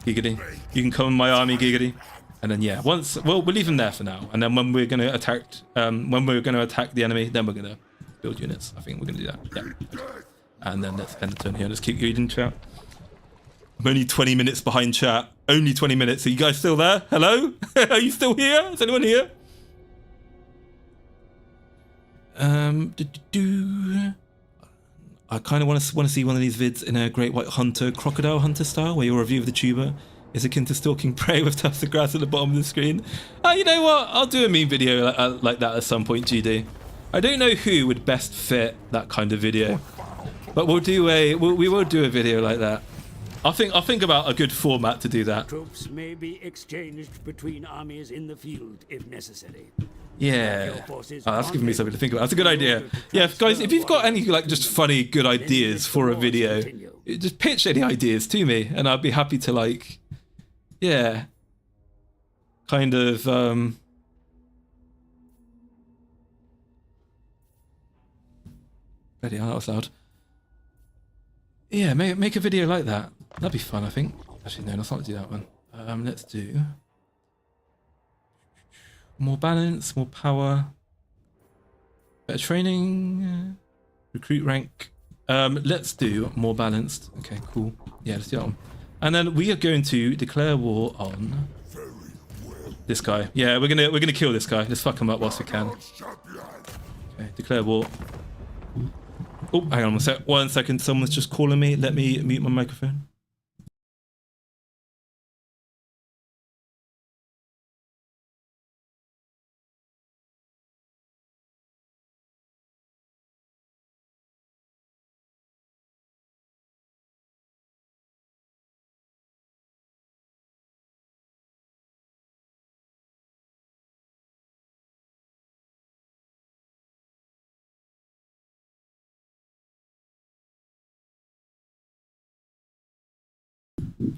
Giggity. You can come in my army, Giggity. And then yeah, we'll leave him there for now. And then when we're going to attack, the enemy, then we're going to build units. I think we're going to do that. Yeah. Okay. And then let's end the turn here. Let's keep reading chat. I'm only 20 minutes behind chat. Only 20 minutes. Are you guys still there? Hello? Are you still here? Is anyone here? I kind of want to see one of these vids in a Great White Hunter, Crocodile Hunter style, where your review of the tuber is akin to stalking prey with tufts of grass at the bottom of the screen. You know what? I'll do a meme video like that at some point, GD. I don't know who would best fit that kind of video, but we will do a video like that. I'll think about a good format to do that. Troops may be exchanged between armies in the field if necessary. Yeah, that's giving me something to think about. That's a good idea. Yeah, guys, if you've got any like just funny, good ideas for a video, just pitch any ideas to me, and I'd be happy to like, yeah, kind of. Bloody hell, that was loud. Yeah, make a video like that. That'd be fun, I think. Actually, no, let's not do that one. Let's do more balance, more power, better training. Recruit rank. Let's do more balanced. Okay, cool. Yeah, let's do that one. And then we are going to declare war on this guy. Yeah, we're gonna kill this guy. Let's fuck him up whilst we can. Okay, declare war. Oh, hang on 1 second. Someone's just calling me. Let me mute my microphone.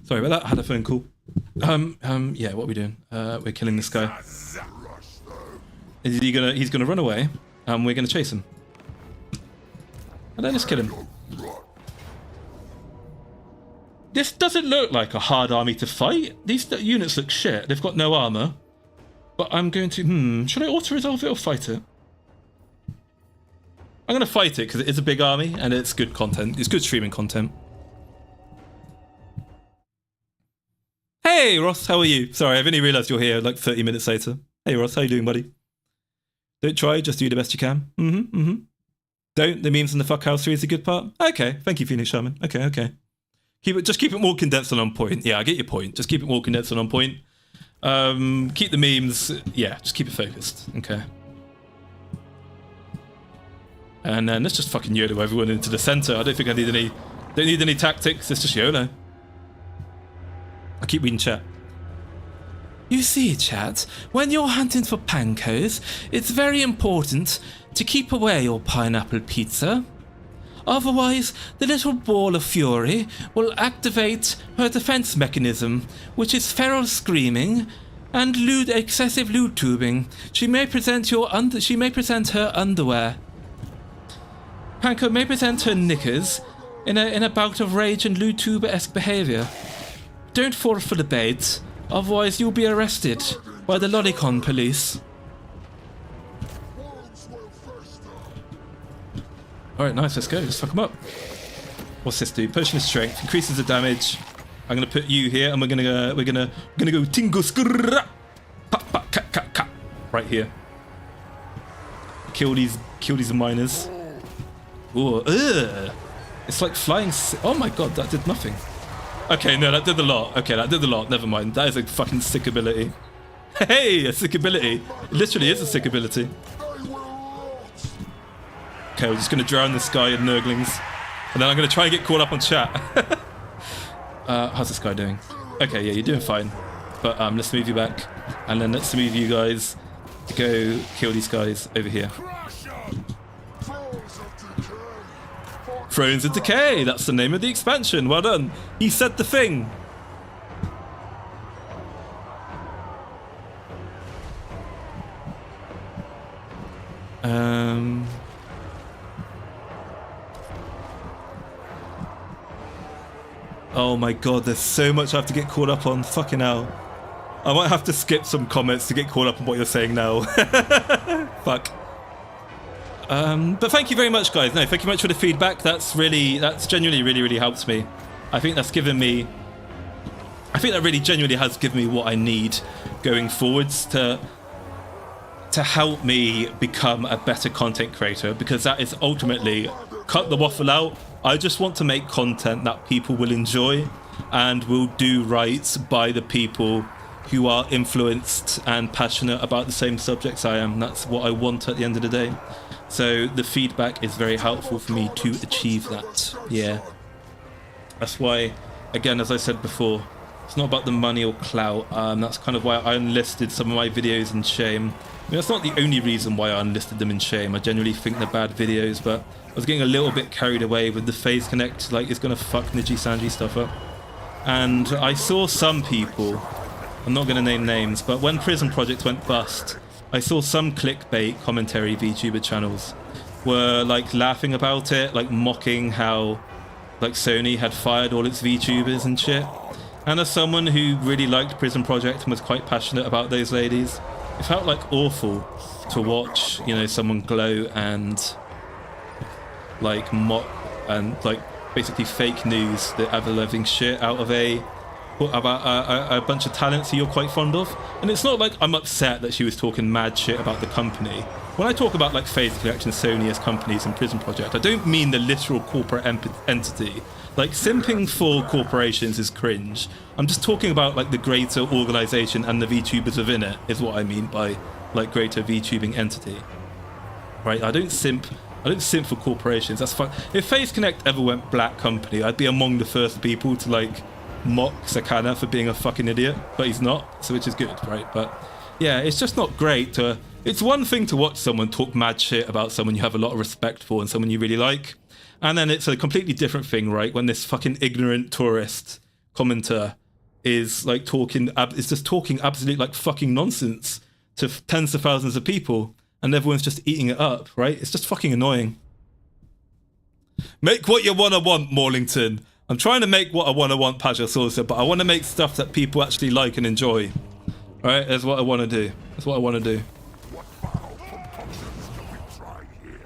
Sorry about that. I had a phone call. Yeah, what are we doing? We're killing this guy. Is he gonna? He's gonna run away. We're gonna chase him. And then let's kill him. This doesn't look like a hard army to fight. These units look shit. They've got no armor. But I'm going to. Should I auto-resolve it or fight it? I'm gonna fight it because it is a big army and it's good content. It's good streaming content. Hey Ross, how are you? Sorry, I've only realised you're here like 30 minutes later. Hey Ross, how you doing, buddy? Don't try, just do the best you can. Don't. The memes in the Fuckhouse 3 is a good part. Okay, thank you, Phoenix Shaman. Okay. Just keep it more condensed and on point. Yeah, I get your point. Just keep it more condensed and on point. Keep the memes. Yeah, just keep it focused. Okay. And then let's just fucking YOLO everyone into the center. I don't think I need any. Don't need any tactics. It's just YOLO. I keep reading chat. You see, chat, when you're hunting for pankos, it's very important to keep away your pineapple pizza. Otherwise, the little ball of fury will activate her defense mechanism, which is feral screaming and excessive lewd tubing. She may present her underwear. Panko may present her knickers in a bout of rage and lewd tuber-esque behaviour. Don't fall for the bait, otherwise you'll be arrested by the Lolicon police. Alright, nice, let's go, let's fuck them up. What's this do? Potion of strength, increases the damage. I'm gonna put you here and we're gonna go tingo skrrrra. Pop, pop, cat, cat, cat. Right here. Kill these miners. Ooh, ugh. It's like flying. Oh my god, that did nothing. Okay, no, that did a lot. Okay, that did a lot. Never mind. That is a fucking sick ability. Hey, a sick ability. It literally is a sick ability. Okay, we're just going to drown this guy in Nurglings. And then I'm going to try and get caught up on chat. How's this guy doing? Okay, yeah, you're doing fine. But let's move you back. And then let's move you guys to go kill these guys over here. Thrones of Decay, that's the name of the expansion. Well done. He said the thing. Oh my god, there's so much I have to get caught up on. Fucking hell. I might have to skip some comments to get caught up on what you're saying now. Fuck. But thank you very much, guys. No, thank you much for the feedback. That's genuinely really helped me. I think that really genuinely has given me what I need going forwards to help me become a better content creator, because that is ultimately, cut the waffle out. I just want to make content that people will enjoy and will do right by the people who are influenced and passionate about the same subjects I am. That's what I want at the end of the day. So the feedback is very helpful for me to achieve that. Yeah. That's why, again, as I said before, it's not about the money or clout. That's kind of why I unlisted some of my videos in shame. I mean, that's not the only reason why I unlisted them in shame. I generally think they're bad videos, but I was getting a little bit carried away with the Phase Connect, like it's gonna fuck Niji Sanji stuff up. And I saw some people, I'm not gonna name names, but when Prison Project went bust, I saw some clickbait commentary VTuber channels were like laughing about it, like mocking how like Sony had fired all its VTubers and shit. And as someone who really liked Prison Project and was quite passionate about those ladies, it felt like awful to watch, you know, someone glow and like mock and like basically fake news the ever-living shit out of about a bunch of talents that you're quite fond of. And it's not like I'm upset that she was talking mad shit about the company. When I talk about like Phase Collection, Sony as companies and Prison Project, I don't mean the literal corporate entity. Like, simping for corporations is cringe. I'm just talking about like the greater organization and the VTubers within it is what I mean by like greater VTubing entity. Right? I don't simp for corporations. That's fine. If Phase Connect ever went black company, I'd be among the first people to like mock Sakana for being a fucking idiot, but he's not, so which is good, right? But yeah, it's just not great to... It's one thing to watch someone talk mad shit about someone you have a lot of respect for and someone you really like, and then it's a completely different thing, right, when this fucking ignorant tourist commenter is like talking absolute like fucking nonsense to tens of thousands of people, and everyone's just eating it up, right? It's just fucking annoying. Make what you want, Maulington. I'm trying to make what I want, Paja Saucer, but I want to make stuff that people actually like and enjoy. Alright, that's what I want to do. That's what I want to do.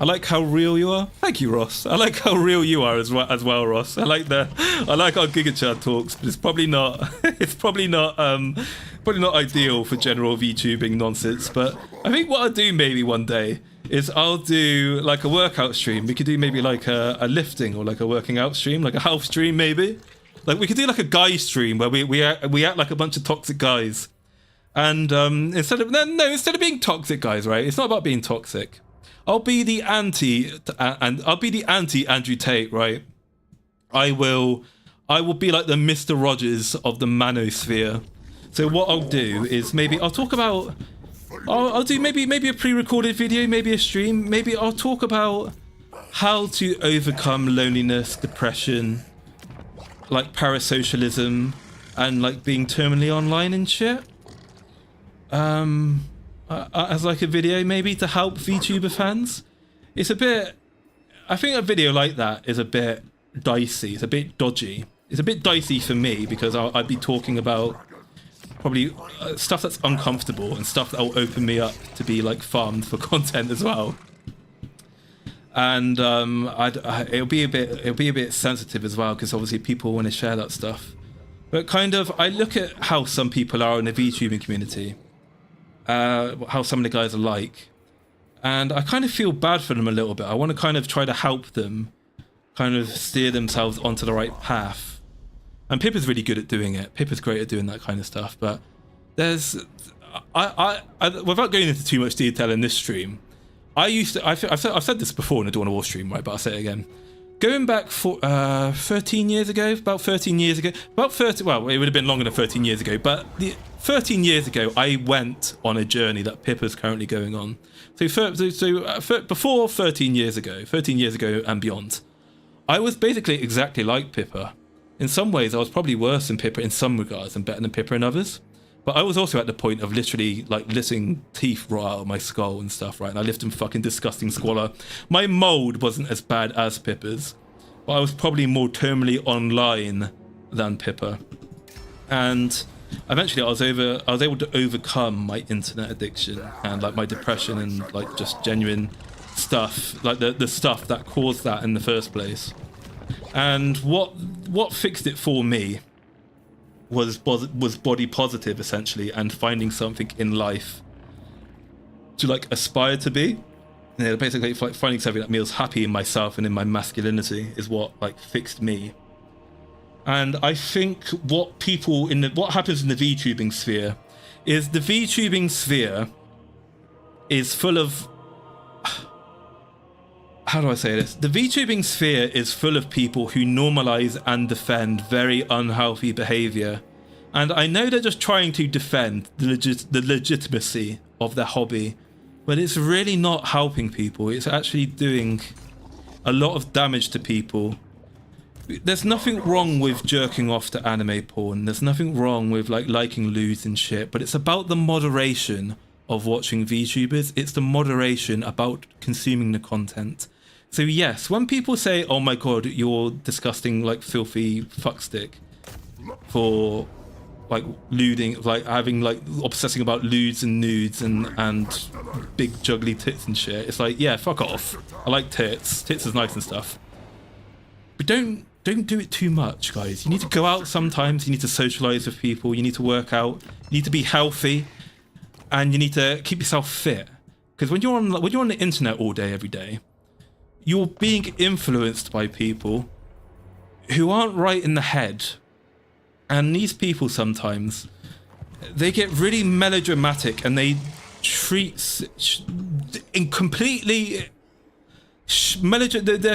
I like how real you are. Thank you, Ross. I like how real you are as well, Ross. I like our GigaChad talks, but it's probably not ideal for general VTubing nonsense. But I think what I'll do maybe one day is I'll do like a workout stream. We could do maybe like a lifting or like a working out stream, like a health stream maybe. Like we could do like a guy stream where we act like a bunch of toxic guys. And instead of being toxic guys, right? It's not about being toxic. I'll be the anti Andrew Tate, right? I will be like the Mr. Rogers of the manosphere. So what I'll do is maybe I'll talk about I'll do maybe a pre-recorded video, maybe a stream. Maybe I'll talk about how to overcome loneliness, depression, like parasocialism, and like being terminally online and shit. As like a video maybe to help VTuber fans. It's a bit... I think a video like that is a bit dicey. It's a bit dodgy. It's a bit dicey for me because I'd be talking about probably stuff that's uncomfortable and stuff that will open me up to be like farmed for content as well. And it'll be a bit sensitive as well because obviously people want to share that stuff. But kind of, I look at how some people are in the VTubing community. How some of the guys are like, and I kind of feel bad for them a little bit. I want to kind of try to help them kind of steer themselves onto the right path, and Pippa's really good at doing it. Pippa's great at doing that kind of stuff, but there's I without going into too much detail in this stream, I've said this before in a Dawn of War stream, right, but I'll say it again. Going back for 13 years ago, well, it would have been longer than 13 years ago, but 13 years ago, I went on a journey that Pippa's currently going on. So before 13 years ago and beyond, I was basically exactly like Pippa. In some ways, I was probably worse than Pippa in some regards and better than Pippa in others. But I was also at the point of literally like letting teeth rot out of my skull and stuff, right? And I lived in fucking disgusting squalor. My mold wasn't as bad as Pippa's, but I was probably more terminally online than Pippa. And eventually I was able to overcome my internet addiction and like my depression and like just genuine stuff, like the stuff that caused that in the first place. And what fixed it for me was body positive, essentially, and finding something in life to like aspire to be. Yeah, basically like finding something that feels happy in myself and in my masculinity is what like fixed me. And I think what happens in the VTubing sphere is the VTubing sphere is full of... How do I say this? The VTubing sphere is full of people who normalize and defend very unhealthy behavior. And I know they're just trying to defend the legitimacy of their hobby, but it's really not helping people. It's actually doing a lot of damage to people. There's nothing wrong with jerking off to anime porn. There's nothing wrong with like liking lewds and shit, but it's about the moderation of watching VTubers. It's the moderation about consuming the content. So yes, when people say, oh my god, you're disgusting, like filthy fuckstick for like lewding, like having like obsessing about lewds and nudes and big juggly tits and shit. It's like, yeah, fuck off. I like tits. Tits is nice and stuff. But don't do it too much, guys. You need to go out sometimes. You need to socialize with people. You need to work out. You need to be healthy, and you need to keep yourself fit. Because when you're on the internet all day, every day, you're being influenced by people who aren't right in the head. And these people sometimes, they get really melodramatic, and they treat they're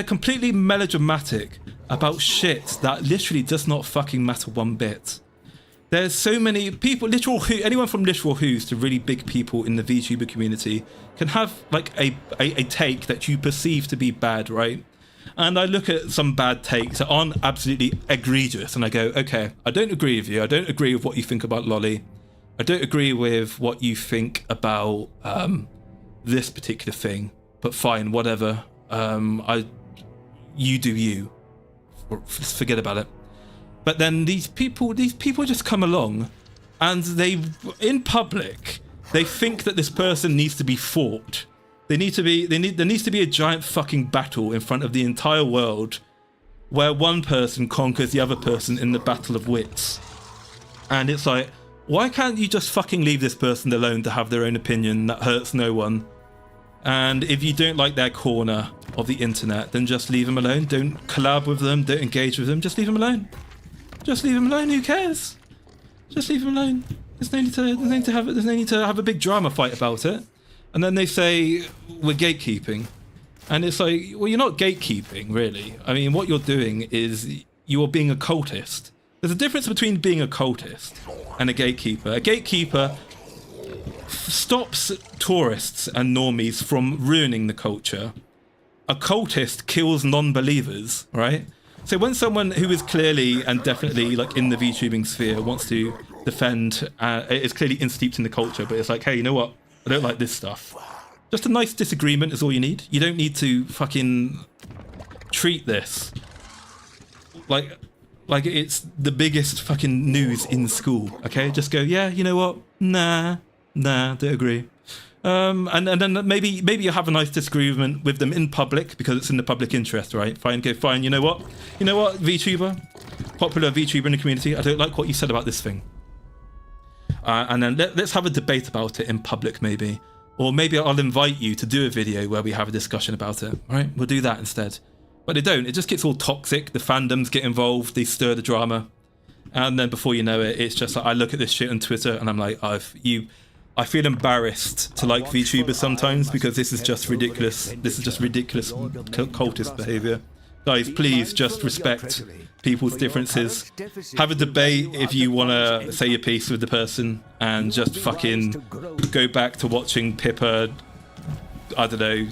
completely melodramatic about shit that literally does not fucking matter one bit. There's so many people, anyone from literal who's to really big people in the VTuber community can have like a take that you perceive to be bad, right? And I look at some bad takes that aren't absolutely egregious, and I go, okay, I don't agree with you. I don't agree with what you think about Lolly. I don't agree with what you think about this particular thing, but fine, whatever. You do you. Forget about it. But then these people just come along, and in public, they think that this person needs to be fought. There needs to be a giant fucking battle in front of the entire world, where one person conquers the other person in the battle of wits. And it's like, why can't you just fucking leave this person alone to have their own opinion that hurts no one? And if you don't like their corner of the internet, then just leave them alone. Don't collab with them. Don't engage with them. Just leave them alone. Just leave them alone. Who cares? Just leave them alone. There's no need to have a big drama fight about it. And then they say we're gatekeeping, and it's like, well, you're not gatekeeping, really. I mean, what you're doing is you're being a cultist. There's a difference between being a cultist and a gatekeeper. A gatekeeper stops tourists and normies from ruining the culture. A cultist kills non-believers, right? So when someone who is clearly and definitely like in the VTubing sphere wants to defend, it's clearly in-steeped in the culture, but it's like, hey, you know what? I don't like this stuff. Just a nice disagreement is all you need. You don't need to fucking treat this like it's the biggest fucking news in school, okay? Just go, yeah, you know what? Nah, don't agree. And then maybe you have a nice disagreement with them in public because it's in the public interest, right? Fine, go, fine. You know what, VTuber, popular VTuber in the community, I don't like what you said about this thing. And then let's have a debate about it in public, maybe. Or maybe I'll invite you to do a video where we have a discussion about it, right? We'll do that instead. But they don't. It just gets all toxic. The fandoms get involved. They stir the drama. And then before you know it, it's just like I look at this shit on Twitter and I'm like, I feel embarrassed to like VTubers sometimes because this is just ridiculous. This is just ridiculous cultist behavior. Guys, please just respect people's differences. Have a debate if you want to say your piece with the person, and just fucking go back to watching Pippa, I don't know,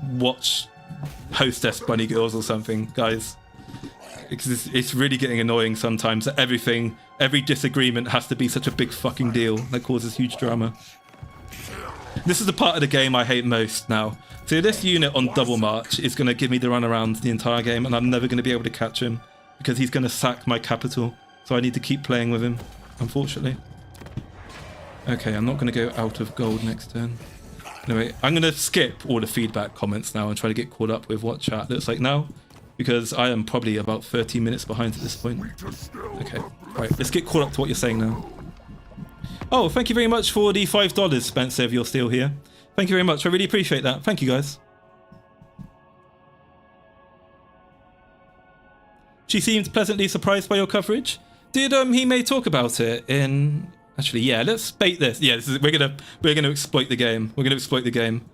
watch Hostess Bunny Girls or something, guys. Because it's really getting annoying sometimes that every disagreement has to be such a big fucking deal that causes huge drama. This is the part of the game I hate most now. So this unit on double march is going to give me the runaround the entire game, and I'm never going to be able to catch him because he's going to sack my capital. So I need to keep playing with him, unfortunately. Okay, I'm not going to go out of gold next turn. Anyway, I'm going to skip all the feedback comments now and try to get caught up with what chat looks like now, because I am probably about 30 minutes behind at this point. Okay, right, let's get caught up to what you're saying now. Oh, thank you very much for the $5, Spencer, if you're still here. Thank you very much. I really appreciate that. Thank you, guys. She seemed pleasantly surprised by your coverage. Did he may talk about it in... Actually, yeah, let's bait this. Yeah, we're gonna exploit the game. We're gonna exploit the game.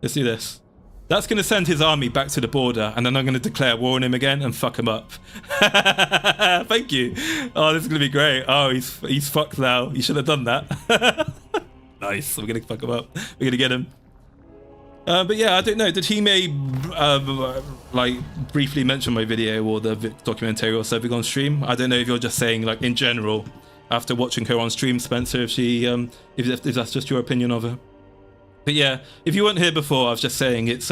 Let's do this. That's gonna send his army back to the border, and then I'm gonna declare war on him again and fuck him up. Thank you. Oh, this is gonna be great. Oh, he's fucked now. You should have done that. Nice. We're gonna fuck him up. We're gonna get him. But yeah, I don't know. Did he may like briefly mention my video or the documentary or something on stream? I don't know if you're just saying like in general after watching her on stream, Spencer, if she if that's just your opinion of her. But yeah, if you weren't here before, I was just saying it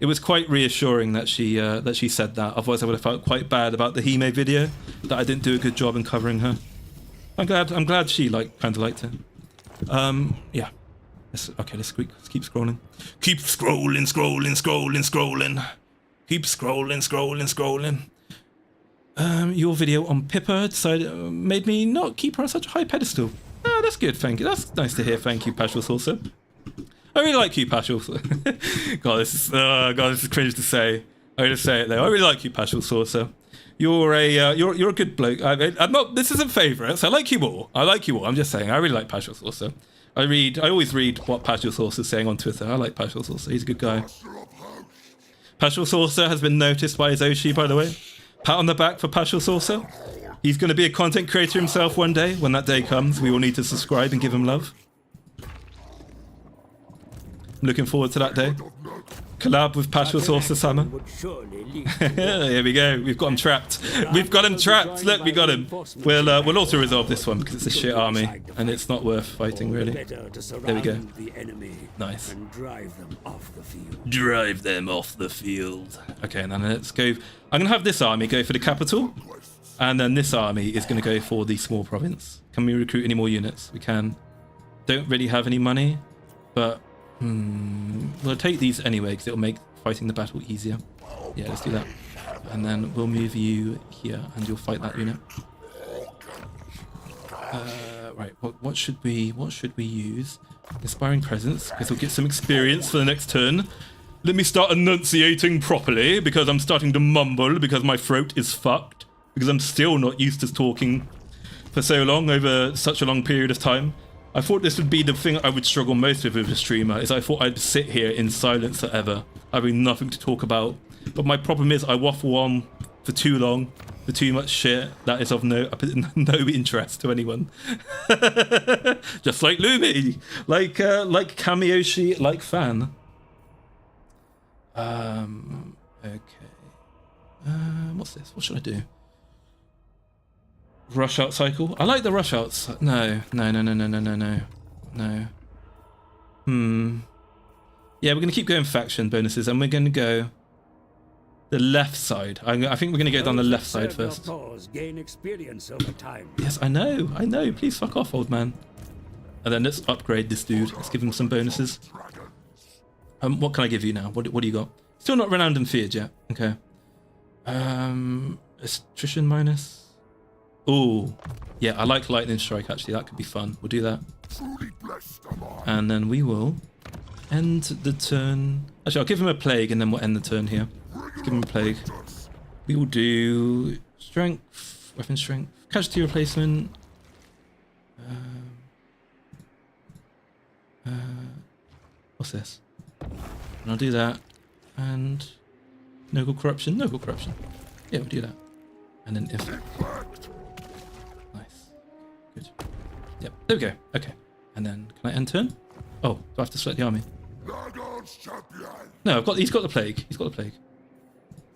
was quite reassuring that she said that. Otherwise, I would have felt quite bad about the Hime video that I didn't do a good job in covering her. I'm glad she kind of liked it. Yeah. Let's keep scrolling. Keep scrolling. Keep scrolling. Your video on Pippa made me not keep her on such a high pedestal. Ah, that's good, thank you. That's nice to hear. Thank you, Pashal Saucer. I really like you, Pashal. God, this is cringe to say. I'm gonna say it though. I really like you, Pashal Saucer. You're a good bloke. I'm not. This isn't favourites. I like you all. I'm just saying. I really like Pashal Saucer. I always read what Pashal Saucer is saying on Twitter. I like Pashal Saucer. He's a good guy. Pashal Saucer has been noticed by his Oshi, by the way. Pat on the back for Pashal Saucer. He's going to be a content creator himself one day. When that day comes, we all need to subscribe and give him love. I'm looking forward to that day. Collab with Pashal Saucer Summer. Here we go. We've got him trapped. Look, we got him. We'll also resolve this one because it's a shit army and it's not worth fighting really. There we go. Nice. Drive them off the field. Okay, and then let's go. I'm gonna have this army go for the capital, and then this army is gonna go for the small province. Can we recruit any more units? We can. Don't really have any money, but we'll take these anyway because it'll make fighting the battle easier. Yeah, let's do that. And then we'll move you here and you'll fight that unit. Right, what should we use? Inspiring Presence, because we'll get some experience for the next turn. Let me start enunciating properly because I'm starting to mumble because my throat is fucked. Because I'm still not used to talking for so long over such a long period of time. I thought this would be the thing I would struggle most with a streamer, is I thought I'd sit here in silence forever, having nothing to talk about. But my problem is I waffle on for too long, for too much shit that is of no interest to anyone. Just like Lumi, like Kamiyoshi, like Fan. Okay. What's this? What should I do? Rush out cycle? I like the rush outs. No. Yeah, we're going to keep going faction bonuses and we're going to go the left side. I think we're going to go down the left side first. Gain experience over time. Yes, I know. Please fuck off, old man. And then let's upgrade this dude. Let's give him some bonuses. What can I give you now? What do you got? Still not renowned and feared yet. Okay. Attrition minus. Oh, yeah, I like Lightning Strike, actually. That could be fun. We'll do that. And then we will end the turn. Actually, I'll give him a Plague, and then we'll end the turn here. Let's give him a Plague. We will do Strength, Weapon Strength, Casualty Replacement. What's this? And I'll do that. And NURGLE Corruption. Yeah, we'll do that. And then if... Good. Yep, there we go. Okay. And then, can I end turn? Oh, do I have to select the army? No, he's got the Plague.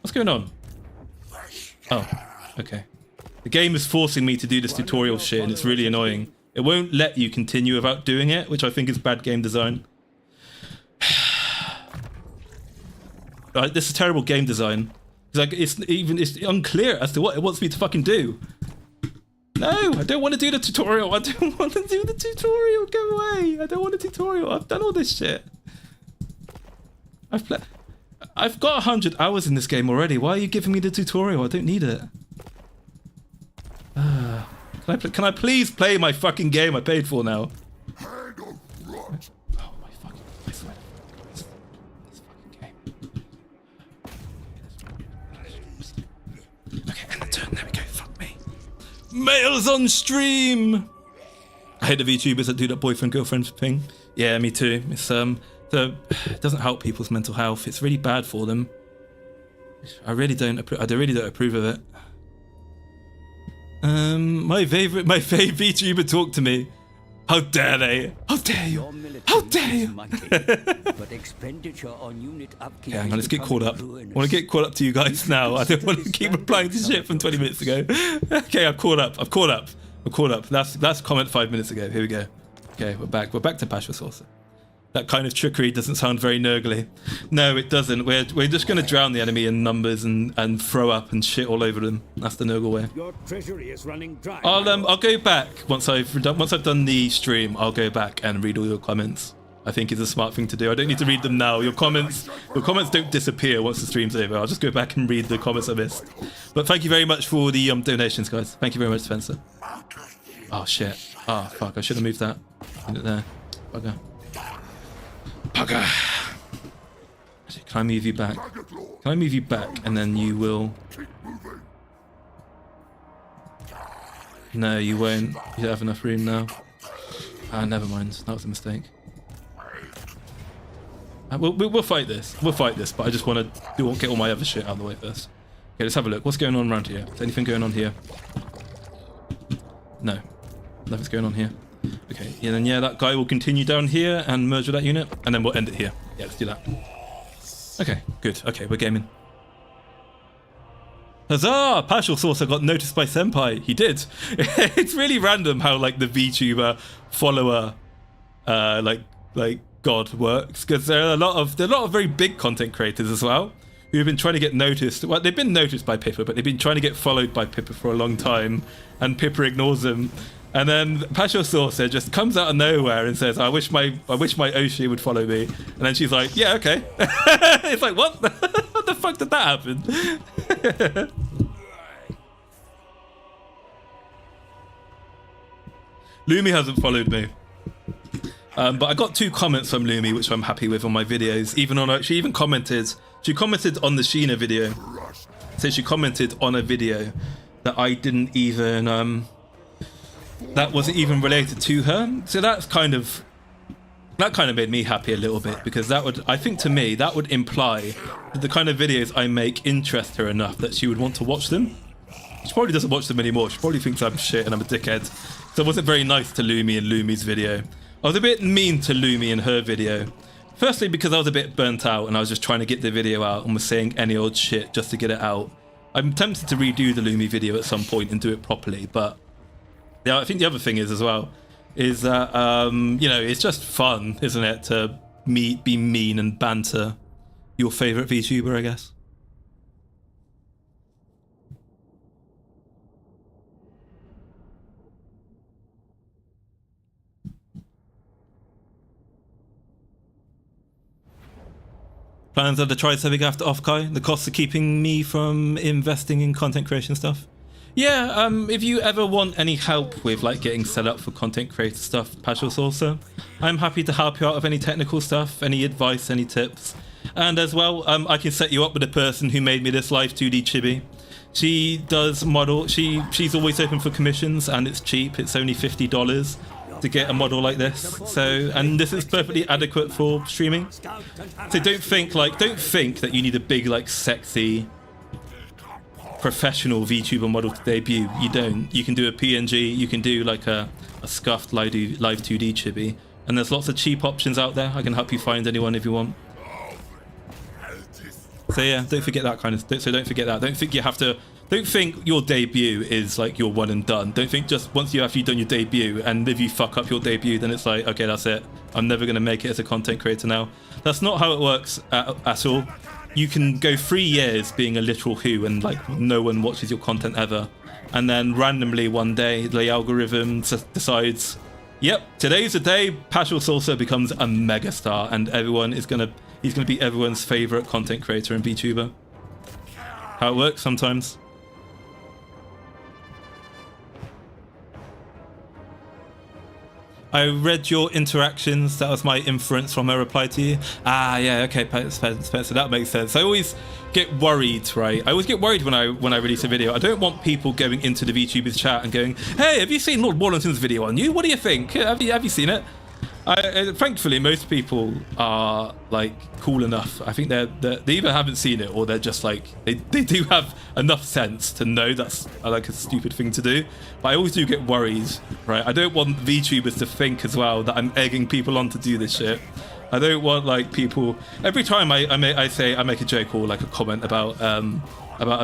What's going on? Oh, okay. The game is forcing me to do this tutorial shit and it's really annoying. It won't let you continue without doing it, which I think is bad game design. This is terrible game design. It's unclear as to what it wants me to fucking do. No, I don't want to do the tutorial. Go away. I don't want a tutorial. I've done all this shit. I've got 100 hours in this game already. Why are you giving me the tutorial? I don't need it. Can I please play my fucking game I paid for now? Oh my fucking... I swear. This fucking game. Okay, end the turn. There we go. Fuck me. Males on stream! I hate the VTubers that do that boyfriend-girlfriend thing. Yeah, me too. It's it doesn't help people's mental health. It's really bad for them. I really don't approve of it. My favorite VTuber talked to me. How dare they? How dare you? How dare you? Yeah, hang on, let's get caught up. I want to get caught up to you guys now. I don't want to keep replying to shit from 20 minutes ago. Okay, I'm caught up. That's comment 5 minutes ago. Here we go. Okay, we're back. We're back to Pashal Saucer. That kind of trickery doesn't sound very NURGLE. No, it doesn't. We're just going to drown the enemy in numbers and throw up and shit all over them. That's the NURGLE way. Your treasury is running dry. I'll go back once I've done the stream. I'll go back and read all your comments. I think is a smart thing to do. I don't need to read them now. Your comments don't disappear once the stream's over. I'll just go back and read the comments I missed. But thank you very much for the donations, guys. Thank you very much, Spencer. Oh shit. Oh fuck. I should have moved that. Put it there. Bugger. Bugger. Can I move you back? Can I move you back and then you will? No, you won't. You don't have enough room now. Ah, never mind. That was a mistake. We'll fight this. We'll fight this, but I just want to get all my other shit out of the way first. Okay, let's have a look. What's going on around here? Is anything going on here? No. Nothing's going on here. Okay, yeah, then that guy will continue down here and merge with that unit, and then we'll end it here. Yeah, let's do that. Okay, good. Okay, we're gaming. Huzzah! Partial Saucer got noticed by Senpai. He did. It's really random how like the VTuber follower like God works, because there are a lot of very big content creators as well who have been trying to get noticed. Well, they've been noticed by Pippa, but they've been trying to get followed by Pippa for a long time, and Pippa ignores them. And then Partial Saucer just comes out of nowhere and says, I wish my Oshi would follow me. And then she's like, yeah, okay. It's like, what? What the fuck did that happen? Lumi hasn't followed me. But I got 2 comments from Lumi, which I'm happy with on my videos. She even commented on the Sheena video. So she commented on a video that I didn't even, that wasn't even related to her. So that kind of made me happy a little bit, because I think to me, that would imply that the kind of videos I make interest her enough that she would want to watch them. She probably doesn't watch them anymore. She probably thinks I'm shit and I'm a dickhead. So it wasn't very nice to Lumi in Lumi's video. I was a bit mean to Lumi in her video. Firstly, because I was a bit burnt out and I was just trying to get the video out and was saying any old shit just to get it out. I'm tempted to redo the Lumi video at some point and do it properly, but yeah, I think the other thing is as well, is that, you know, it's just fun, isn't it, to be mean and banter your favourite VTuber, I guess. Plans are to try something after Offkai. The costs are keeping me from investing in content creation stuff. Yeah, if you ever want any help with like getting set up for content creator stuff, Partial Saucer, I'm happy to help you out with any technical stuff, any advice, any tips. And as well, I can set you up with a person who made me this live 2D chibi. She does model, she's always open for commissions, and it's cheap. It's only $50 to get a model like this. So, and this is perfectly adequate for streaming. So don't think that you need a big, like, sexy professional VTuber model to debut. You don't. You can do a PNG, you can do like a scuffed live 2D chibi, and there's lots of cheap options out there. I can help you find anyone if you want. So yeah, don't forget that kind of. So don't forget that. Don't think you have to. Don't think your debut is like your one and done. Don't think just once you've done your debut, and if you fuck up your debut, then it's like, okay, that's it. I'm never gonna make it as a content creator now. That's not how it works at all. You can go 3 years being a literal who and like no one watches your content ever, and then randomly one day the algorithm decides, yep, today's the day Partial Saucer becomes a megastar, and he's gonna be everyone's favorite content creator and VTuber. How it works sometimes. I read your interactions. That was my inference from her reply to you. Ah, yeah, okay, Spencer, that makes sense. I always get worried, right? I always get worried when I release a video. I don't want people going into the VTubers chat and going, "Hey, have you seen Lord Warlington's video on you? What do you think? Have you seen it?" Thankfully, most people are like cool enough. I think they either haven't seen it or they're just like they do have enough sense to know that's like a stupid thing to do. But I always do get worried, right? I don't want VTubers to think as well that I'm egging people on to do this shit. I don't want like people every time I make a joke or like a comment about a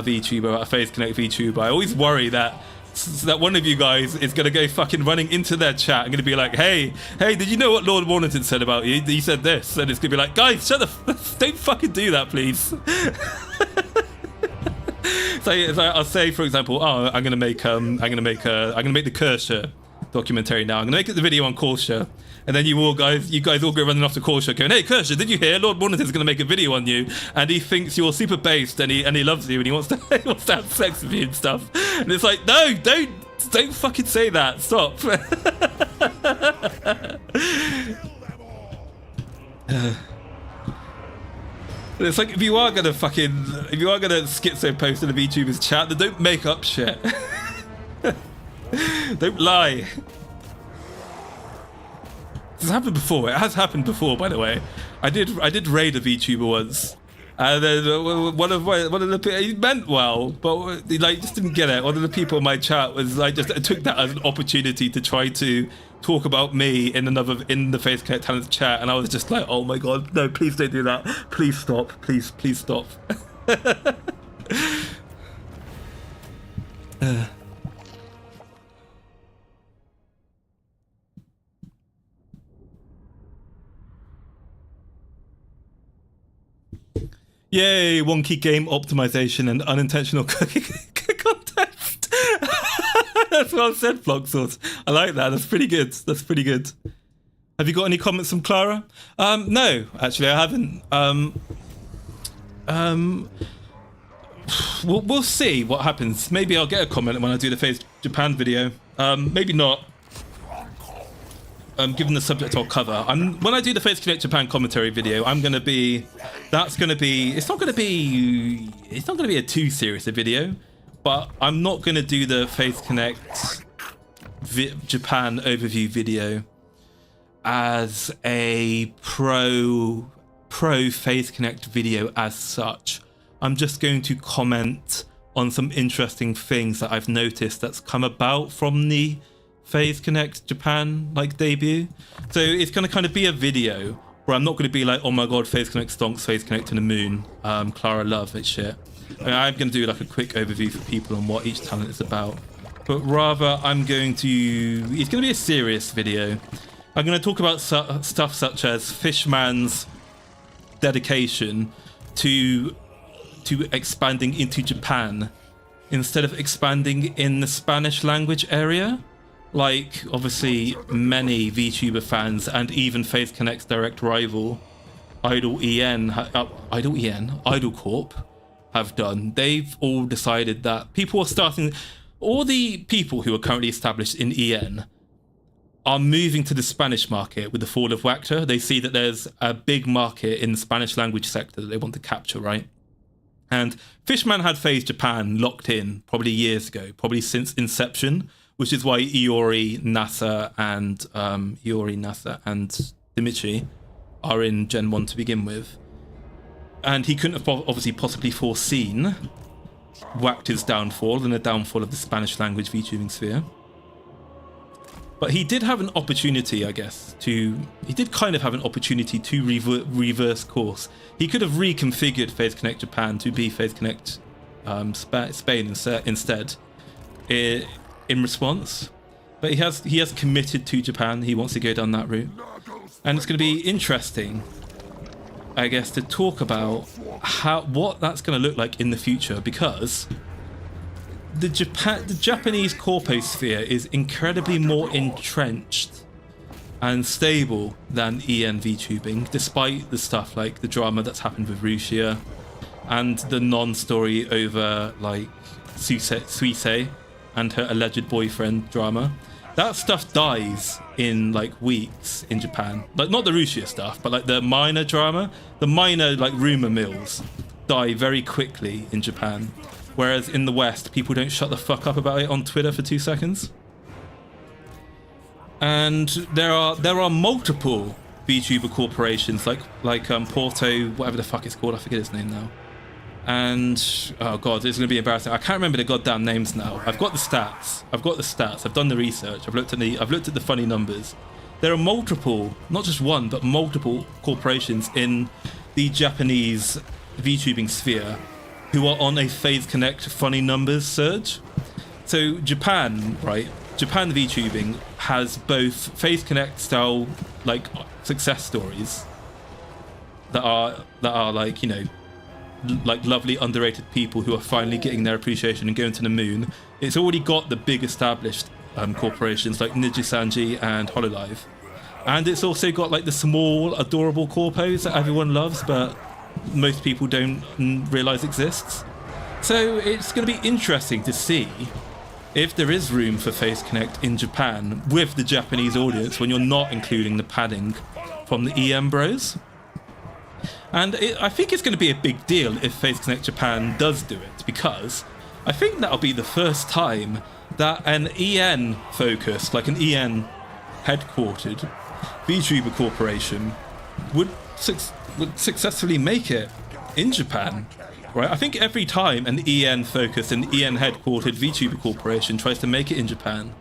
VTuber, about a Face Connect VTuber. I always worry that so that one of you guys is going to go fucking running into their chat and going to be like, hey, did you know what Lord Warrington said about you? He said this. And it's going to be like, guys, shut the don't fucking do that, please. So I'll say, for example, I'm going to make the Kershaw documentary now. I'm going to make it the video on Kershaw. And then you guys all go running off to Kershaw going, hey, Kershaw, did you hear? Lord Warrington's going to make a video on you. And he thinks you're super based and he loves you and he wants to have sex with you and stuff. And it's like, no, don't fucking say that. Stop. It's like, if you are gonna schizo post in a VTuber's chat, then don't make up shit. Don't lie. This has happened before. It has happened before, by the way. I did raid a VTuber once, and then one of the he meant well, but he just didn't get it. One of the people in my chat was just took that as an opportunity to try to talk about me in the Face Connect Talents chat, and I was just like, oh my god, no, please don't do that. Please stop. Please stop. Yay, wonky game optimization and unintentional cooking contest. That's what I said, Vlogsource. I like that. That's pretty good. Have you got any comments from Clara? No, actually, I haven't. We'll see what happens. Maybe I'll get a comment when I do the Face Japan video. Maybe not. Given the subject I'll cover, when I do the Face Connect Japan commentary video, it's not going to be a too serious a video, but I'm not going to do the Face Connect Japan overview video as a pro Face Connect video as such. I'm just going to comment on some interesting things that I've noticed that's come about from the Face Connect Japan debut. So it's going to kind of be a video where I'm not going to be like, oh my god, Face Connect stonks, Face Connect to the moon, Clara love it shit. I'm going to do a quick overview for people on what each talent is about, but rather it's going to be a serious video. I'm going to talk about stuff such as Fishman's dedication to expanding into Japan instead of expanding in the Spanish language area. Obviously, many VTuber fans and even Face Connect's direct rival, Idle Corp, have done. They've all decided that all the people who are currently established in EN are moving to the Spanish market with the fall of Wactor. They see that there's a big market in the Spanish language sector that they want to capture, right? And Fishman had Phase Japan locked in probably years ago, probably since inception, which is why Iori, Nasa, and Dimitri are in Gen 1 to begin with. And he couldn't have obviously possibly foreseen Wactor's downfall and the downfall of the Spanish language VTubing sphere. But he did have an opportunity, I guess, he did kind of have an opportunity to reverse course. He could have reconfigured Face Connect Japan to be Face Connect Spain instead. In response, but he has committed to Japan. He wants to go down that route, and it's going to be interesting, I guess, to talk about what that's going to look like in the future, because the Japanese corposphere is incredibly more entrenched and stable than EN VTubing, despite the stuff like the drama that's happened with Rusia and the non-story over Suisei and her alleged boyfriend drama. That stuff dies in weeks in Japan. Not the Rusia stuff, but the minor drama, the minor rumor mills die very quickly in Japan. Whereas in the West, people don't shut the fuck up about it on Twitter for 2 seconds. And there are multiple VTuber corporations like Porto, whatever the fuck it's called, I forget its name now. And oh god, it's going to be embarrassing. I can't remember the goddamn names now. I've got the stats. I've done the research. I've looked at the funny numbers. There are multiple, not just one, but multiple corporations in the Japanese VTubing sphere who are on a Phase Connect funny numbers surge. So Japan, right? Japan VTubing has both Phase Connect style like success stories that are like, you know, like lovely underrated people who are finally getting their appreciation and going to the moon. It's already got the big established corporations like Nijisanji and Hololive, and it's also got like the small adorable corpos that everyone loves but most people don't realize exists. So it's going to be interesting to see if there is room for Phase Connect in Japan with the Japanese audience when you're not including the padding from the EM bros. And I think it's going to be a big deal if Phase Connect Japan does do it, because I think that'll be the first time that an EN focused, like an EN headquartered VTuber corporation would successfully make it in Japan. Right, I think every time an EN focused and EN headquartered VTuber corporation tries to make it in Japan,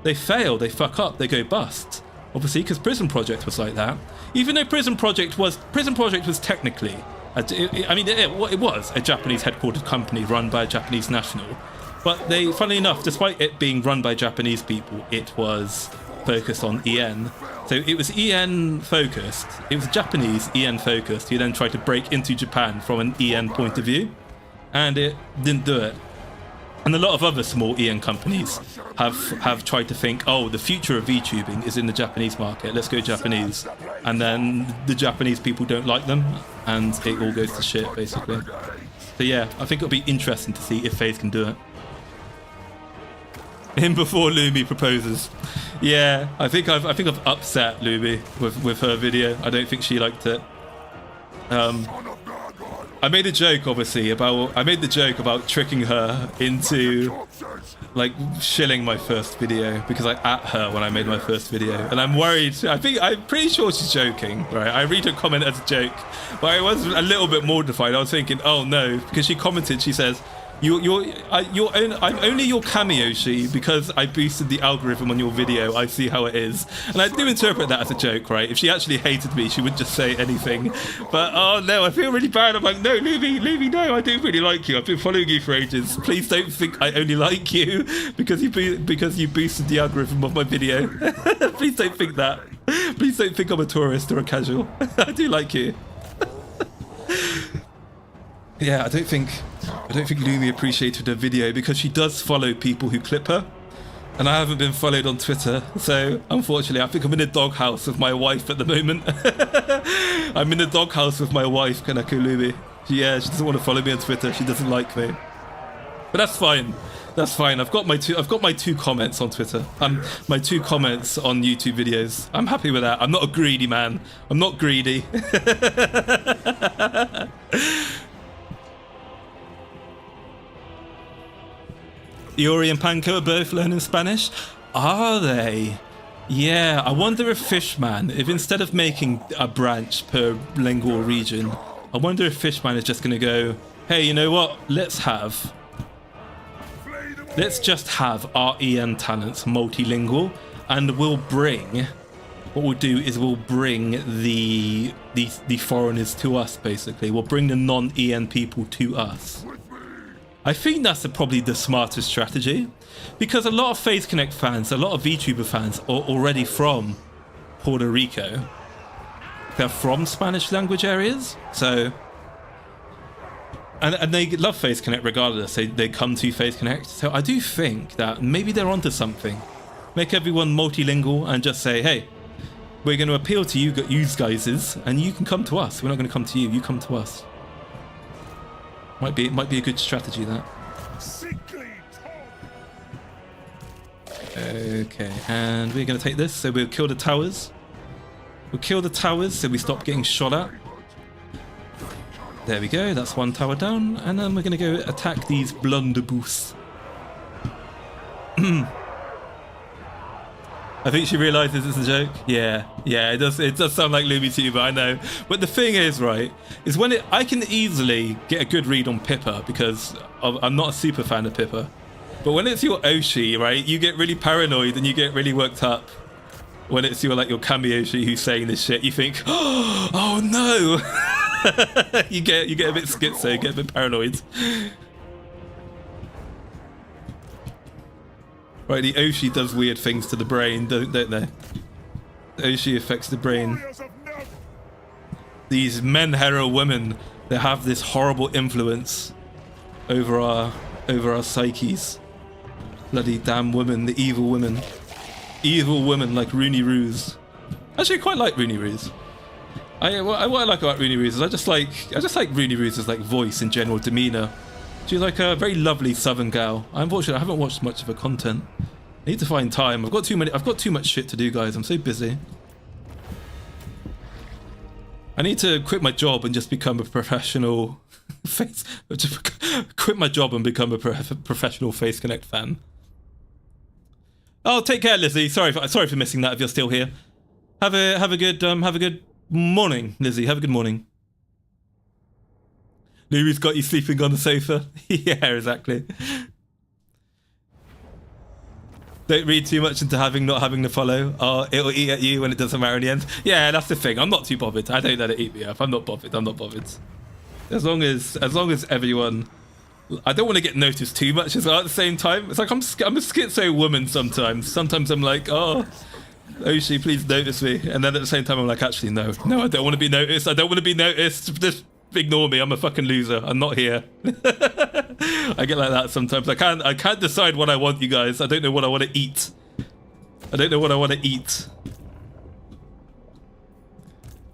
they fail, they fuck up, they go bust. Obviously, because Prison Project was like that. Even though Prison Project was technically, it was a Japanese headquartered company run by a Japanese national, but they, funnily enough, despite it being run by Japanese people, it was focused on EN. So it was EN focused, it was Japanese EN focused, who then tried to break into Japan from an EN point of view, and it didn't do it. And a lot of other small EN companies have tried to think, oh, the future of VTubing is in the Japanese market, let's go Japanese. And then the Japanese people don't like them, and it all goes to shit, basically. So yeah, I think it'll be interesting to see if FaZe can do it. In before Lumi proposes. Yeah, I think I've upset Lumi with her video. I don't think she liked it. I made a joke, obviously, about tricking her into like shilling my first video because I at her when I made my first video, and I'm worried. I'm pretty sure she's joking, right? I read her comment as a joke, but I was a little bit mortified. I was thinking, oh no, because she commented. She says, I'm only your cameo-shi because I boosted the algorithm on your video. I see how it is. And I do interpret that as a joke, right? If she actually hated me, she wouldn't just say anything. But oh no, I feel really bad. I'm like, no, Lumi, no, I do really like you. I've been following you for ages. Please don't think I only like you because you boosted the algorithm of my video. Please don't think that. Please don't think I'm a tourist or a casual. I do like you. Yeah, I don't think Lumi appreciated her video because she does follow people who clip her, and I haven't been followed on Twitter, so unfortunately I think I'm in a doghouse with my wife at the moment. I'm in the doghouse with my wife, Kanako Lumi. Yeah, she doesn't want to follow me on Twitter. She doesn't like me, but that's fine. That's fine. I've got my two comments on Twitter. My 2 comments on YouTube videos. I'm happy with that. I'm not a greedy man. I'm not greedy. Iori and Panko are both learning Spanish? Are they? Yeah, I wonder if Fishman, if instead of making a branch per lingual region, I wonder if Fishman is just going to go, hey, you know what? Let's just have our EN talents multilingual, and we'll bring the foreigners to us, basically. We'll bring the non-EN people to us. I think that's probably the smartest strategy, because a lot of FaZe Connect fans, a lot of VTuber fans are already from Puerto Rico. They're from Spanish language areas, so and they love FaZe Connect regardless. They come to FaZe Connect, so I do think that maybe they're onto something. Make everyone multilingual and just say, hey, we're going to appeal to you guys, and you can come to us. We're not going to come to you. You come to us. Might be a good strategy, that. Okay, and we're going to take this, so we'll kill the towers. We'll kill the towers so we stop getting shot at. There we go, that's 1 tower down, and then we're going to go attack these blunderboosts. I think she realizes it's a joke. Yeah, it does sound like LumiTuber, I know. But the thing is, right, is when I can easily get a good read on Pippa because I'm not a super fan of Pippa. But when it's your Oshi, right, you get really paranoid and you get really worked up. When it's your Kamioshi who's saying this shit, you think, oh no! you get a bit schizo, you get a bit paranoid. Right, the Oshi does weird things to the brain, don't they? The Oshi affects the brain. These men-hero women, they have this horrible influence over our psyches. Bloody damn women, the evil women. Evil women like Rooney Ruse. Actually, I quite like Rooney Ruse. What I like about Rooney Ruse is I just like Rooney Ruse's like voice and general demeanor. She's like a very lovely southern gal. Unfortunately, I haven't watched much of her content. I need to find time. I've got too much shit to do, guys. I'm so busy. I need to quit my job and just become a professional quit my job and become a professional Face Connect fan. Oh, take care, Lizzie. Sorry for missing that. If you're still here, have a good morning, Lizzie. Have a good morning. Louie's got you sleeping on the sofa. Yeah, exactly. Don't read too much into not having to follow. Oh, it'll eat at you when it doesn't matter in the end. Yeah, that's the thing. I'm not too bothered. I don't let it eat me up. I'm not bothered. As long as everyone, I don't want to get noticed too much as well at the same time. It's like I'm a schizo woman sometimes. Sometimes I'm like, oh, Oshi, please notice me. And then at the same time I'm like, actually, no, I don't want to be noticed. I don't want to be noticed. Just ignore me. I'm a fucking loser. I'm not here. I get like that sometimes. I can't decide what I want, you guys. I don't know what I want to eat.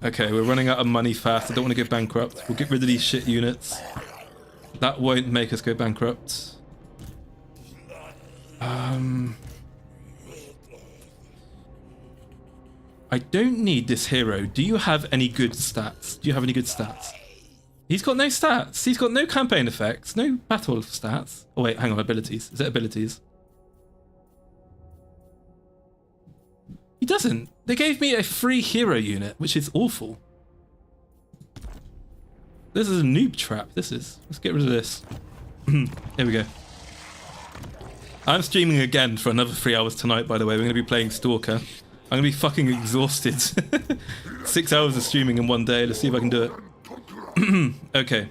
Okay, we're running out of money fast. I don't want to go bankrupt. We'll get rid of these shit units. That won't make us go bankrupt. I don't need this hero. Do you have any good stats? He's got no stats. He's got no campaign effects, no battle stats. Oh wait, hang on, abilities. Is it abilities? He doesn't. They gave me a free hero unit, which is awful. This is a noob trap. Let's get rid of this. Here we go. I'm streaming again for another 3 hours tonight, by the way. We're going to be playing Stalker. I'm going to be fucking exhausted. 6 hours of streaming in one day. Let's see if I can do it. Okay,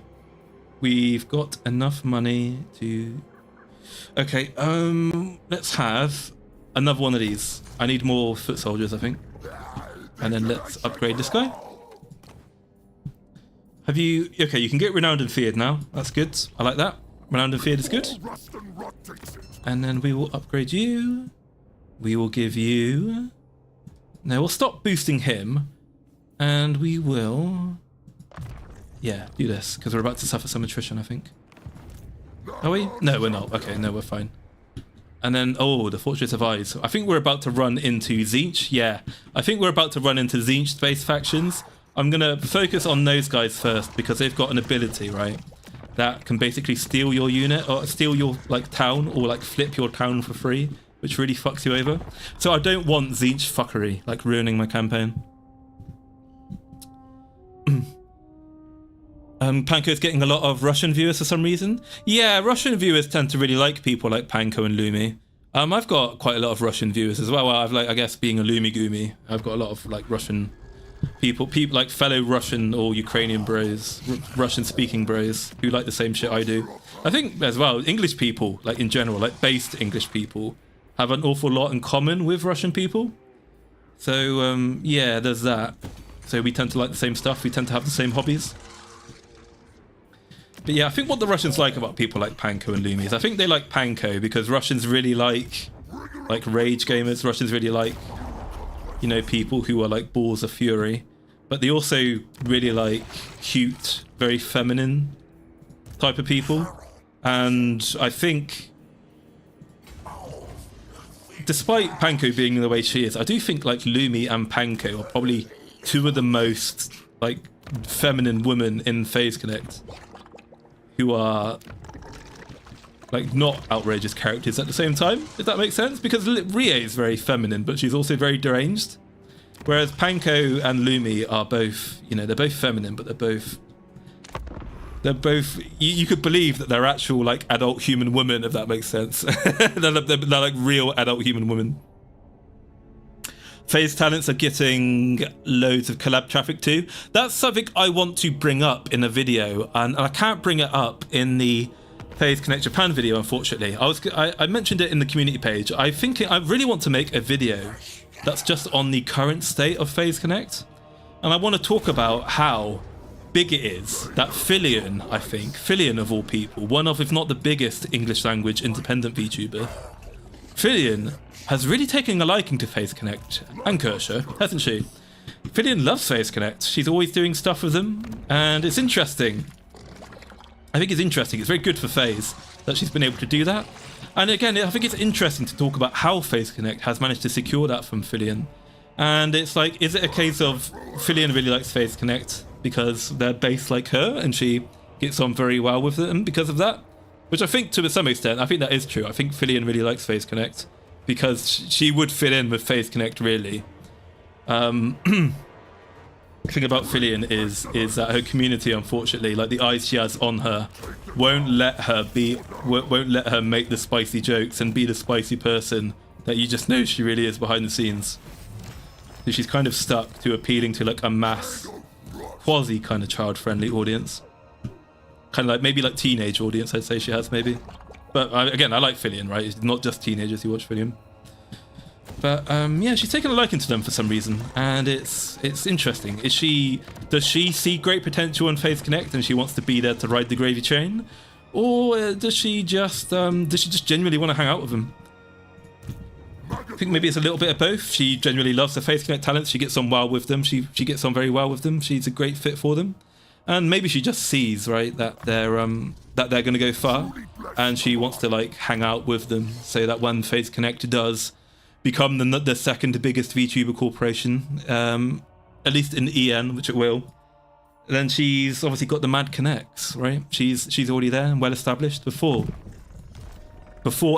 we've got enough money to... Okay, let's have another one of these. I need more foot soldiers, I think. And then let's upgrade this guy. Have you... Okay, you can get renowned and feared now. That's good. I like that. Renowned and feared is good. And then we will upgrade you. We will give you... No, we'll stop boosting him. And we will... Yeah, do this, because we're about to suffer some attrition, I think. Are we? No, we're not. Okay, no, we're fine. And then, oh, the Fortress of Eyes. I think we're about to run into Tzeentch. Yeah, I think we're about to run into Tzeentch-based factions. I'm going to focus on those guys first, because they've got an ability, right? That can basically steal your unit, or steal your, like, town, or, like, flip your town for free, which really fucks you over. So I don't want Tzeentch fuckery, like, ruining my campaign. Panko's getting a lot of Russian viewers for some reason. Yeah, Russian viewers tend to really like people like Panko and Lumi. I've got quite a lot of Russian viewers as well. I guess being a Lumi Goomy, I've got a lot of like Russian people like fellow Russian or Ukrainian bros, Russian-speaking bros who like the same shit I do. I think as well, English people, like in general, like based English people, have an awful lot in common with Russian people. So yeah, there's that. So we tend to like the same stuff. We tend to have the same hobbies. But yeah, I think what the Russians like about people like Panko and Lumi is I think they like Panko because Russians really like rage gamers. Russians really like, you know, people who are like balls of fury. But they also really like cute, very feminine type of people. And I think, despite Panko being the way she is, I do think like Lumi and Panko are probably two of the most like feminine women in FaZe Connect. Who are like not outrageous characters at the same time, if that makes sense, because Rie is very feminine but she's also very deranged, whereas Panko and Lumi are both, you know, they're both feminine but they're both you could believe that they're actual like adult human women, if that makes sense. they're like real adult human women. FaZe talents are getting loads of collab traffic too. That's something I want to bring up in a video, and I can't bring it up in the FaZe Connect Japan video, unfortunately. I mentioned it in the community page. I really want to make a video that's just on the current state of FaZe Connect. And I want to talk about how big it is that Filion, I think, Filion of all people, one of, if not the biggest English language independent VTuber, Filion has really taken a liking to FaZe Connect and Kershaw, hasn't she? Filion loves FaZe Connect. She's always doing stuff with them, and it's interesting. I think it's interesting. It's very good for FaZe that she's been able to do that. And again, I think it's interesting to talk about how FaZe Connect has managed to secure that from Filion. And it's like, is it a case of Filion really likes FaZe Connect because they're based like her and she gets on very well with them because of that? Which I think to some extent, I think that is true. I think Filion really likes FaZe Connect because she would fit in with FaZe Connect really. The thing about Filion is that her community, unfortunately, like the eyes she has on her, won't let her make the spicy jokes and be the spicy person that you just know she really is behind the scenes. So she's kind of stuck to appealing to like a mass, quasi kind of child-friendly audience, kind of like maybe like teenage audience. I'd say she has maybe, but again, I like Filion, right? It's not just teenagers who watch Filion. But yeah, she's taken a liking to them for some reason, and it's interesting. Does she see great potential in FaZe Connect, and she wants to be there to ride the gravy train, or does she just genuinely want to hang out with them? I think maybe it's a little bit of both. She genuinely loves the FaZe Connect talents. She gets on well with them. She gets on very well with them. She's a great fit for them, and maybe she just sees right that they're going to go far, and she wants to like hang out with them, so that when FaZe Connect does become the second biggest VTuber corporation, at least in EN, which it will, then she's obviously got the mad connects, right? She's already there and well established before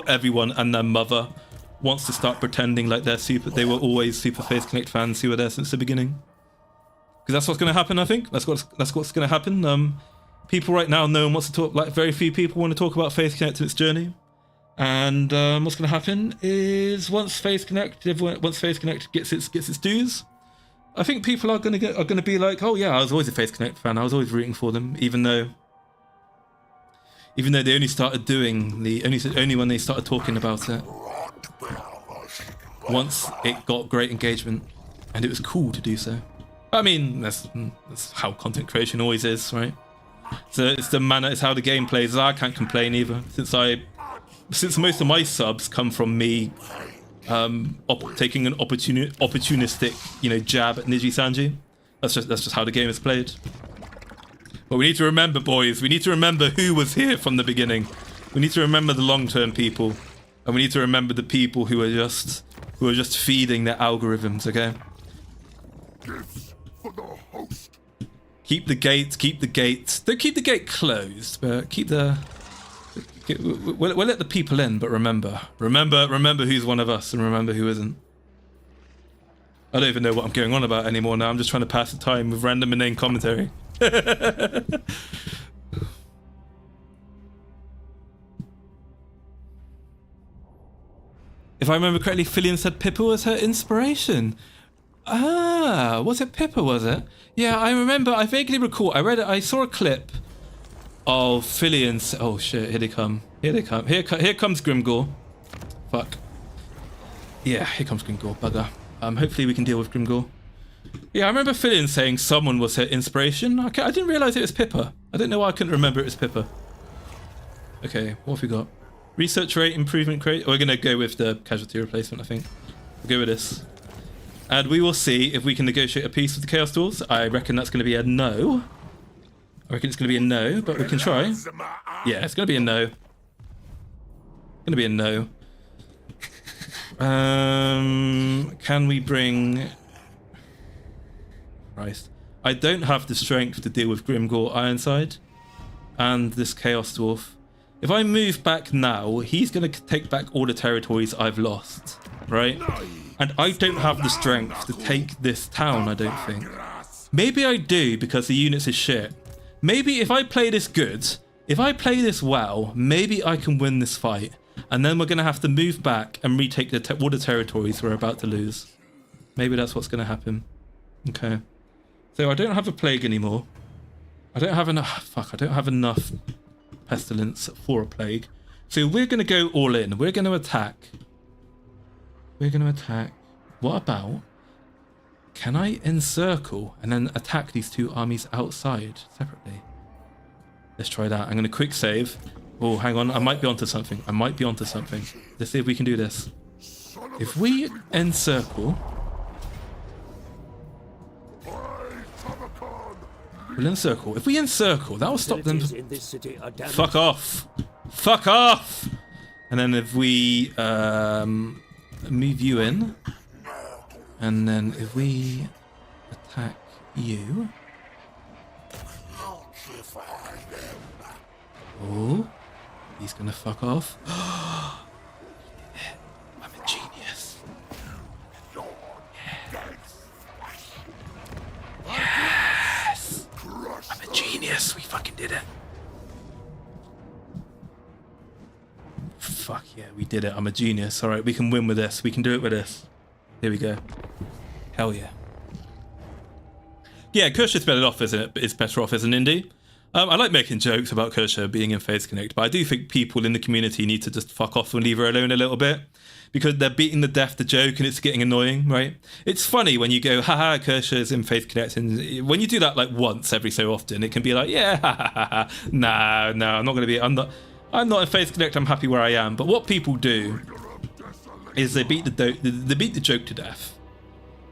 everyone and their mother wants to start pretending like they were always super FaZe Connect fans who were there since the beginning. Because that's what's going to happen, I think. That's what's going to happen. People right now, no one wants to talk, like very few people want to talk about FaZe Connect and its journey. And what's going to happen is once FaZe Connect gets its dues, I think people are going to be like, oh yeah, I was always a FaZe Connect fan. I was always rooting for them, even though they only started doing only when they started talking about it. Once it got great engagement, and it was cool to do so. I mean, that's how content creation always is, right? So it's the manner, it's how the game plays. I can't complain either, since most of my subs come from me taking an opportunistic, jab at Niji Sanji. That's just how the game is played. But we need to remember, boys, we need to remember who was here from the beginning. We need to remember the long-term people, and we need to remember the people who are just feeding their algorithms, okay? Gifts for the host. Keep the gates. Don't keep the gate closed, but we'll let the people in, but remember who's one of us and remember who isn't. I don't even know what I'm going on about anymore now. I'm just trying to pass the time with random inane commentary. If I remember correctly, Filion said Pippa was her inspiration. Ah, was it Pippa, was it? Yeah, I remember, I vaguely recall, I saw a clip of Filion's. Oh shit, here they come. Here comes Grimgore. Fuck. Yeah, here comes Grimgore, bugger. Hopefully we can deal with Grimgore. Yeah, I remember Filion saying someone was her inspiration. Okay, I didn't realise it was Pippa. I don't know why I couldn't remember it was Pippa. Okay, what have we got? Research rate improvement rate. We're gonna go with the casualty replacement, I think. We'll go with this. And we will see if we can negotiate a peace with the Chaos Dwarves. I reckon that's gonna be a no. I reckon it's gonna be a no, but we can try. Yeah, it's gonna be a no. Gonna be a no. Can we bring... Christ. I don't have the strength to deal with Grimgore Ironside and this Chaos Dwarf. If I move back now, he's going to take back all the territories I've lost, right? And I don't have the strength to take this town, I don't think. Maybe I do because the units is shit. Maybe if I play this good, if I play this well, maybe I can win this fight. And then we're going to have to move back and retake all the territories we're about to lose. Maybe that's what's going to happen. Okay. So I don't have a plague anymore. I don't have enough... Fuck, I don't have enough pestilence for a plague. So we're going to go all in. We're going to attack. What about... Can I encircle and then attack these two armies outside separately? Let's try that. I'm going to quick save. Oh, hang on. I might be onto something. Let's see if we can do this. If we encircle... We'll encircle. If we encircle, that will stop them. In this city are damaged. Fuck off. Fuck off. And then if we move you in, and then if we attack you. Oh, he's gonna fuck off. I'm a genius. Yes. I'm a genius. We fucking did it. Fuck yeah, we did it. I'm a genius. Alright, we can win with this. We can do it with this. Here we go. Hell yeah. Yeah, Kersha's better off, isn't it? It's better off as an indie. I like making jokes about Kersha being in Phase Connect, but I do think people in the community need to just fuck off and leave her alone a little bit, because they're beating the death the joke and it's getting annoying, right? It's funny when you go, haha, Kersha's in Phase Connect, and when you do that like once every so often, it can be like, yeah, ha ha ha ha. No, I'm not going to be, I'm not in Phase Connect, I'm happy where I am. But what people do is they beat the joke to death,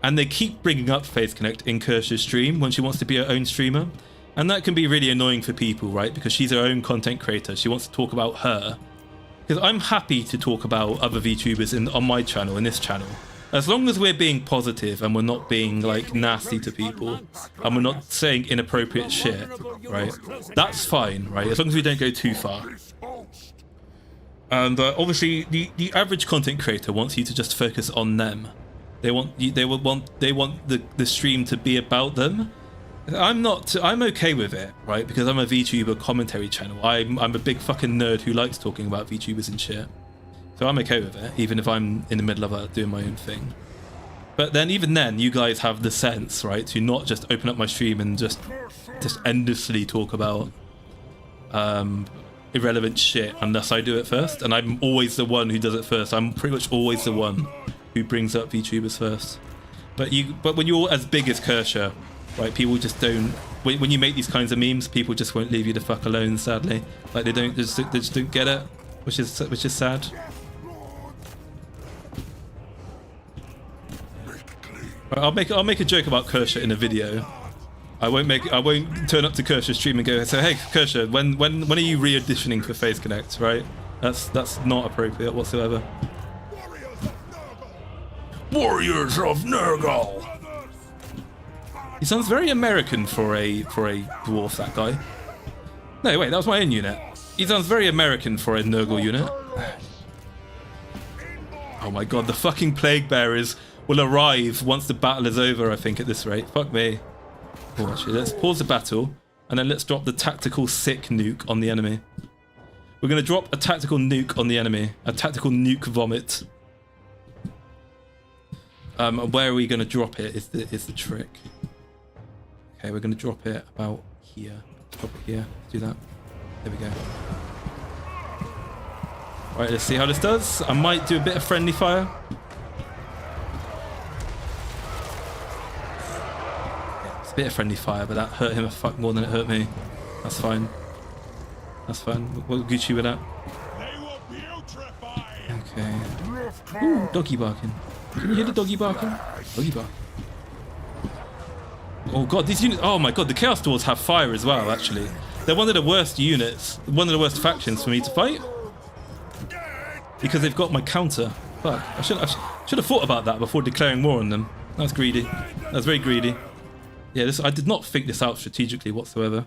and they keep bringing up Phase Connect in Kersha's stream when she wants to be her own streamer. And that can be really annoying for people, right? Because she's her own content creator. She wants to talk about her. Because I'm happy to talk about other VTubers on my channel, in this channel. As long as we're being positive and we're not being like nasty to people and we're not saying inappropriate shit, right? That's fine, right? As long as we don't go too far. And obviously the average content creator wants you to just focus on them. They want the stream to be about them. I'm okay with it, right? Because I'm a VTuber commentary channel. I'm a big fucking nerd who likes talking about VTubers and shit. So I'm okay with it, even if I'm in the middle of doing my own thing. But then even then, you guys have the sense, right, to not just open up my stream and just endlessly talk about irrelevant shit unless I do it first. And I'm always the one who does it first. I'm pretty much always the one who brings up VTubers first. But when you're as big as Kersha, right, people just don't. When you make these kinds of memes, people just won't leave you the fuck alone. Sadly, like they just don't get it, which is sad. Right, I'll make a joke about Kersha in a video. I won't turn up to Kersha's stream and go, so hey Kersha, when are you re-auditioning for Phase Connect? Right, that's not appropriate whatsoever. Warriors of NURGLE! He sounds very American for a dwarf, that guy. No, wait, that was my own unit. He sounds very American for a NURGLE unit. Oh my god, the fucking Plague Bearers will arrive once the battle is over, I think, at this rate. Fuck me. Oh, actually, let's pause the battle, and then let's drop the tactical sick nuke on the enemy. We're going to drop a tactical nuke on the enemy. A tactical nuke vomit. Where are we going to drop it is the trick. Okay, we're going to drop it about here. Drop it here. Let's do that. There we go. Right, let's see how this does. I might do a bit of friendly fire. Yeah, it's a bit of friendly fire, but that hurt him a fuck more than it hurt me. That's fine. That's fine. We'll Gucci with that. Okay. Ooh, doggy barking. Can you hear the doggy barking? Doggy bark. Oh god, these units. Oh my god, the Chaos Dwarves have fire as well, actually. They're one of the worst units, one of the worst factions for me to fight. Because they've got my counter. Fuck. I should have thought about that before declaring war on them. That's greedy. That's very greedy. Yeah, I did not think this out strategically whatsoever.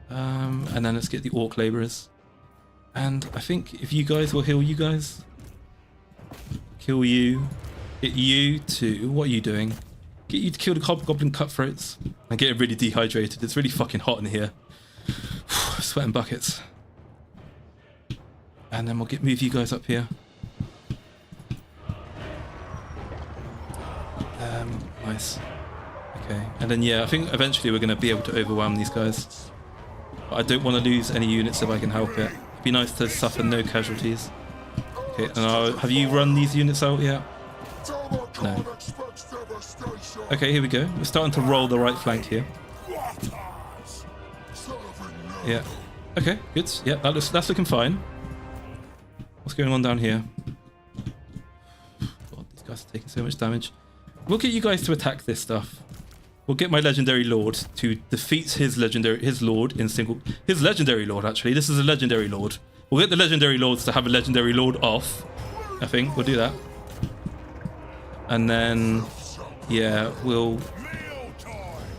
And then let's get the Orc Labourers. And I think if you guys will heal you guys. Kill you. Get you too. What are you doing? Get you to kill the Goblin Cutthroats. I'm getting really dehydrated. It's really fucking hot in here. Sweating buckets. And then we'll move you guys up here. Nice. Okay. And then yeah, I think eventually we're going to be able to overwhelm these guys. But I don't want to lose any units if I can help it. It'd be nice to suffer no casualties. Okay, and have you run these units out yet? No. Okay, here we go. We're starting to roll the right flank here. Yeah. Okay, good. Yeah, that's looking fine. What's going on down here? God, these guys are taking so much damage. We'll get you guys to attack this stuff. We'll get my legendary lord to defeat his lord in single. His legendary lord, actually. This is a legendary lord. We'll get the legendary lords to have a legendary lord off. I think we'll do that. And then, yeah, we'll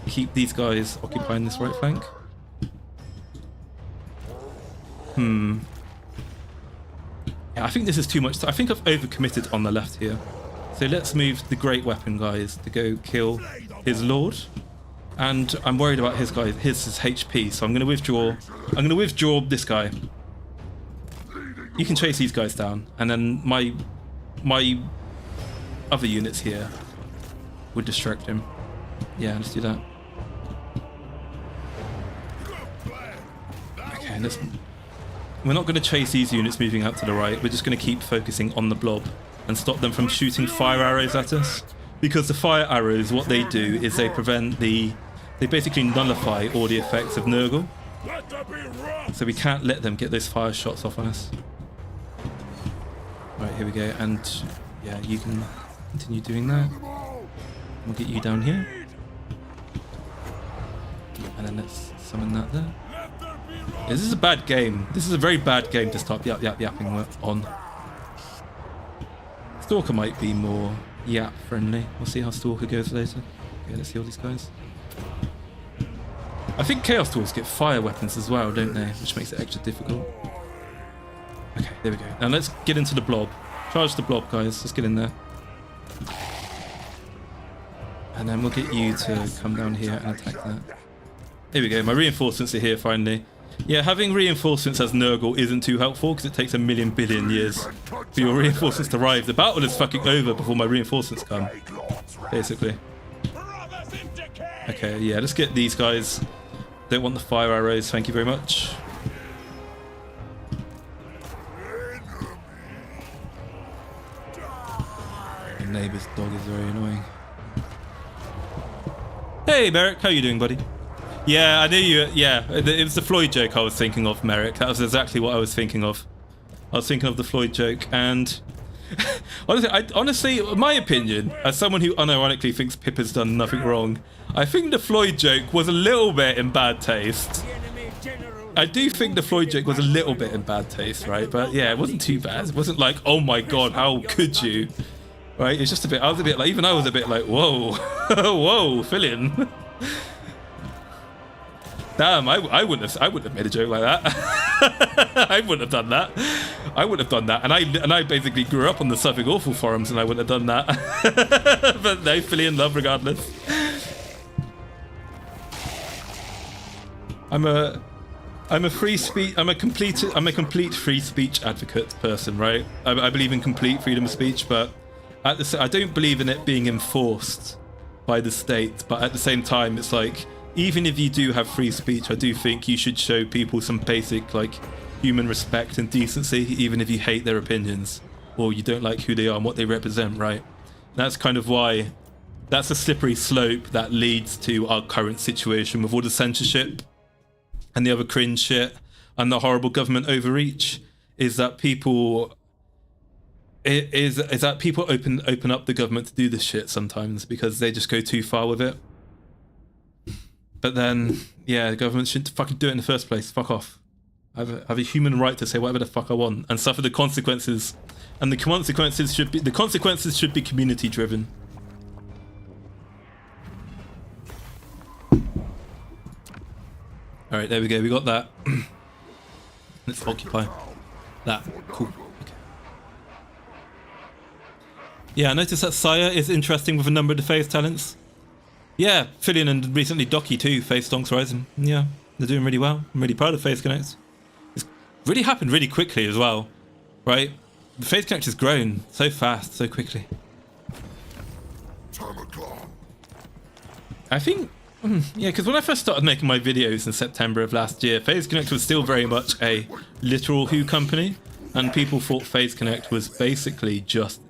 keep these guys occupying this right flank. Yeah, I think this is too much. I think I've overcommitted on the left here. So let's move the great weapon guys to go kill his lord. And I'm worried about his guy, his HP, so I'm going to withdraw. I'm going to withdraw this guy. You can chase these guys down, and then my other units here would distract him. Yeah, let's do that. Okay, we're not going to chase these units moving out to the right. We're just going to keep focusing on the blob and stop them from shooting fire arrows at us. Because the fire arrows, what they do is they basically nullify all the effects of NURGLE. So we can't let them get those fire shots off on us. Right, here we go. And yeah, you can continue doing that. We'll get you down here. And then let's summon that there. Yeah, this is a bad game. This is a very bad game to start yapping on. Stalker might be more yap friendly. We'll see how Stalker goes later. Okay, let's see all these guys. I think Chaos Tools get fire weapons as well, don't they? Which makes it extra difficult. Okay, there we go. Now let's get into the blob. Charge the blob, guys. Let's get in there. And then we'll get you to come down here and attack that. Here we go. My reinforcements are here finally. Yeah, having reinforcements as NURGLE isn't too helpful because it takes a million billion years for your reinforcements to arrive. The battle is fucking over before my reinforcements come, basically. Okay, yeah, let's get these guys. Don't want the fire arrows, thank you very much. Your neighbour's dog is very annoying. Hey, Merrick, how you doing, buddy? Yeah, I knew you. Yeah, it was the Floyd joke I was thinking of, Merrick. That was exactly what I was thinking of. I was thinking of the Floyd joke, and honestly, in my opinion, as someone who unironically thinks Pip has done nothing wrong, I think the Floyd joke was a little bit in bad taste. I do think the Floyd joke was a little bit in bad taste, right? But yeah, it wasn't too bad. It wasn't like, oh my god, how could you? Right? It's just a bit. I was a bit like, even I was a bit like, whoa, whoa, fill in. Damn, I wouldn't have made a joke like that. I wouldn't have done that. I wouldn't have done that. And I basically grew up on the Something Awful forums, and I wouldn't have done that. But no, fully in love regardless. I'm a free speech. I'm a complete free speech advocate person, right? I believe in complete freedom of speech, but I don't believe in it being enforced by the state. But at the same time, it's like, even if you do have free speech, I do think you should show people some basic, like, human respect and decency, even if you hate their opinions or you don't like who they are and what they represent, right? That's kind of why that's a slippery slope that leads to our current situation with all the censorship and the other cringe shit and the horrible government overreach, is that people open up the government to do this shit sometimes because they just go too far with it. But then, yeah, the government shouldn't fucking do it in the first place. Fuck off. I have a human right to say whatever the fuck I want and suffer the consequences. And the consequences should be community driven. All right, there we go. We got that. Let's occupy that. Cool. Okay. Yeah, I noticed that Saya is interesting with a number of the phase talents. Yeah, Fillion and recently Docky too, Phase Stonks Rising. Yeah, they're doing really well. I'm really proud of Phase Connect. It's really happened really quickly as well, right? The Phase Connect has grown so fast, so quickly. I think Yeah, because when I first started making my videos in September of last year, FaZe Connect was still very much a literal Who company, and people thought FaZe Connect was basically just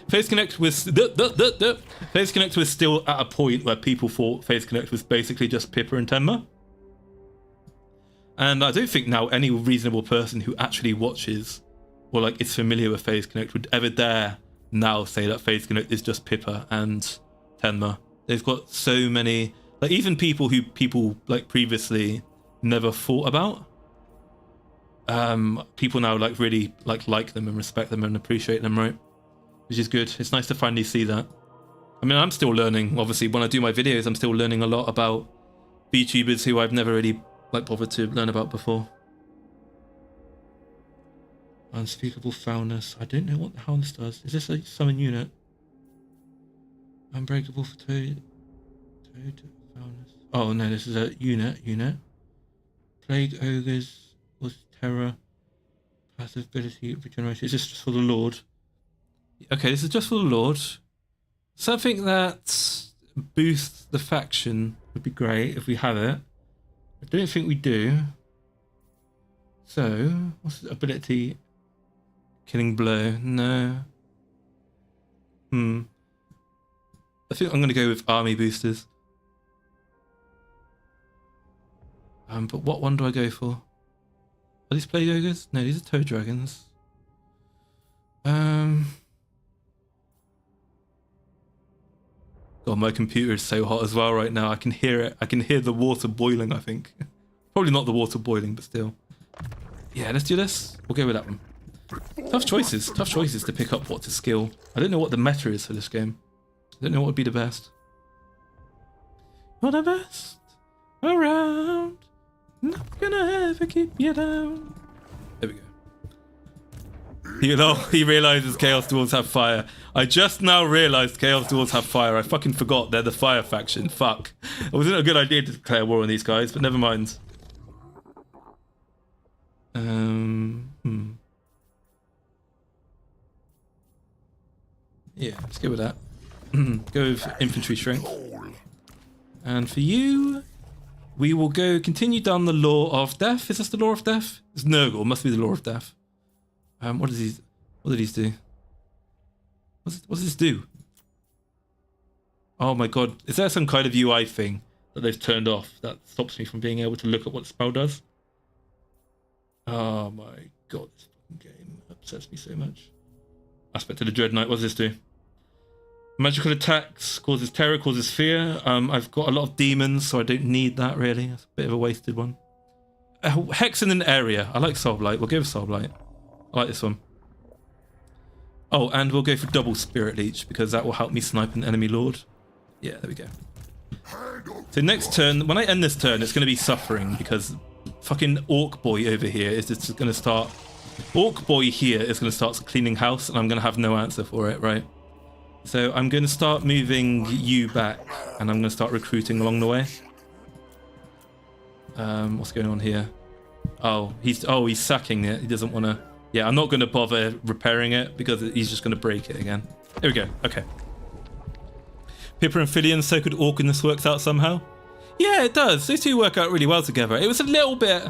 FaZe Connect was FaZe Connect was still at a point where people thought FaZe Connect was basically just Pippa and Tenma. And I don't think now any reasonable person who actually watches or like is familiar with FaZe Connect would ever dare now say that FaZe Connect is just Pippa and Tenma. They've got so many, like even people who people like previously never thought about. People now like really like them and respect them and appreciate them, right? Which is good. It's nice to finally see that. I mean, I'm still learning. Obviously, when I do my videos, I'm still learning a lot about VTubers who I've never really like bothered to learn about before. Unspeakable foulness. I don't know what the hell this does. Is this a summon unit? Unbreakable for toad foulness. Oh no, this is a unit. Plague ogres was terror. Passive ability regeneration. Is this just for the Lord? Okay, this is just for the Lord. Something that boosts the faction would be great if we have it. I don't think we do. So, what's the ability? Killing blow. No. I think I'm going to go with army boosters. But what one do I go for? Are these plague ogres? No, these are toad dragons. God, my computer is so hot as well right now. I can hear it. I can hear the water boiling, I think. Probably not the water boiling, but still. Yeah, let's do this. We'll go with that one. Tough choices. Tough choices to pick up what to skill. I don't know what the meta is for this game. I don't know what would be the best. You're the best around. Not gonna ever keep you down. There we go. You know, he realizes Chaos Dwarves have fire. I just now realized Chaos Dwarves have fire. I fucking forgot they're the fire faction. Fuck. It wasn't a good idea to declare war on these guys, but never mind. Yeah, let's go with that. Go with infantry strength. And for you, we will go continue down the law of death. Is this the law of death? It's NURGLE. Must be the law of death. What did these do? What does this do? Oh my god. Is there some kind of UI thing that they've turned off that stops me from being able to look at what the spell does? Oh my god, this fucking game upsets me so much. Aspect of the Dread Knight. What does this do? Magical attacks, causes terror, causes fear. I've got a lot of demons, so I don't need that really. It's a bit of a wasted one. Hex in an area. I like Soul Blight. We'll go with Soul Blight. I like this one. Oh, and we'll go for double Spirit Leech because that will help me snipe an enemy lord. Yeah, there we go. So next turn, when I end this turn, it's going to be suffering because fucking Orc Boy over here is just going to start... Orc Boy here is going to start cleaning house and I'm going to have no answer for it, right? So I'm going to start moving you back and I'm going to start recruiting along the way. What's going on here? Oh, he's sacking it. He doesn't want to... Yeah, I'm not going to bother repairing it because he's just going to break it again. There we go. Okay. Pippa and Filion, so could awkwardness works out somehow? Yeah, it does. Those two work out really well together. It was a little bit...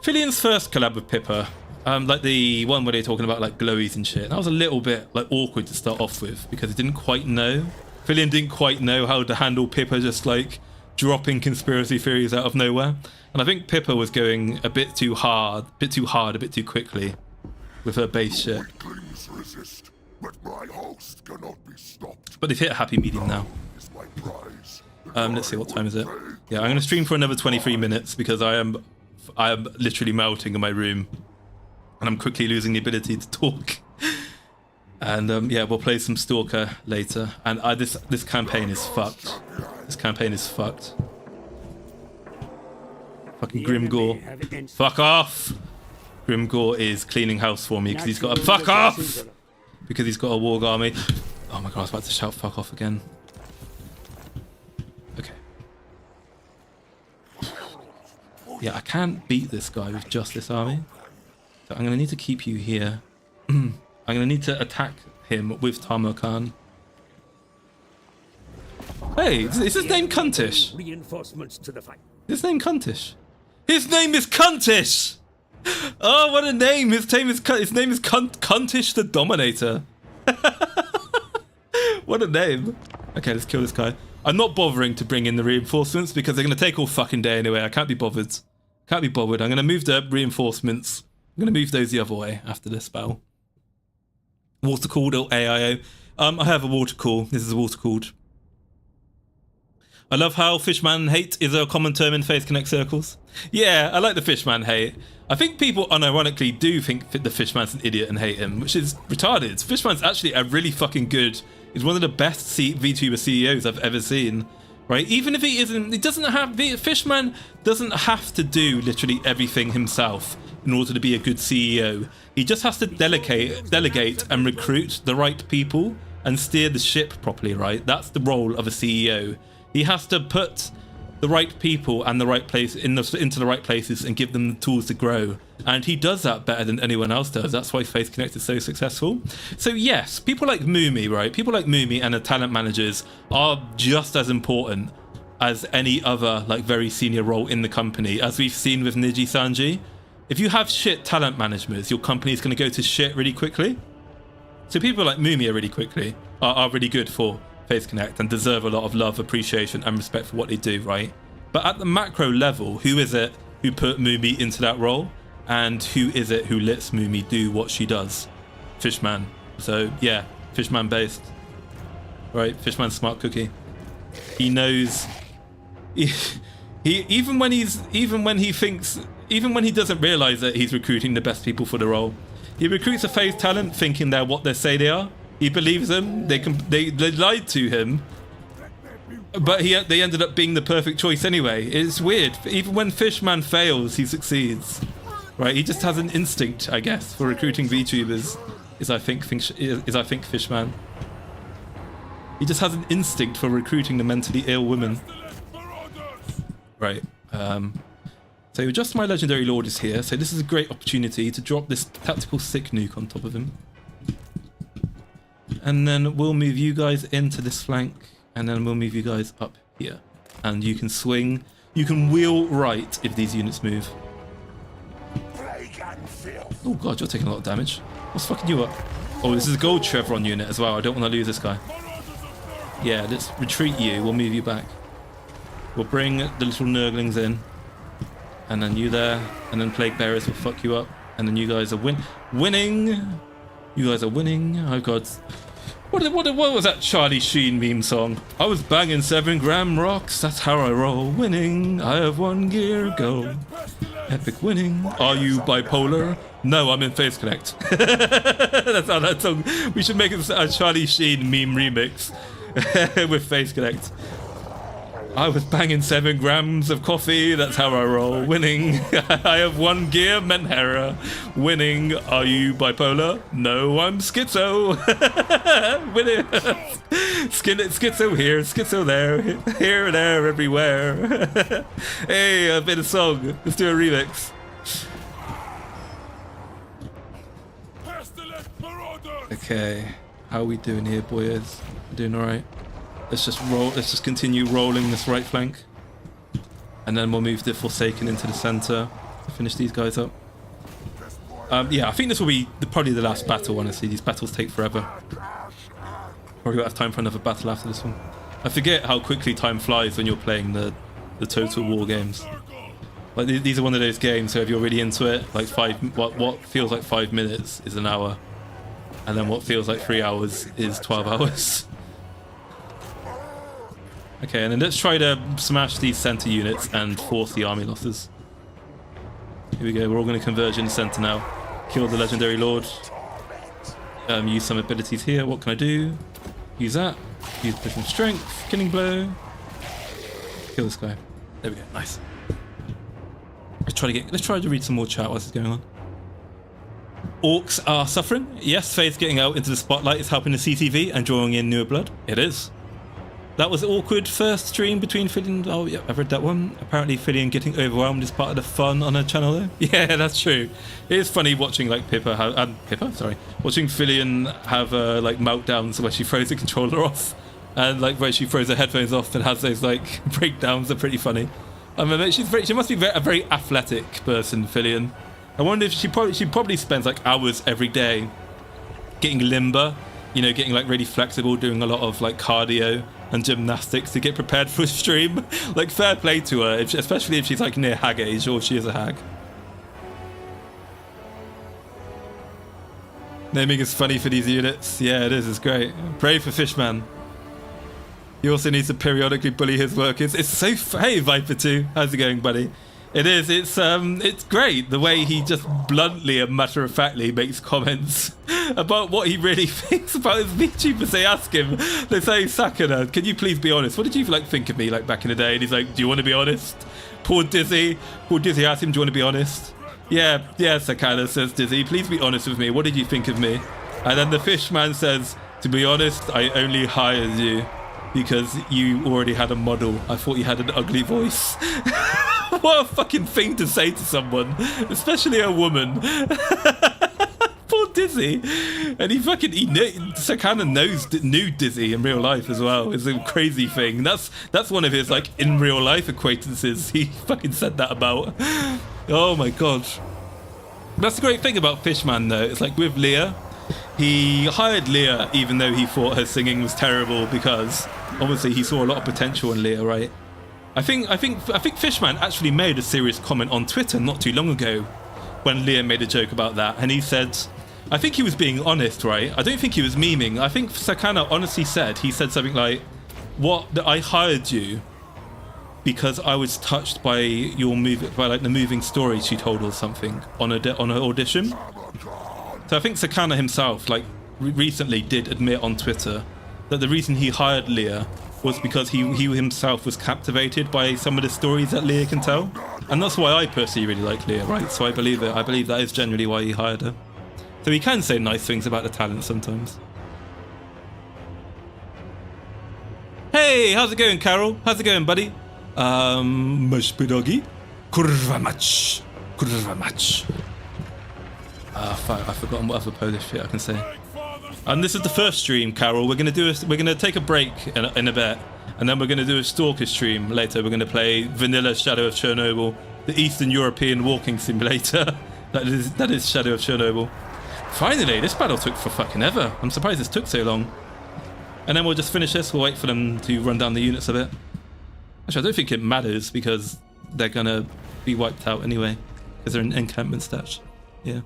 Filion's first collab with Pippa, like the one where they're talking about like glowies and shit, that was a little bit like awkward to start off with because it didn't quite know. Filion didn't quite know how to handle Pippa just like dropping conspiracy theories out of nowhere. And I think Pippa was going a bit too hard, a bit too quickly with her base shit. Weaklings resist, but my host cannot be stopped. But they've hit a happy medium now. Is my prize. Let's see, what time is it? Yeah, I'm going to stream for another 23 minutes because I am literally melting in my room. And I'm quickly losing the ability to talk. And yeah, we'll play some Stalker later. And this campaign is fucked. This campaign is fucked. Fucking Grimgore. Fuck off! Grimgore is cleaning house for me because he's got a... Fuck off! Because he's got a warg army. Oh my god, I was about to shout fuck off again. Okay. Yeah, I can't beat this guy with just this army. So I'm going to need to keep you here. I'm going to need to attack him with Tamarkan. Hey, is his name Cuntish? Reinforcements to the fight. His name Cuntish. His name is Cuntish! Oh, what a name! His name is Cuntish the Dominator. What a name. Okay, let's kill this guy. I'm not bothering to bring in the reinforcements because they're going to take all fucking day anyway. I can't be bothered. Can't be bothered. I'm going to move the reinforcements. I'm going to move those the other way after this battle. Water cooled or AIO. I have a water cool. This is a water cooled. I love how Fishman hate is a common term in Faith Connect circles. Yeah, I like the Fishman hate. I think people unironically do think the Fishman's an idiot and hate him, which is retarded. Fishman's actually a really fucking good, he's one of the best VTuber CEOs I've ever seen, right? Even if he isn't, Fishman doesn't have to do literally everything himself in order to be a good CEO. He just has to delegate and recruit the right people and steer the ship properly, right? That's the role of a CEO. He has to put the right people and the right place into the right places and give them the tools to grow. And he does that better than anyone else does. That's why Faith Connect is so successful. So yes, people like Moomy, right? People like Moomy and the talent managers are just as important as any other like very senior role in the company, as we've seen with Niji Sanji. If you have shit talent managers, your company is going to go to shit really quickly. So people like Moomy are really good for Faith Connect and deserve a lot of love, appreciation and respect for what they do, right? But at the macro level, who is it who put Moomy into that role? And who is it who lets Moomy do what she does? Fishman. So yeah, Fishman based. Right, Fishman's smart cookie. He knows even when he doesn't realize that he's recruiting the best people for the role. He recruits a Faith talent thinking they're what they say they are. He believes them. They lied to him, but they ended up being the perfect choice anyway. It's weird. Even when Fishman fails, he succeeds. Right? He just has an instinct, I guess, for recruiting VTubers. Is I think Fishman. He just has an instinct for recruiting the mentally ill women. Right. So just my legendary lord is here. So this is a great opportunity to drop this tactical sick nuke on top of him. And then we'll move you guys into this flank, and then we'll move you guys up here. And you can swing, you can wheel right if these units move. Oh god, you're taking a lot of damage. What's fucking you up? Oh, this is a gold chevron unit as well. I don't want to lose this guy. Yeah, let's retreat you. We'll move you back. We'll bring the little nurglings in. And then you there. And then plague bearers will fuck you up. And then you guys are winning. You guys are winning. Oh god. What was that Charlie Sheen meme song? I was banging 7-gram rocks. That's how I roll. Winning. I have 1 gear. Go. Epic winning. Are you bipolar? No, I'm in Faith Connect. That's how that song. We should make it a Charlie Sheen meme remix with Faith Connect. I was banging 7 grams of coffee. That's how I roll. Winning. I have 1 gear. Menhera. Winning. Are you bipolar? No, I'm schizo. Winning. Schizo here. Schizo there. Here, there, everywhere. Hey, a bit of song. Let's do a remix. Okay. How are we doing here, boys? Doing alright? Let's just roll. Let's just continue rolling this right flank, and then we'll move the Forsaken into the center to finish these guys up. Yeah, I think this will be probably the last battle. Honestly, these battles take forever. Probably won't have time for another battle after this one. I forget how quickly time flies when you're playing the Total War games. Like these are one of those games. So if you're really into it, like what feels like 5 minutes is an hour, and then what feels like 3 hours is 12 hours. Okay, and then let's try to smash these center units and force the army losses. Here we go, we're all going to converge in the center now. Kill the legendary lord. Use some abilities here. What can I do? Use that. Use pushing strength. Killing blow. Kill this guy. There we go, nice. Let's try to read some more chat while this is going on. Orcs are suffering. Yes, Faith getting out into the spotlight is helping the CTV and drawing in newer blood. It is. That was awkward first stream between Philly and... Oh, yeah, I've read that one. Apparently, Philly and getting overwhelmed is part of the fun on her channel, though. Yeah, that's true. It is funny watching, like, watching Philly and have, like, meltdowns where she throws the controller off And like where she throws her headphones off and has those like breakdowns are pretty funny. I mean, she must be a very athletic person, Fillion. I wonder if she probably spends like hours every day getting limber, you know, getting like really flexible, doing a lot of like cardio and gymnastics to get prepared for a stream. Like fair play to her, especially if she's like near hag age or she is a hag. Naming is funny for these units. Yeah, it is. It's great. Pray for Fishman. He also needs to periodically bully his workers. It's so... Hey, Viper 2. How's it going, buddy? It is. It's great the way he just bluntly and matter-of-factly makes comments about what he really thinks about his VTubers. They ask him, they say, Sakana, can you please be honest? What did you like think of me like back in the day? And he's like, do you want to be honest? Poor Dizzy asked him, do you want to be honest? Yeah, Sakana, says Dizzy, please be honest with me. What did you think of me? And then the Fishman says, to be honest, I only hired you because you already had a model. I thought you had an ugly voice. What a fucking thing to say to someone, especially a woman. Poor Dizzy. And Sakana knew Dizzy in real life as well. It's a crazy thing. That's one of his like in real life acquaintances. He fucking said that about. Oh my god. That's the great thing about Fishman though. It's like with Leah, he hired Leah even though he thought her singing was terrible because obviously he saw a lot of potential in Leah, right? I think Fishman actually made a serious comment on Twitter not too long ago when Leah made a joke about that, and he said, I think he was being honest, right? I don't think he was memeing. I think Sakana honestly said, he said something like, that I hired you because I was touched by like the moving story she told or something on her audition. So I think Sakana himself like recently did admit on Twitter that the reason he hired Leah was because he himself was captivated by some of the stories that Leah can tell. And that's why I personally really like Leah, right? So I believe it. I believe that is genuinely why he hired her. So he can say nice things about the talent sometimes. Hey, how's it going, Carol? How's it going, buddy? Masz pierogi? Kurwa mać. Kurwa mać. Fuck, I've forgotten what other Polish shit I can say. And this is the first stream, Carol. We're gonna take a break in a bit, and then we're gonna do a Stalker stream later. We're gonna play vanilla Shadow of Chernobyl, the Eastern European walking simulator. that is Shadow of Chernobyl. Finally, this battle took for fucking ever. I'm surprised this took so long. And then we'll just finish this. We'll wait for them to run down the units a bit. Actually, I don't think it matters because they're gonna be wiped out anyway because they're in encampment stats. Yeah.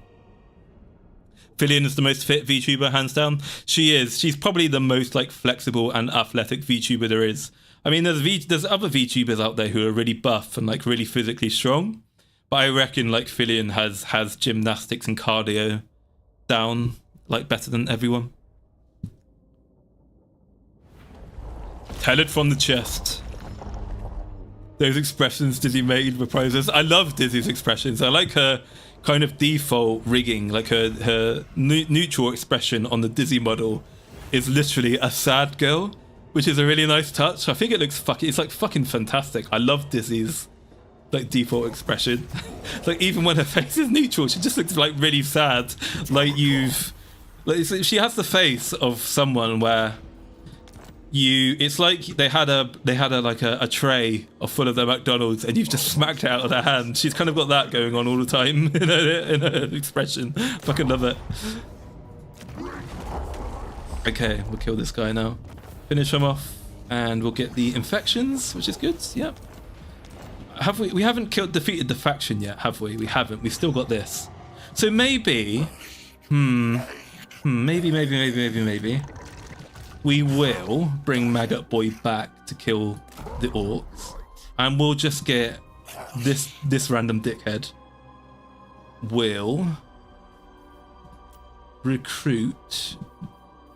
Fillion is the most fit VTuber, hands down. She is. She's probably the most like flexible and athletic VTuber there is. I mean, there's other VTubers out there who are really buff and like really physically strong, but I reckon like Fillion has gymnastics and cardio down like better than everyone. Tell it from the chest. Those expressions Dizzy made were priceless. I love Dizzy's expressions. I like her kind of default rigging, like her neutral expression on the Dizzy model is literally a sad girl, which is a really nice touch. I think it looks it's like fucking fantastic. I love Dizzy's like default expression. Like even when her face is neutral, she just looks like really sad. Like she has the face of someone where it's like they had a tray full of their McDonald's and you've just smacked it out of their hand. She's kind of got that going on all the time in her expression. Fucking love it. Okay, we'll kill this guy now. Finish him off and we'll get the infections, which is good. Yep. Have we haven't defeated the faction yet, have we? We haven't. We've still got this. So maybe maybe we will bring Maggot Boy back to kill the orcs, and we'll just get this random dickhead will recruit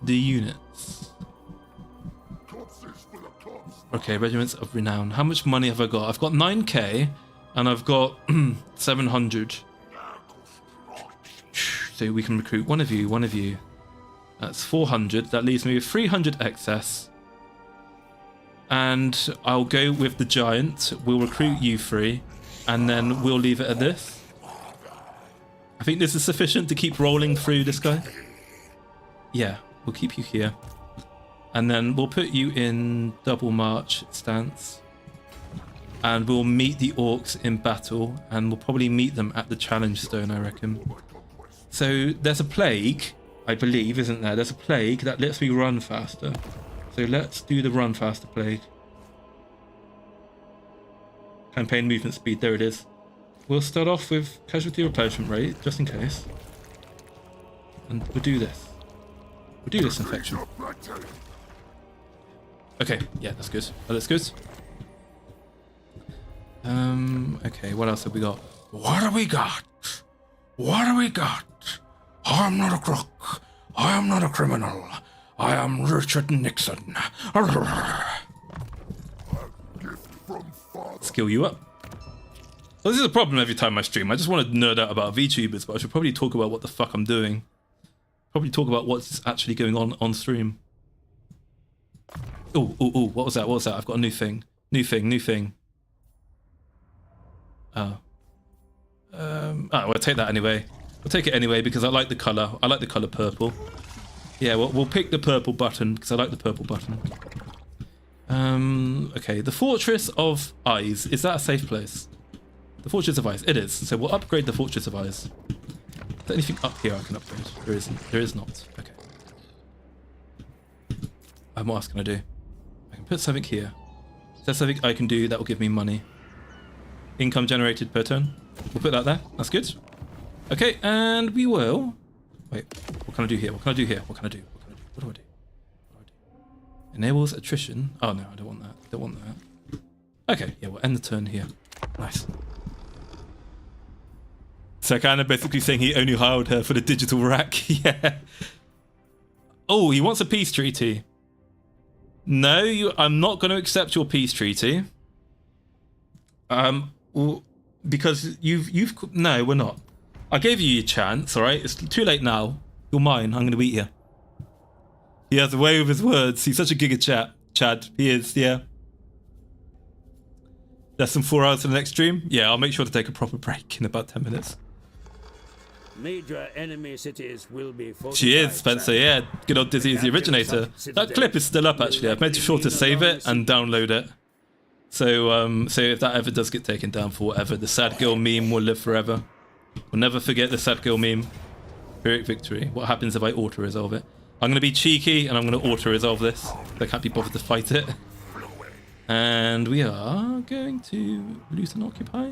the units. Okay, regiments of renown. How much money have I got? I've got 9k and I've got 700. So we can recruit one of you. That's 400. That leaves me with 300 excess. And I'll go with the giant. We'll recruit you three. And then we'll leave it at this. I think this is sufficient to keep rolling through this guy. Yeah, we'll keep you here. And then we'll put you in double march stance. And we'll meet the orcs in battle. And we'll probably meet them at the challenge stone, I reckon. So there's a plague, I believe, isn't there? There's a plague that lets me run faster. So let's do the run faster plague. Campaign movement speed, there it is. We'll start off with casualty replenishment rate, just in case. And we'll do this. We'll do this infection. Okay, yeah, that's good. Oh, that's good. Okay, what else have we got? What have we got? What have we got? I am not a crook. I am not a criminal. I am Richard Nixon. Skill you up. Well, this is a problem every time I stream. I just want to nerd out about VTubers, but I should probably talk about what the fuck I'm doing. Probably talk about what's actually going on stream. Oh, what was that? What was that? I've got a new thing. New thing. Oh. We'll take that anyway. We'll take it anyway because I like the colour. I like the colour purple. Yeah, we'll pick the purple button because I like the purple button. Okay, the Fortress of Eyes. Is that a safe place? The Fortress of Eyes. It is. So we'll upgrade the Fortress of Eyes. Is there anything up here I can upgrade? There isn't. There is not. Okay. What else can I do? I can put something here. Is there something I can do that will give me money? Income generated per turn. We'll put that there. That's good. Okay, and we will... Wait, what can I do here? What can I do here? What can I do? What can I do? What do I do? What do I do? Enables attrition. Oh no, I don't want that. I don't want that. Okay, yeah, we'll end the turn here. Nice. So kind of basically saying he only hired her for the digital rack. Yeah. Oh, he wants a peace treaty. No, I'm not going to accept your peace treaty. Well, because no, we're not. I gave you your chance, all right? It's too late now. You're mine. I'm going to eat you. He has a way with his words. He's such a giga Chad. He is, yeah. Less than 4 hours to the next stream? Yeah, I'll make sure to take a proper break in about 10 minutes. Major enemy cities will be fortified. She is, Spencer, yeah. Good old Dizzy is the originator. That clip is still up, actually. I've made sure to save it and download it. So, so if that ever does get taken down for whatever, the sad girl meme will live forever. We'll never forget the sad girl meme. Heroic victory. What happens if I auto-resolve it? I'm going to be cheeky and I'm going to auto-resolve this. I can't be bothered to fight it. And we are going to loot and occupy.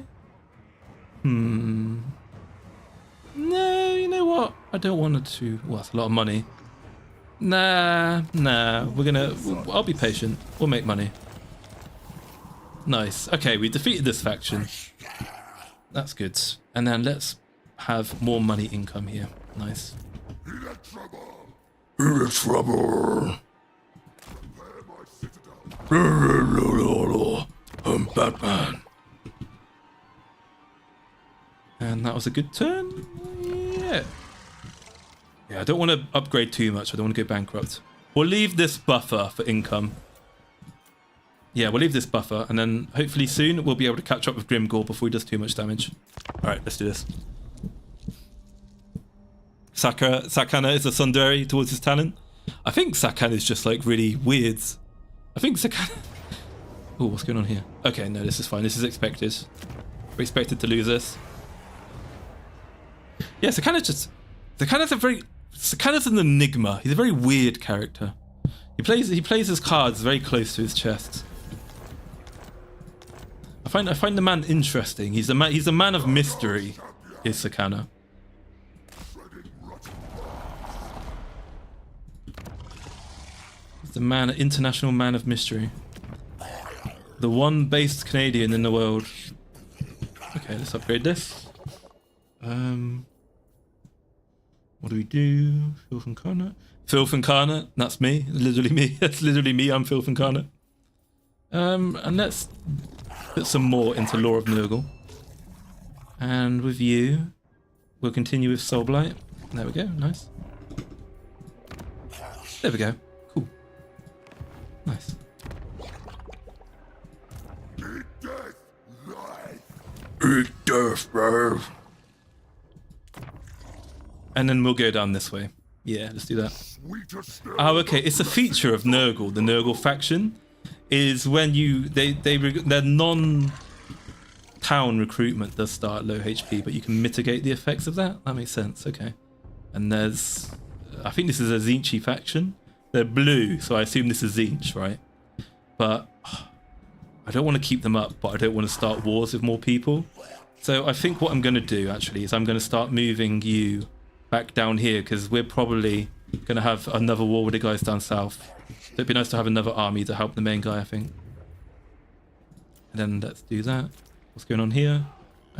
No, you know what? I don't want to... Well, that's a lot of money. Nah. We're going to... I'll be patient. We'll make money. Nice. Okay, we defeated this faction. That's good. And then let's have more money income here. Nice. In trouble. I'm Batman. And that was a good turn. Yeah. Yeah, I don't want to upgrade too much. I don't want to go bankrupt. We'll leave this buffer for income. Yeah, we'll leave this buffer, and then hopefully soon we'll be able to catch up with Grimgore before he does too much damage. Alright, let's do this. Sakana is a tsundere towards his talent. I think Sakana is just like really weird. I think Sakana... Oh, what's going on here? Okay, no, this is fine. This is expected. We're expected to lose this. Yeah, Sakana's an enigma. He's a very weird character. He plays his cards very close to his chest. I find the man interesting. He's a man of mystery, is Sakana. He's the international man of mystery. The one based Canadian in the world. Okay, let's upgrade this. What do we do? Filth Incarnate. Filth Incarnate, that's me. Literally me. That's literally me. I'm Filth Incarnate. And let's put some more into Law of NURGLE. And with you, we'll continue with Soul Blight. There we go. Nice. There we go. Cool. Nice. Eat death, bro. And then we'll go down this way. Yeah, let's do that. Oh, okay. It's a feature of NURGLE. The NURGLE faction is when their non-town recruitment does start at low HP, but you can mitigate the effects of that. That makes sense. Okay. And there's, I think this is a Zinchi faction. They're blue, so I assume this is Zinch, right? But I don't want to keep them up, but I don't want to start wars with more people. So I think what I'm going to do actually is I'm going to start moving you back down here, because we're probably going to have another war with the guys down south. So it'd be nice to have another army to help the main guy, I think. And then let's do that. What's going on here?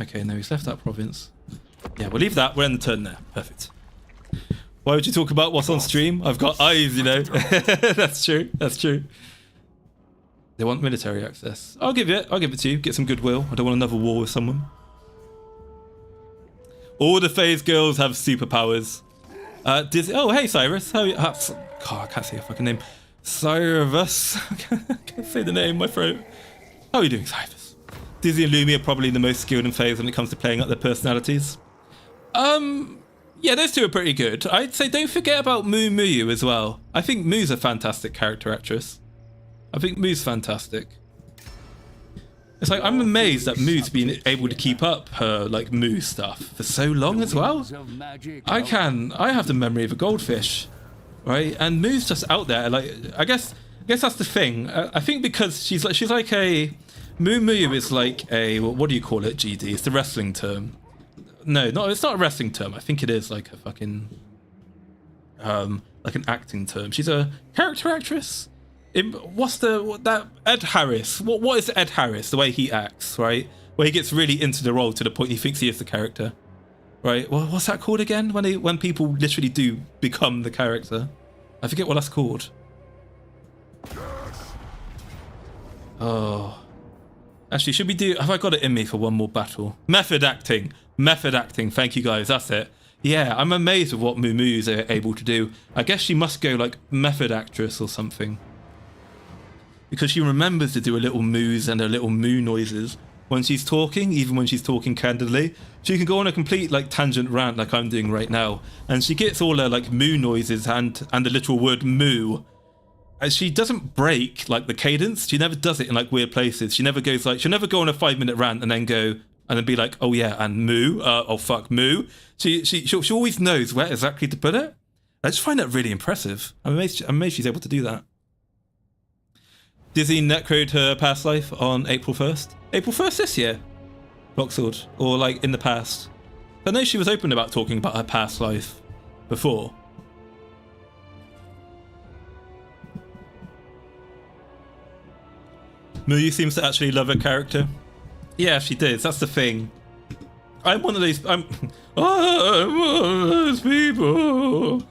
Okay, now he's left that province. Yeah, we'll leave that. We're in the turn there. Perfect. Why would you talk about what's on stream? I've got eyes, you know. That's true. That's true. They want military access. I'll give it. I'll give it to you. Get some goodwill. I don't want another war with someone. All the phase girls have superpowers. Oh, hey, Cyrus. How are you? God, I can't say your fucking name. Cyrus. I can't say the name, my throat. How are you doing, Cyrus? Dizzy and Lumi are probably the most skilled in phase when it comes to playing up their personalities. Yeah, those two are pretty good. I'd say don't forget about Muyu as well. I think Mu's a fantastic character actress. I think Mu's fantastic. It's like, I'm amazed that Mu's been able to keep up her, like, Mu stuff for so long as well. I have the memory of a goldfish, right? And Mu's just out there, like, I guess that's the thing. I think because she's like a... Muyu is like a, what do you call it, GD? It's the wrestling term. No, it's not a wrestling term. I think it is like a fucking, like an acting term. She's a character actress. That Ed Harris? What is Ed Harris? The way he acts, right? Where he gets really into the role to the point he thinks he is the character, right? Well, what's that called again? When people literally do become the character. I forget what that's called. Oh, actually, should we do? Have I got it in me for one more battle? Method acting. Method acting. Thank you guys. That's it. Yeah, I'm amazed at what Mumu is able to do. I guess she must go like method actress or something, because she remembers to do a little moos and a little moo noises when she's talking, even when she's talking candidly. She can go on a complete like tangent rant like I'm doing right now, and she gets all her like moo noises and the literal word moo. And she doesn't break like the cadence. She never does it in like weird places. She never goes like, she'll never go on a 5-minute rant and then go and then be like, oh yeah, and moo, oh fuck, moo. She always knows where exactly to put it. I just find that really impressive. I'm amazed she's able to do that. Dizzy necroed her past life on April 1st. April 1st this year, Roxord, or like in the past. I know she was open about talking about her past life before. Muyu seems to actually love her character. Yeah, she did. That's the thing. I'm one of those people.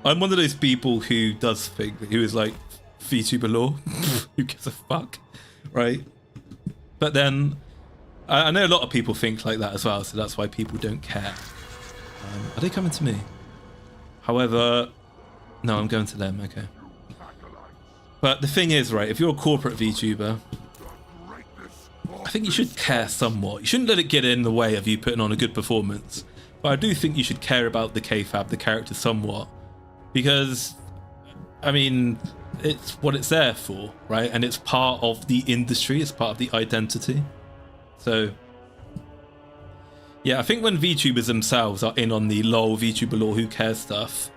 I'm one of those people who does think, who is like VTuber law. Who gives a fuck, right? But then I know a lot of people think like that as well, so that's why people don't care. Are they coming to me? However, no, I'm going to them. Okay. But the thing is, right, if you're a corporate VTuber, I think you should care somewhat. You shouldn't let it get in the way of you putting on a good performance. But I do think you should care about the K-Fab, the character, somewhat. Because, I mean, it's what it's there for, right? And it's part of the industry, it's part of the identity. So, yeah, I think when VTubers themselves are in on the lol VTuber law, who cares stuff,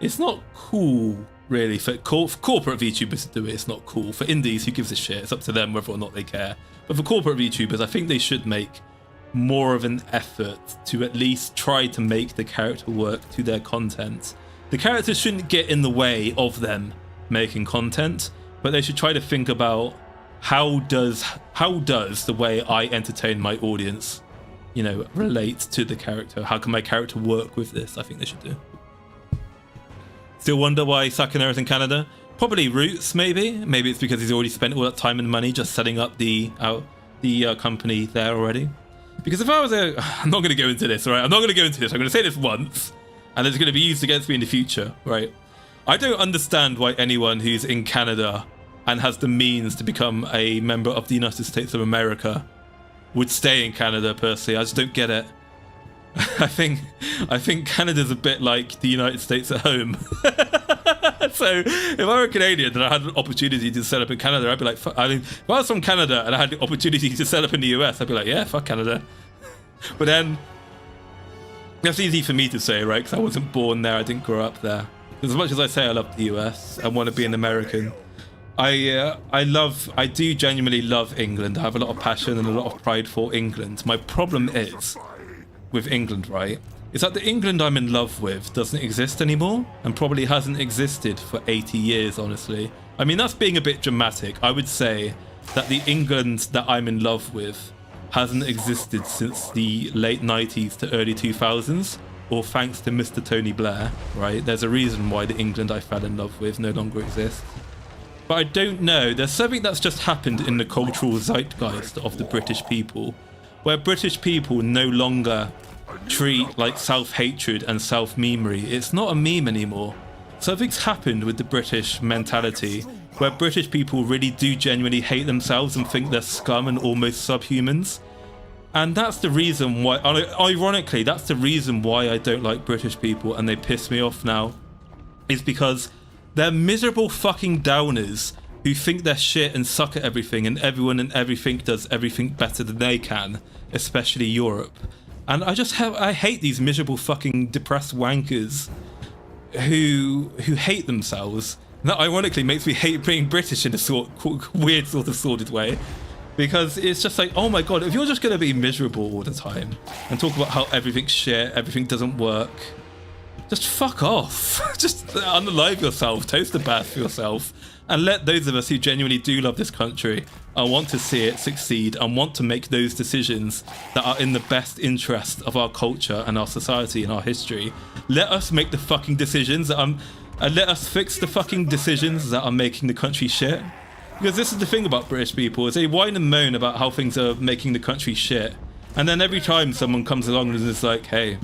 it's not cool. Really, for corporate VTubers to do it, it's not cool. For indies, who gives a shit? It's up to them whether or not they care. But for corporate VTubers, I think they should make more of an effort to at least try to make the character work to their content. The characters shouldn't get in the way of them making content, but they should try to think about how does the way I entertain my audience, you know, relate to the character? How can my character work with this? I think they should do. Still wonder why Sakuna's in Canada? Probably roots, maybe. Maybe it's because he's already spent all that time and money just setting up the company there already. Because if I was I'm not going to go into this, right? I'm not going to go into this. I'm going to say this once, and it's going to be used against me in the future, right? I don't understand why anyone who's in Canada and has the means to become a member of the United States of America would stay in Canada, personally. I just don't get it. I think Canada's a bit like the United States at home. So if I were Canadian and I had an opportunity to set up in Canada, I'd be like, fuck. I mean, if I was from Canada and I had the opportunity to set up in the US, I'd be like, yeah, fuck Canada. But then that's easy for me to say, right? Because I wasn't born there, I didn't grow up there. As much as I say I love the US and want to be an American, I do genuinely love England. I have a lot of passion and a lot of pride for England. My problem is with England, right, is that the England I'm in love with doesn't exist anymore and probably hasn't existed for 80 years, honestly. I mean, that's being a bit dramatic. I would say that the England that I'm in love with hasn't existed since the late 90s to early 2000s, or thanks to Mr. Tony Blair, right? There's a reason why the England I fell in love with no longer exists. But I don't know, there's something that's just happened in the cultural zeitgeist of the British people, where British people no longer treat like self-hatred and self-memery. It's not a meme anymore. Something's happened with the British mentality, where British people really do genuinely hate themselves and think they're scum and almost subhumans. And that's the reason why, ironically, that's the reason why I don't like British people and they piss me off now, is because they're miserable fucking downers who think they're shit and suck at everything, and everyone and everything does everything better than they can, especially Europe. And I hate these miserable fucking depressed wankers who hate themselves. And that ironically makes me hate being British in a weird sort of sordid way. Because it's just like, oh my god, if you're just going to be miserable all the time and talk about how everything's shit, everything doesn't work, just fuck off. Just unalive yourself, toast the bath for yourself, and let those of us who genuinely do love this country and want to see it succeed and want to make those decisions that are in the best interest of our culture and our society and our history, let us make the fucking decisions that and let us fix the fucking decisions that are making the country shit. Because this is the thing about British people, is they whine and moan about how things are making the country shit, and then every time someone comes along and is like, hey,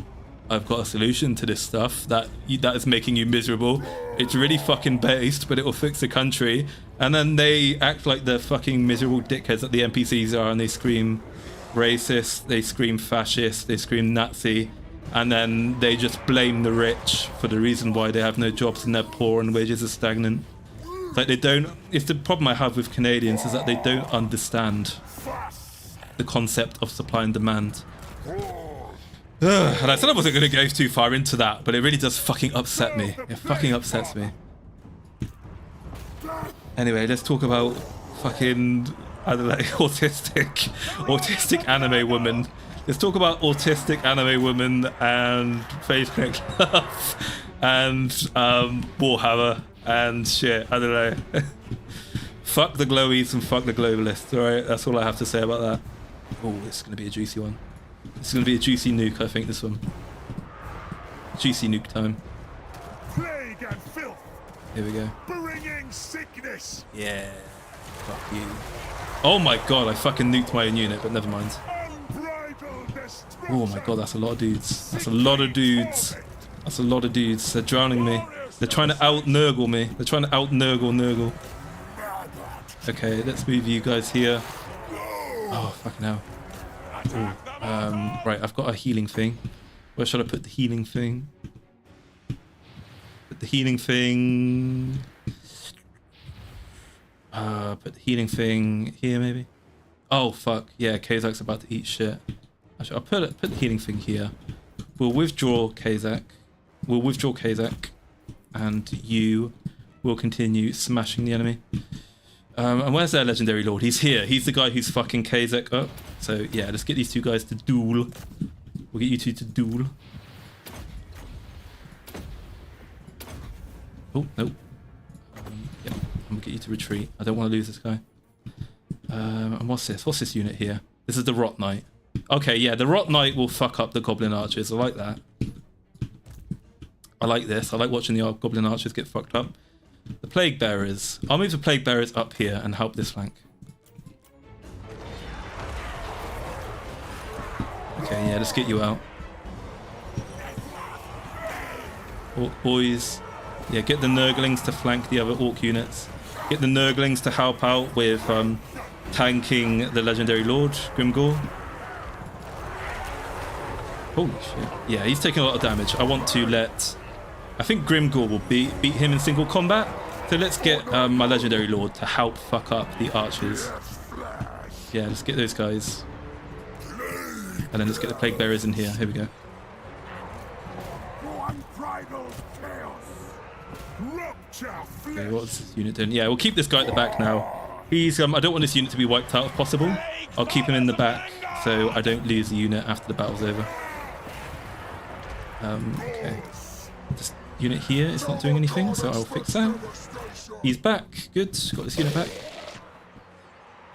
I've got a solution to this stuff that is making you miserable. It's really fucking based, but it will fix the country. And then they act like the fucking miserable dickheads that the NPCs are, and they scream racist, they scream fascist, they scream Nazi, and then they just blame the rich for the reason why they have no jobs and they're poor and wages are stagnant. Like, they don't. It's the problem I have with Canadians, is that they don't understand the concept of supply and demand. And I said I wasn't going to go too far into that, but it really does fucking upset me. It fucking upsets me. Anyway, let's talk about fucking, I don't know, autistic anime woman. Let's talk about autistic anime woman and face connect love and Warhammer and shit. I don't know. Fuck the glowies and fuck the globalists. Alright, that's all I have to say about that. Oh, it's going to be a juicy one. It's going to be a juicy nuke, I think, this one. Juicy nuke time. Plague and filth. Here we go. Bringing sickness. Yeah. Fuck you. Oh my god, I fucking nuked my own unit, but never mind. Oh my god, that's a lot of dudes. That's a lot of dudes. That's a lot of dudes. They're drowning me. They're trying to out-nurgle me. They're trying to out-nurgle. Okay, let's move you guys here. Oh, fucking hell. Ooh. Right, I've got a healing thing. Where should I put the healing thing? Put the healing thing... put the healing thing here, maybe? Oh, fuck. Yeah, Kazak's about to eat shit. Actually, I'll put the healing thing here. We'll withdraw Kazak. And you will continue smashing the enemy. And where's their legendary lord? He's here. He's the guy who's fucking Kazak up. So yeah, let's get these two guys to duel. We'll get you two to duel. Oh, nope. Yeah, I'm gonna get you to retreat. I don't want to lose this guy. And what's this? What's this unit here? This is the Rot Knight. Okay, yeah, the Rot Knight will fuck up the Goblin Archers. I like that. I like this. I like watching the Goblin Archers get fucked up. The Plague Bearers. I'll move the Plague Bearers up here and help this flank. Okay, yeah, let's get you out. Orc boys. Yeah, get the Nurglings to flank the other Orc units. Get the Nurglings to help out with tanking the Legendary Lord, Grimgore. Holy shit. Yeah, he's taking a lot of damage. I want to let... I think Grimgore will beat him in single combat. So let's get my Legendary Lord to help fuck up the archers. Yeah, let's get those guys. And then let's get the Plague Bearers in here. Here we go. Okay, what's this unit doing? Yeah, we'll keep this guy at the back now. He's I don't want this unit to be wiped out if possible. I'll keep him in the back so I don't lose the unit after the battle's over. Okay. This unit here is not doing anything, so I'll fix that. He's back. Good. Got this unit back.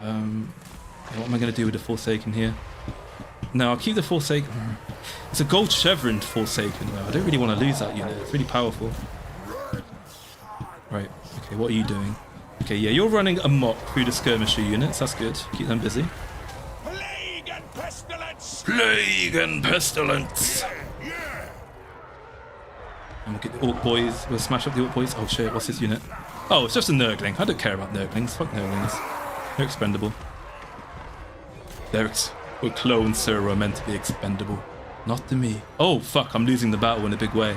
What am I going to do with the Forsaken here? No, I'll keep the Forsaken. It's a gold chevroned Forsaken though. I don't really want to lose that unit. It's really powerful. Right. Okay, what are you doing? Okay, yeah, you're running amok through the skirmisher units. That's good. Keep them busy. Plague and pestilence! Plague and pestilence! And we'll get the Orc Boys. We'll smash up the Orc Boys. Oh shit, what's this unit? Oh, it's just a Nurgling. I don't care about Nurglings. Fuck Nurglings. They're expendable. We're clones, sir, are meant to be expendable. Not to me. Oh, fuck, I'm losing the battle in a big way.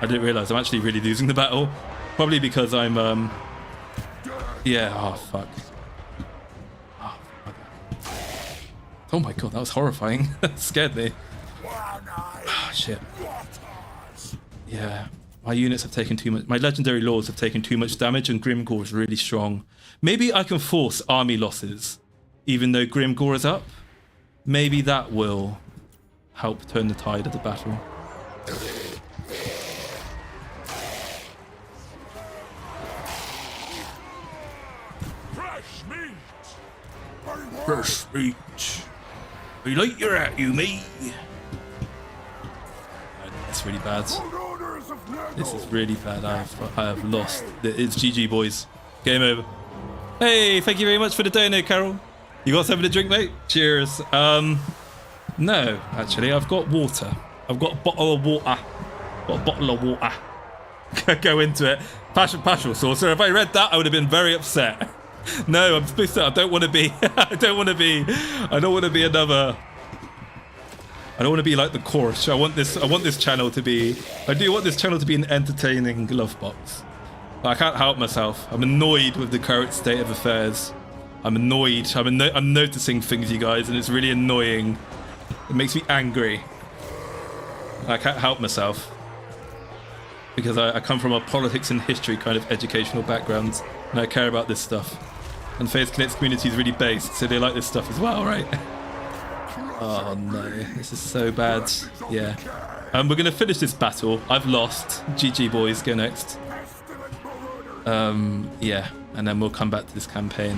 I didn't realise I'm actually really losing the battle. Probably because I'm, yeah, oh, fuck. Oh, fuck. Oh my god, that was horrifying. That scared me. Oh, shit. Yeah, my units have taken too much. My Legendary Lords have taken too much damage and Grimgore is really strong. Maybe I can force army losses, even though Grimgore is up. Maybe that will help turn the tide of the battle. Fresh meat. We like your at you, mate. It's really bad. This is really bad. I have lost. It's GG, boys. Game over. Hey, thank you very much for the donate, Carol. You got something to drink, mate? Cheers. No, actually, I've got water. I've got a bottle of water. Got a bottle of water. Go into it. Passion saucer. If I read that, I would have been very upset. No, I'm supposed to. I don't want to be. I don't want to be another. I don't want to be like the chorus. I want this channel to be. I do want this channel to be an entertaining love box. I can't help myself. I'm annoyed with the current state of affairs. I'm annoyed. I'm noticing things, you guys, and it's really annoying. It makes me angry. I can't help myself because I come from a politics and history kind of educational background, and I care about this stuff. And Faith Connect's community is really based, so they like this stuff as well, right? Oh no, this is so bad. Yeah. We're gonna finish this battle. I've lost. GG, boys. Go next. Yeah, and then we'll come back to this campaign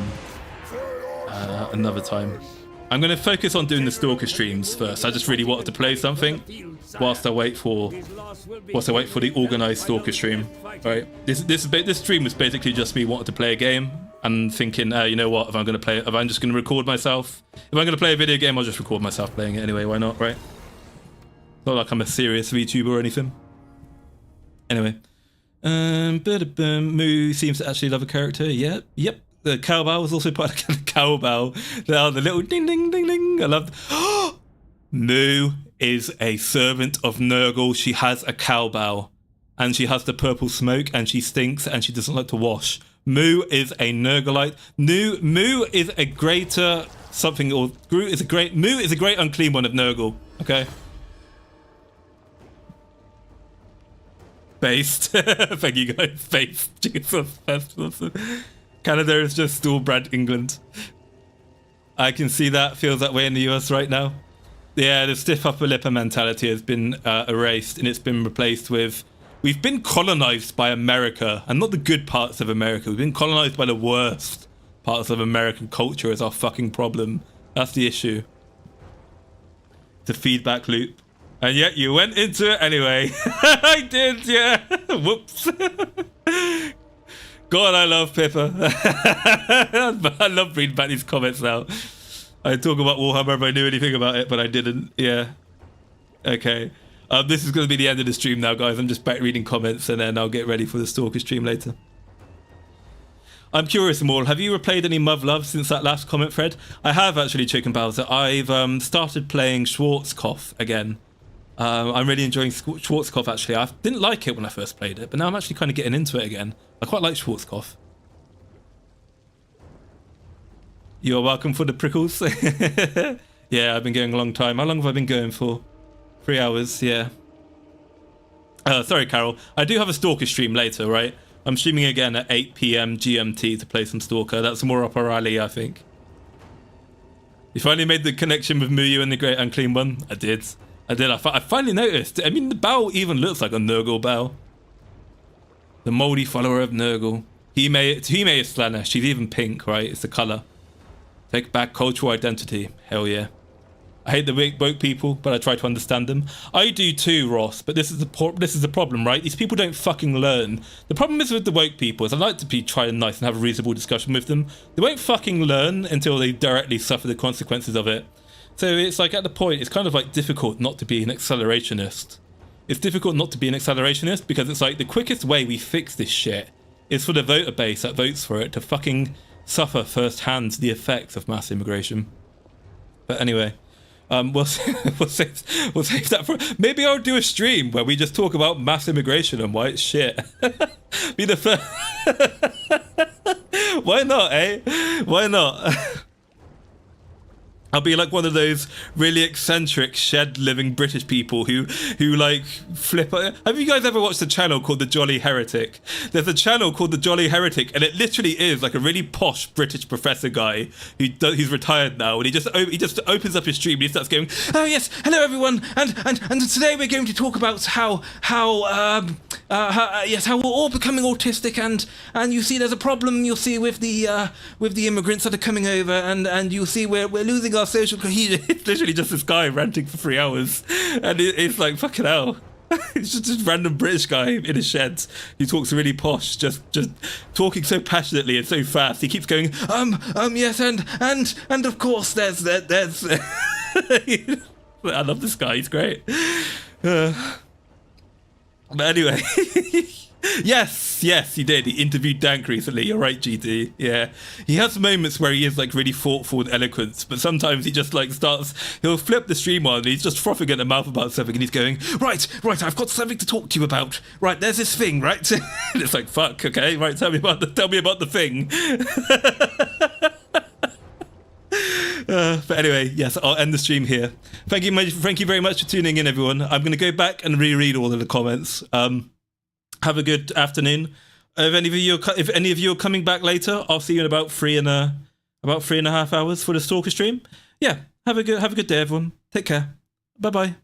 another time. I'm going to focus on doing the Stalker streams first. I just really wanted to play something whilst I wait for the organised Stalker stream. Right? This stream was basically just me wanting to play a game and thinking, you know what? If I'm just going to record myself. If I'm going to play a video game, I'll just record myself playing it anyway. Why not? Right? Not like I'm a serious VTuber or anything. Anyway, Moo seems to actually love a character. Yep. The cowbell was also part of the cowbell. The little ding ding ding ding. I loved. Moo is a servant of Nurgle. She has a cowbell, and she has the purple smoke, and she stinks, and she doesn't like to wash. Moo is a Nurgleite. Moo is a greater something, or Groot is a great. Moo is a great unclean one of Nurgle. Okay. Based. Thank you guys. Based. Jesus. That's awesome. Canada is just still brand England. I can see that. Feels that way in the US right now. Yeah, the stiff upper lipper mentality has been erased, and it's been replaced with, we've been colonized by America, and not the good parts of America. We've been colonized by the worst parts of American culture is our fucking problem. That's the issue. The feedback loop. And yet you went into it anyway. I did, yeah. Whoops. God, I love Pippa. I love reading back these comments now. I talk about Warhammer if I knew anything about it, but I didn't. Yeah. Okay. This is going to be the end of the stream now, guys. I'm just back reading comments, and then I'll get ready for the Stalker stream later. I'm curious, Maul, have you replayed any Muv Love since that last comment thread? I have actually, Chicken Bowser. I've started playing Schwarzkopf again. I'm really enjoying Schwarzkopf, actually. I didn't like it when I first played it, but now I'm actually kind of getting into it again. I quite like Schwarzkopf. You're welcome for the prickles. Yeah, I've been going a long time. How long have I been going for? 3 hours, yeah. Sorry, Carol. I do have a Stalker stream later, right? I'm streaming again at 8 PM GMT to play some Stalker. That's more up our alley, I think. You finally made the connection with Muyu and the Great Unclean One? I did. I finally noticed. I mean, the bow even looks like a NURGLE bow. The moldy follower of NURGLE. Hime is Slaanesh. She's even pink, right? It's the colour. Take back cultural identity. Hell yeah. I hate the woke people, but I try to understand them. I do too, Ross, but this is the problem, right? These people don't fucking learn. The problem is with the woke people is I like to be trying nice and have a reasonable discussion with them. They won't fucking learn until they directly suffer the consequences of it. So it's like at the point, it's kind of like difficult not to be an accelerationist. It's difficult not to be an accelerationist because it's like the quickest way we fix this shit is for the voter base that votes for it to fucking suffer firsthand the effects of mass immigration. But anyway, we'll save that for... Maybe I'll do a stream where we just talk about mass immigration and why it's shit. Be the first... Why not, eh? Why not? I'll be like one of those really eccentric shed-living British people who like flip. Have you guys ever watched a channel called The Jolly Heretic? There's a channel called The Jolly Heretic, and it literally is like a really posh British professor guy who's retired now, and he just opens up his stream and he starts going, "Oh yes, hello everyone, and today we're going to talk about how we're all becoming autistic, and you see there's a problem you'll see with the immigrants that are coming over, and you'll see we're losing our social cohesion." It's literally just this guy ranting for 3 hours, and it's like fucking hell. It's just this random British guy in a shed who talks really posh, just talking so passionately and so fast. He keeps going, yes, and of course there's I love this guy. He's great. But anyway. Yes, he did. He interviewed Dank recently. You're right, GD. Yeah. He has moments where he is like really thoughtful and eloquent, but sometimes he just like he'll flip the stream on and he's just frothing at the mouth about something and he's going, right, I've got something to talk to you about. Right, there's this thing, right? And it's like, fuck, okay, right, tell me about the thing. But anyway, yes, I'll end the stream here. Thank you very much for tuning in, everyone. I'm going to go back and reread all of the comments. Have a good afternoon. If any of you are coming back later, I'll see you in about 3.5 hours for the Stalker stream. Yeah, have a good day, everyone. Take care. Bye bye.